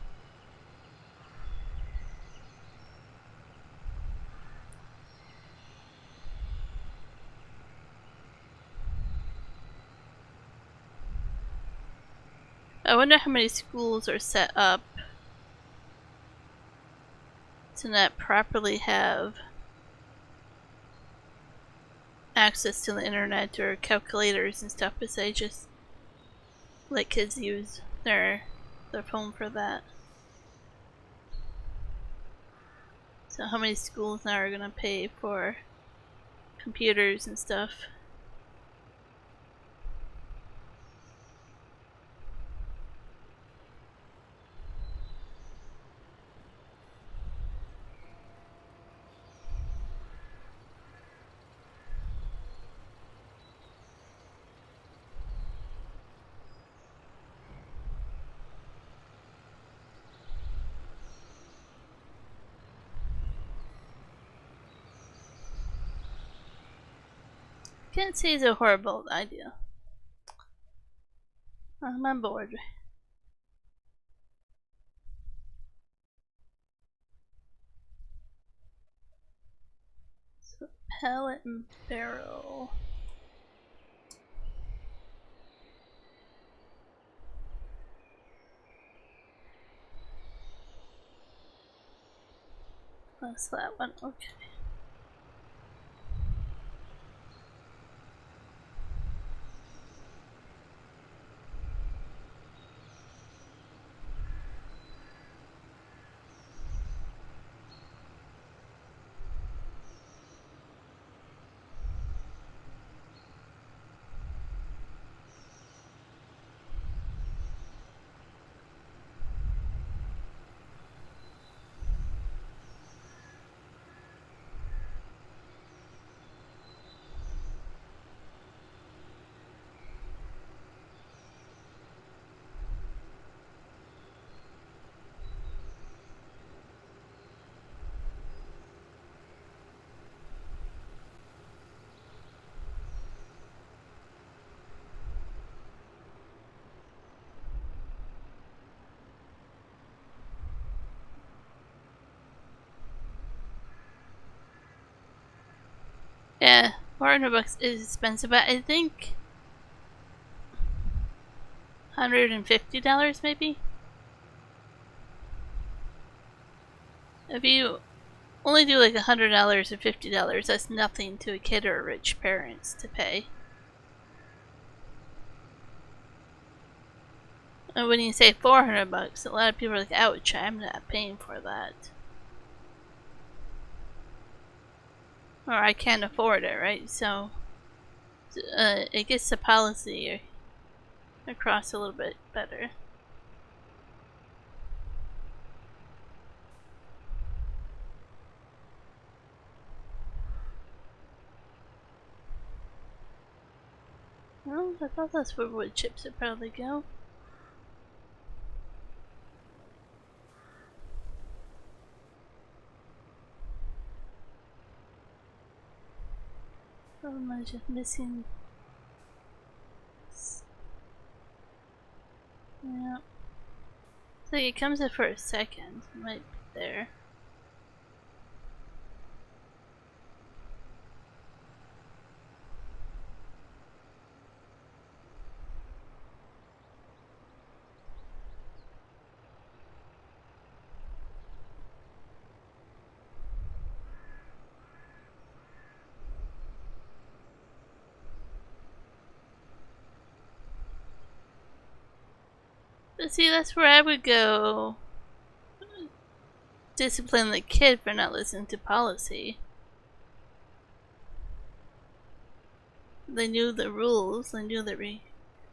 I wonder how many schools are set up to not properly have access to the internet or calculators and stuff, because they just let kids use their phone for that. So how many schools now are gonna pay for computers and stuff? Can't say it's a horrible idea. I'm on board. So, pellet and barrel. That's that one, okay. Yeah, $400 is expensive, but I think $150 maybe? If you only do like $100 or $50, that's nothing to a kid or rich parents to pay. And when you say $400, a lot of people are like, ouch, I'm not paying for that. Or I can't afford it, right? So it gets the policy across a little bit better. Well, I thought that's where wood chips would probably go. Or am I just missing? Yeah. So it comes in for a second. It might be there. But see, that's where I would go. Discipline the kid for not listening to policy. They knew the rules, they knew the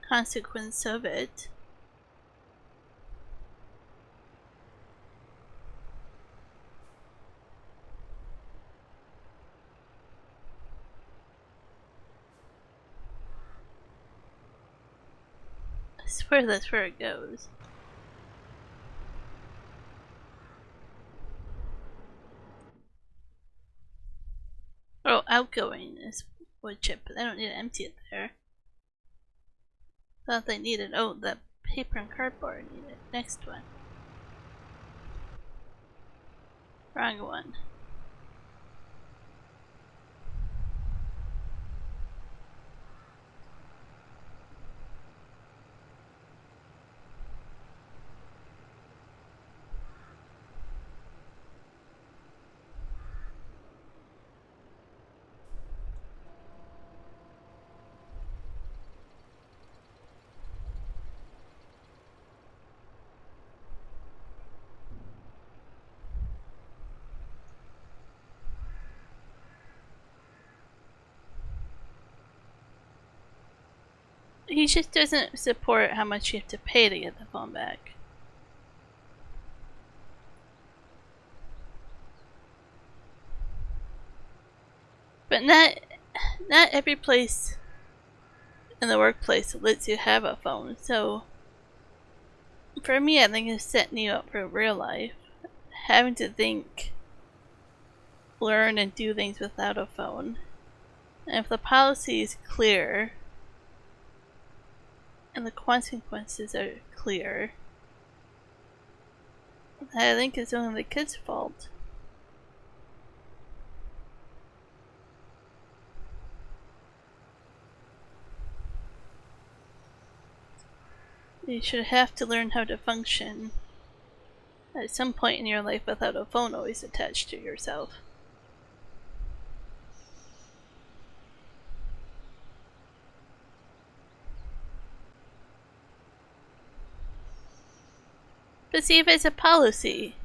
consequence of it. I swear that's where it goes. Oh, outgoing is wood chip, but they don't need to empty it there. Thought they needed. Oh, the paper and cardboard needed. Next one. Wrong one. He just doesn't support how much you have to pay to get the phone back. But not every place in the workplace lets you have a phone. So for me, I think it's setting you up for real life. Having to think, learn, and do things without a phone. And if the policy is clear and the consequences are clear, I think it's only the kid's fault. You should have to learn how to function at some point in your life without a phone always attached to yourself. But see, if it's a policy,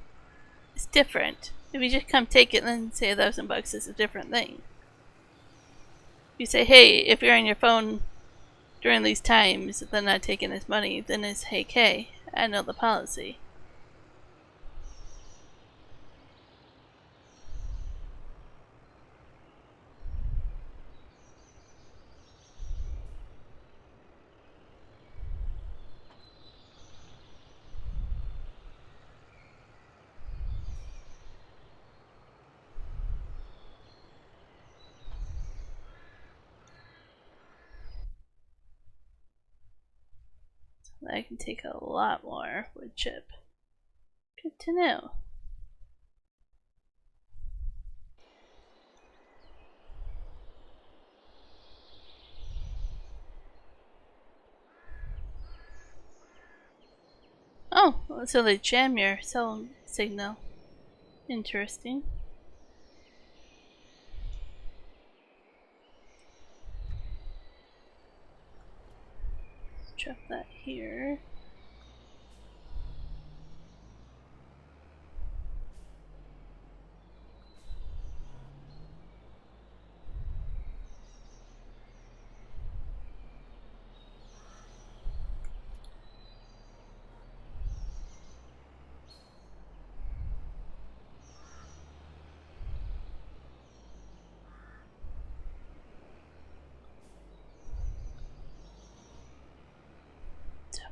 it's different. If you just come take it and then say $1,000 is a different thing. You say, hey, if you're on your phone during these times, then not taking this money, then it's, hey, K, I know the policy. I can take a lot more wood chip. Good to know. Oh, so they jam your cell signal. Interesting. Drop that here.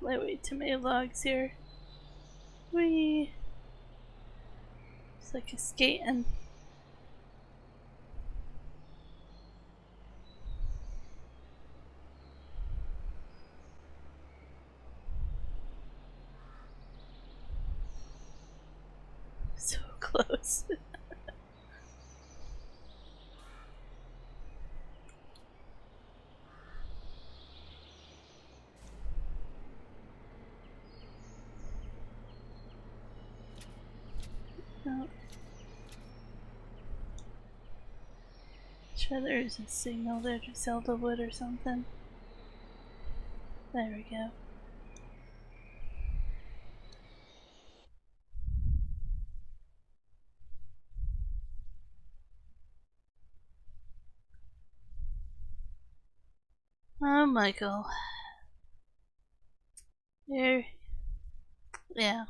Lightweight tomato logs here. Whee! It's like a skating. So close. Oh. Sure there's a signal there to sell the wood or something. There we go. Oh, Michael. You're... yeah.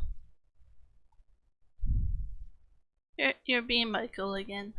You're being Michael again.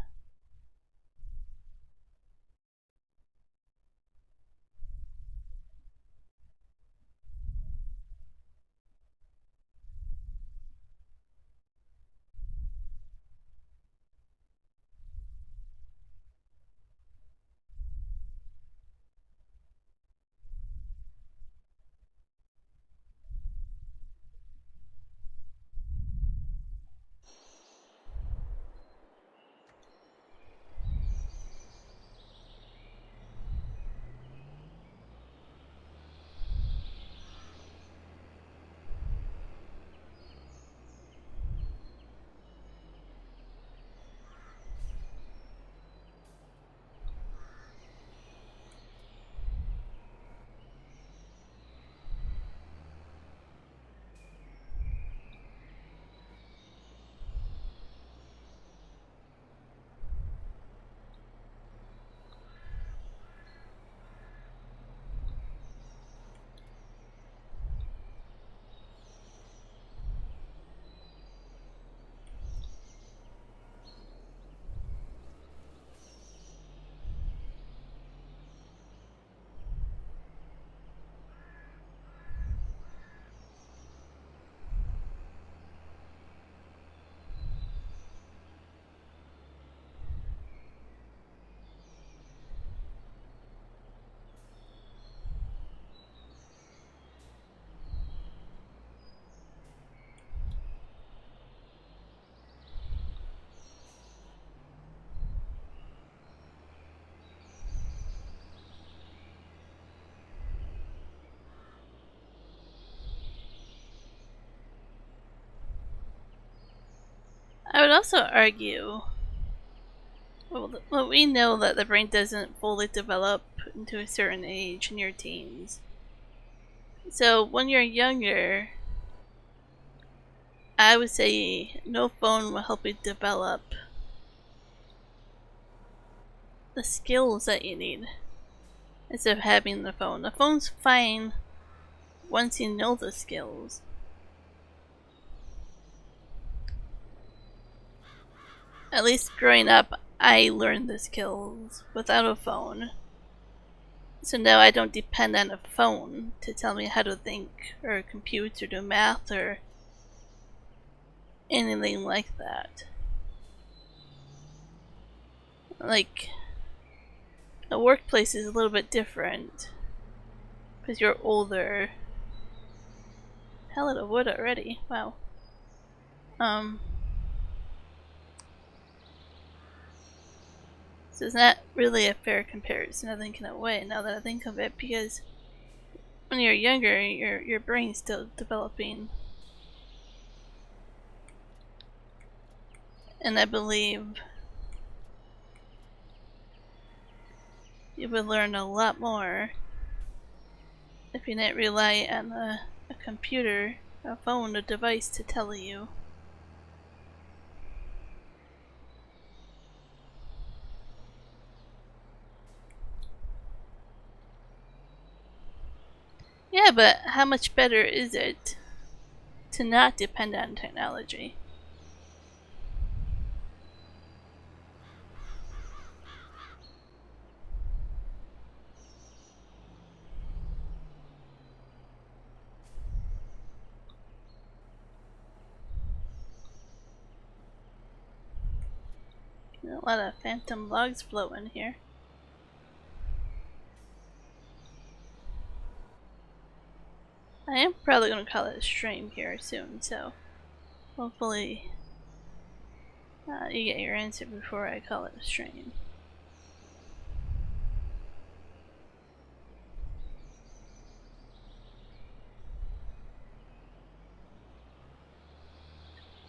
I would also argue, well, we know that the brain doesn't fully develop into a certain age in your teens. So when you're younger, I would say no phone will help you develop the skills that you need instead of having the phone. The phone's fine once you know the skills. At least growing up, I learned the skills without a phone. So now I don't depend on a phone to tell me how to think or compute or do math or anything like that. Like, a workplace is a little bit different because you're older. Hell of wood already. Wow. So it's not really a fair comparison, I think, in a way, now that I think of it, because when you're younger, your brain's still developing. And I believe you would learn a lot more if you didn't rely on a computer, a phone, a device to tell you. Yeah, but how much better is it to not depend on technology? A lot of phantom logs floating here. I am probably going to call it a stream here soon, so hopefully you get your answer before I call it a stream.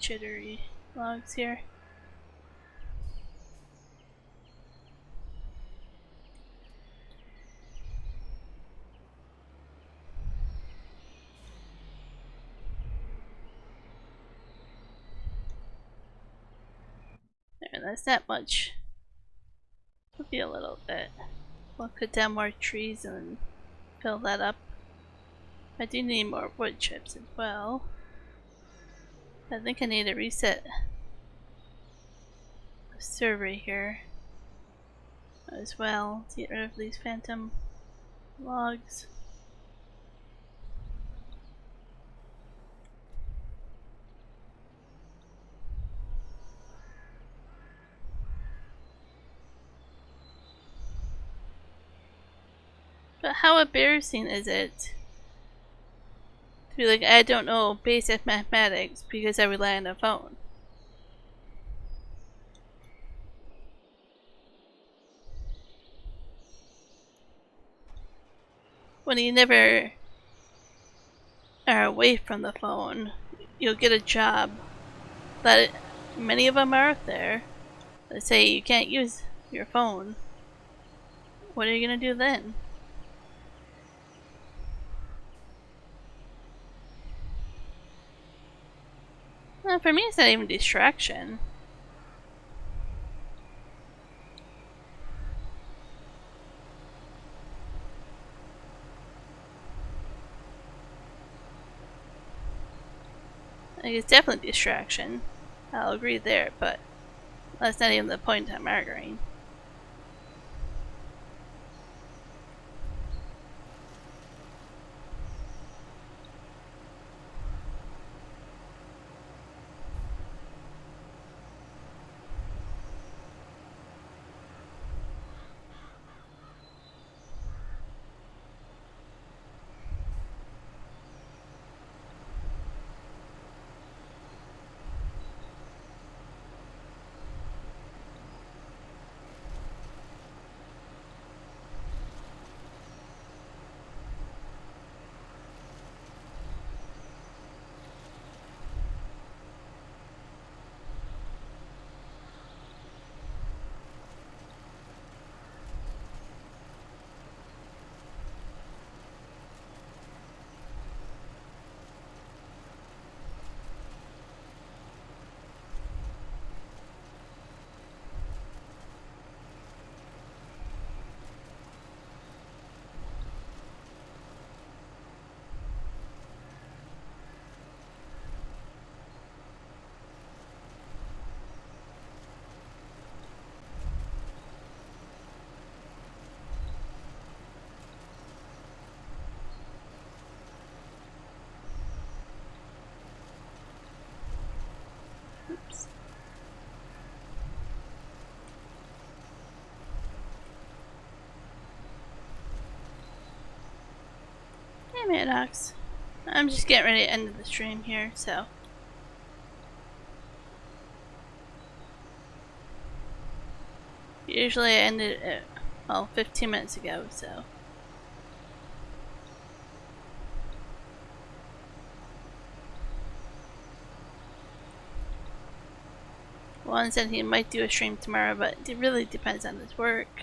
Jittery logs here. There, that's that much. Could be a little bit. We'll cut down more trees and fill that up. I do need more wood chips as well. I think I need to reset the survey here as well to get rid of these phantom logs. But how embarrassing is it to be like, I don't know basic mathematics because I rely on a phone? When you never are away from the phone, you'll get a job that many of them are out there that say you can't use your phone. What are you gonna do then? Well, for me, it's not even distraction. Like, it's definitely distraction. I'll agree there, but that's not even the point I'm arguing. Oops. Hey, Maddox. I'm just getting ready to end the stream here, so. Usually I ended it, well, 15 minutes ago, so. Juan said he might do a stream tomorrow, but it really depends on his work.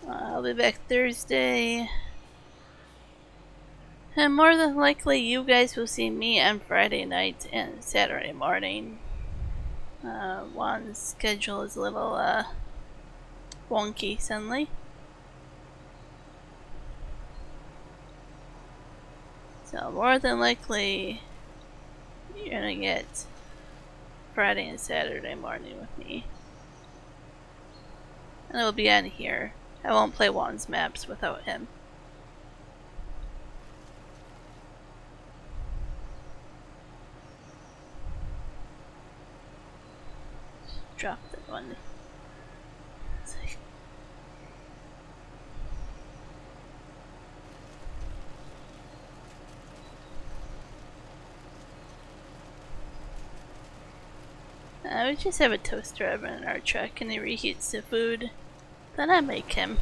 I'll be back Thursday. And more than likely, you guys will see me on Friday night and Saturday morning. Juan's schedule is a little wonky suddenly. So more than likely, you're gonna get Friday and Saturday morning with me. And it'll be on here. I won't play Juan's maps without him. Drop that one. We just have a toaster oven in our truck and he reheats the food. Then I make him.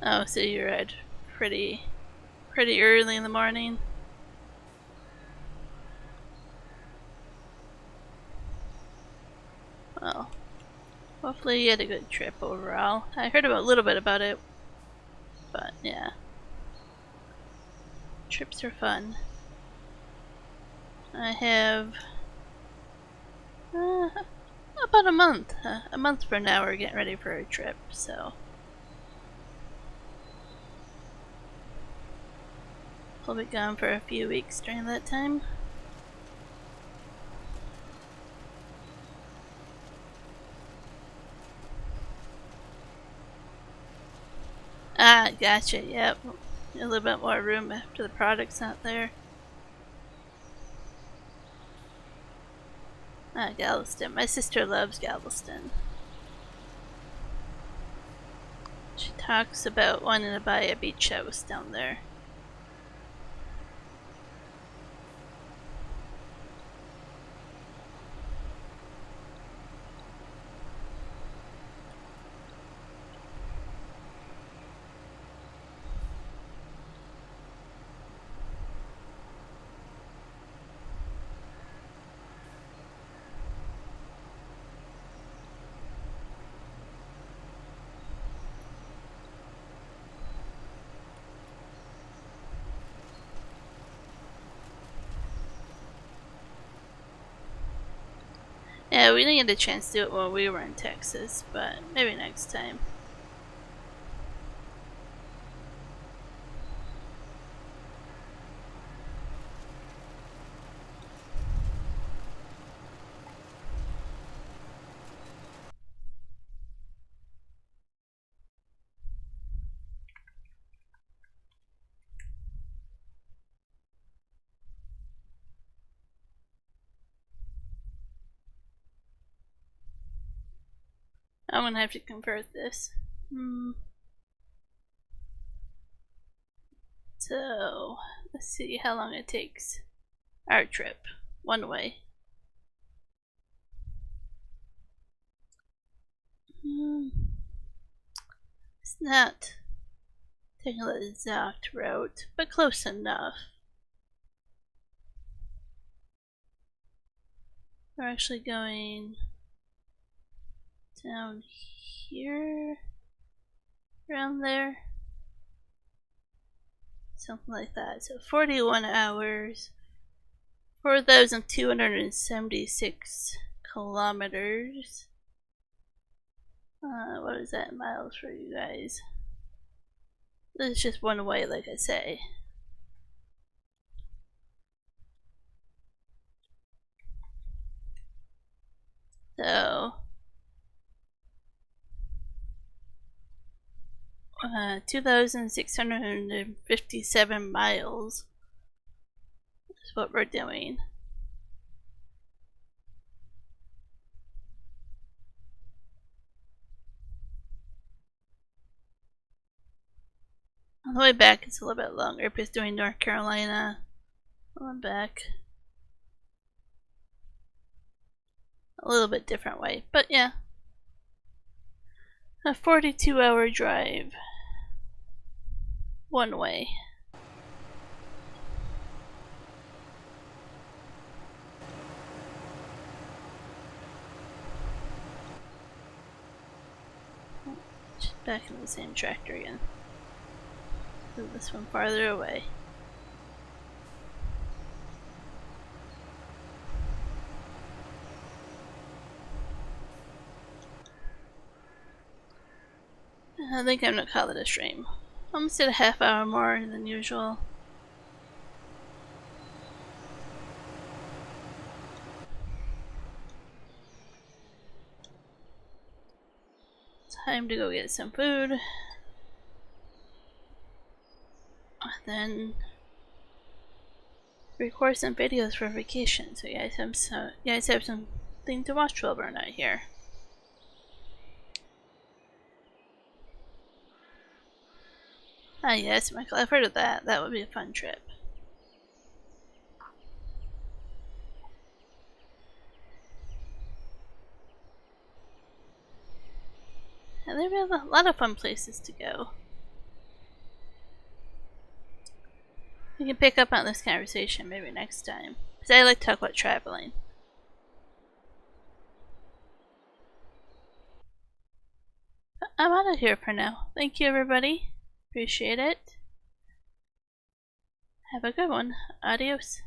Oh, so you're at pretty early in the morning. Well, hopefully you had a good trip overall. I heard a little bit about it, but yeah. Trips are fun. I have about a month. A month from now we're getting ready for a trip, so we'll be gone for a few weeks during that time. Ah, gotcha, yep. A little bit more room after the product's not there. Ah, Galveston. My sister loves Galveston. She talks about wanting to buy a beach house down there. Yeah, we didn't get a chance to do it while we were in Texas, but maybe next time. I'm gonna have to convert this. So, let's see how long it takes. Our trip. One way. It's not taking the exact route, but close enough. We're actually going down here, around there, something like that. So 41 hours, 4,276 kilometers. What is that in miles for you guys? This is just one way, like I say. So 2,657 miles is what we're doing. the way back it's a little bit longer because doing North Carolina, going back a little bit different way, but yeah, a 42-hour drive one way. Just back into the same tractor again. Move this one farther away. I think I'm gonna call it a stream. Almost did a half hour more than usual. Time to go get some food. Then record some videos for vacation so you guys have something to watch while we're not here. Ah yes, Michael, I've heard of that. That would be a fun trip. And there are a lot of fun places to go. We can pick up on this conversation maybe next time, because I like to talk about traveling. But I'm out of here for now. Thank you everybody. Appreciate it. Have a good one. Adios.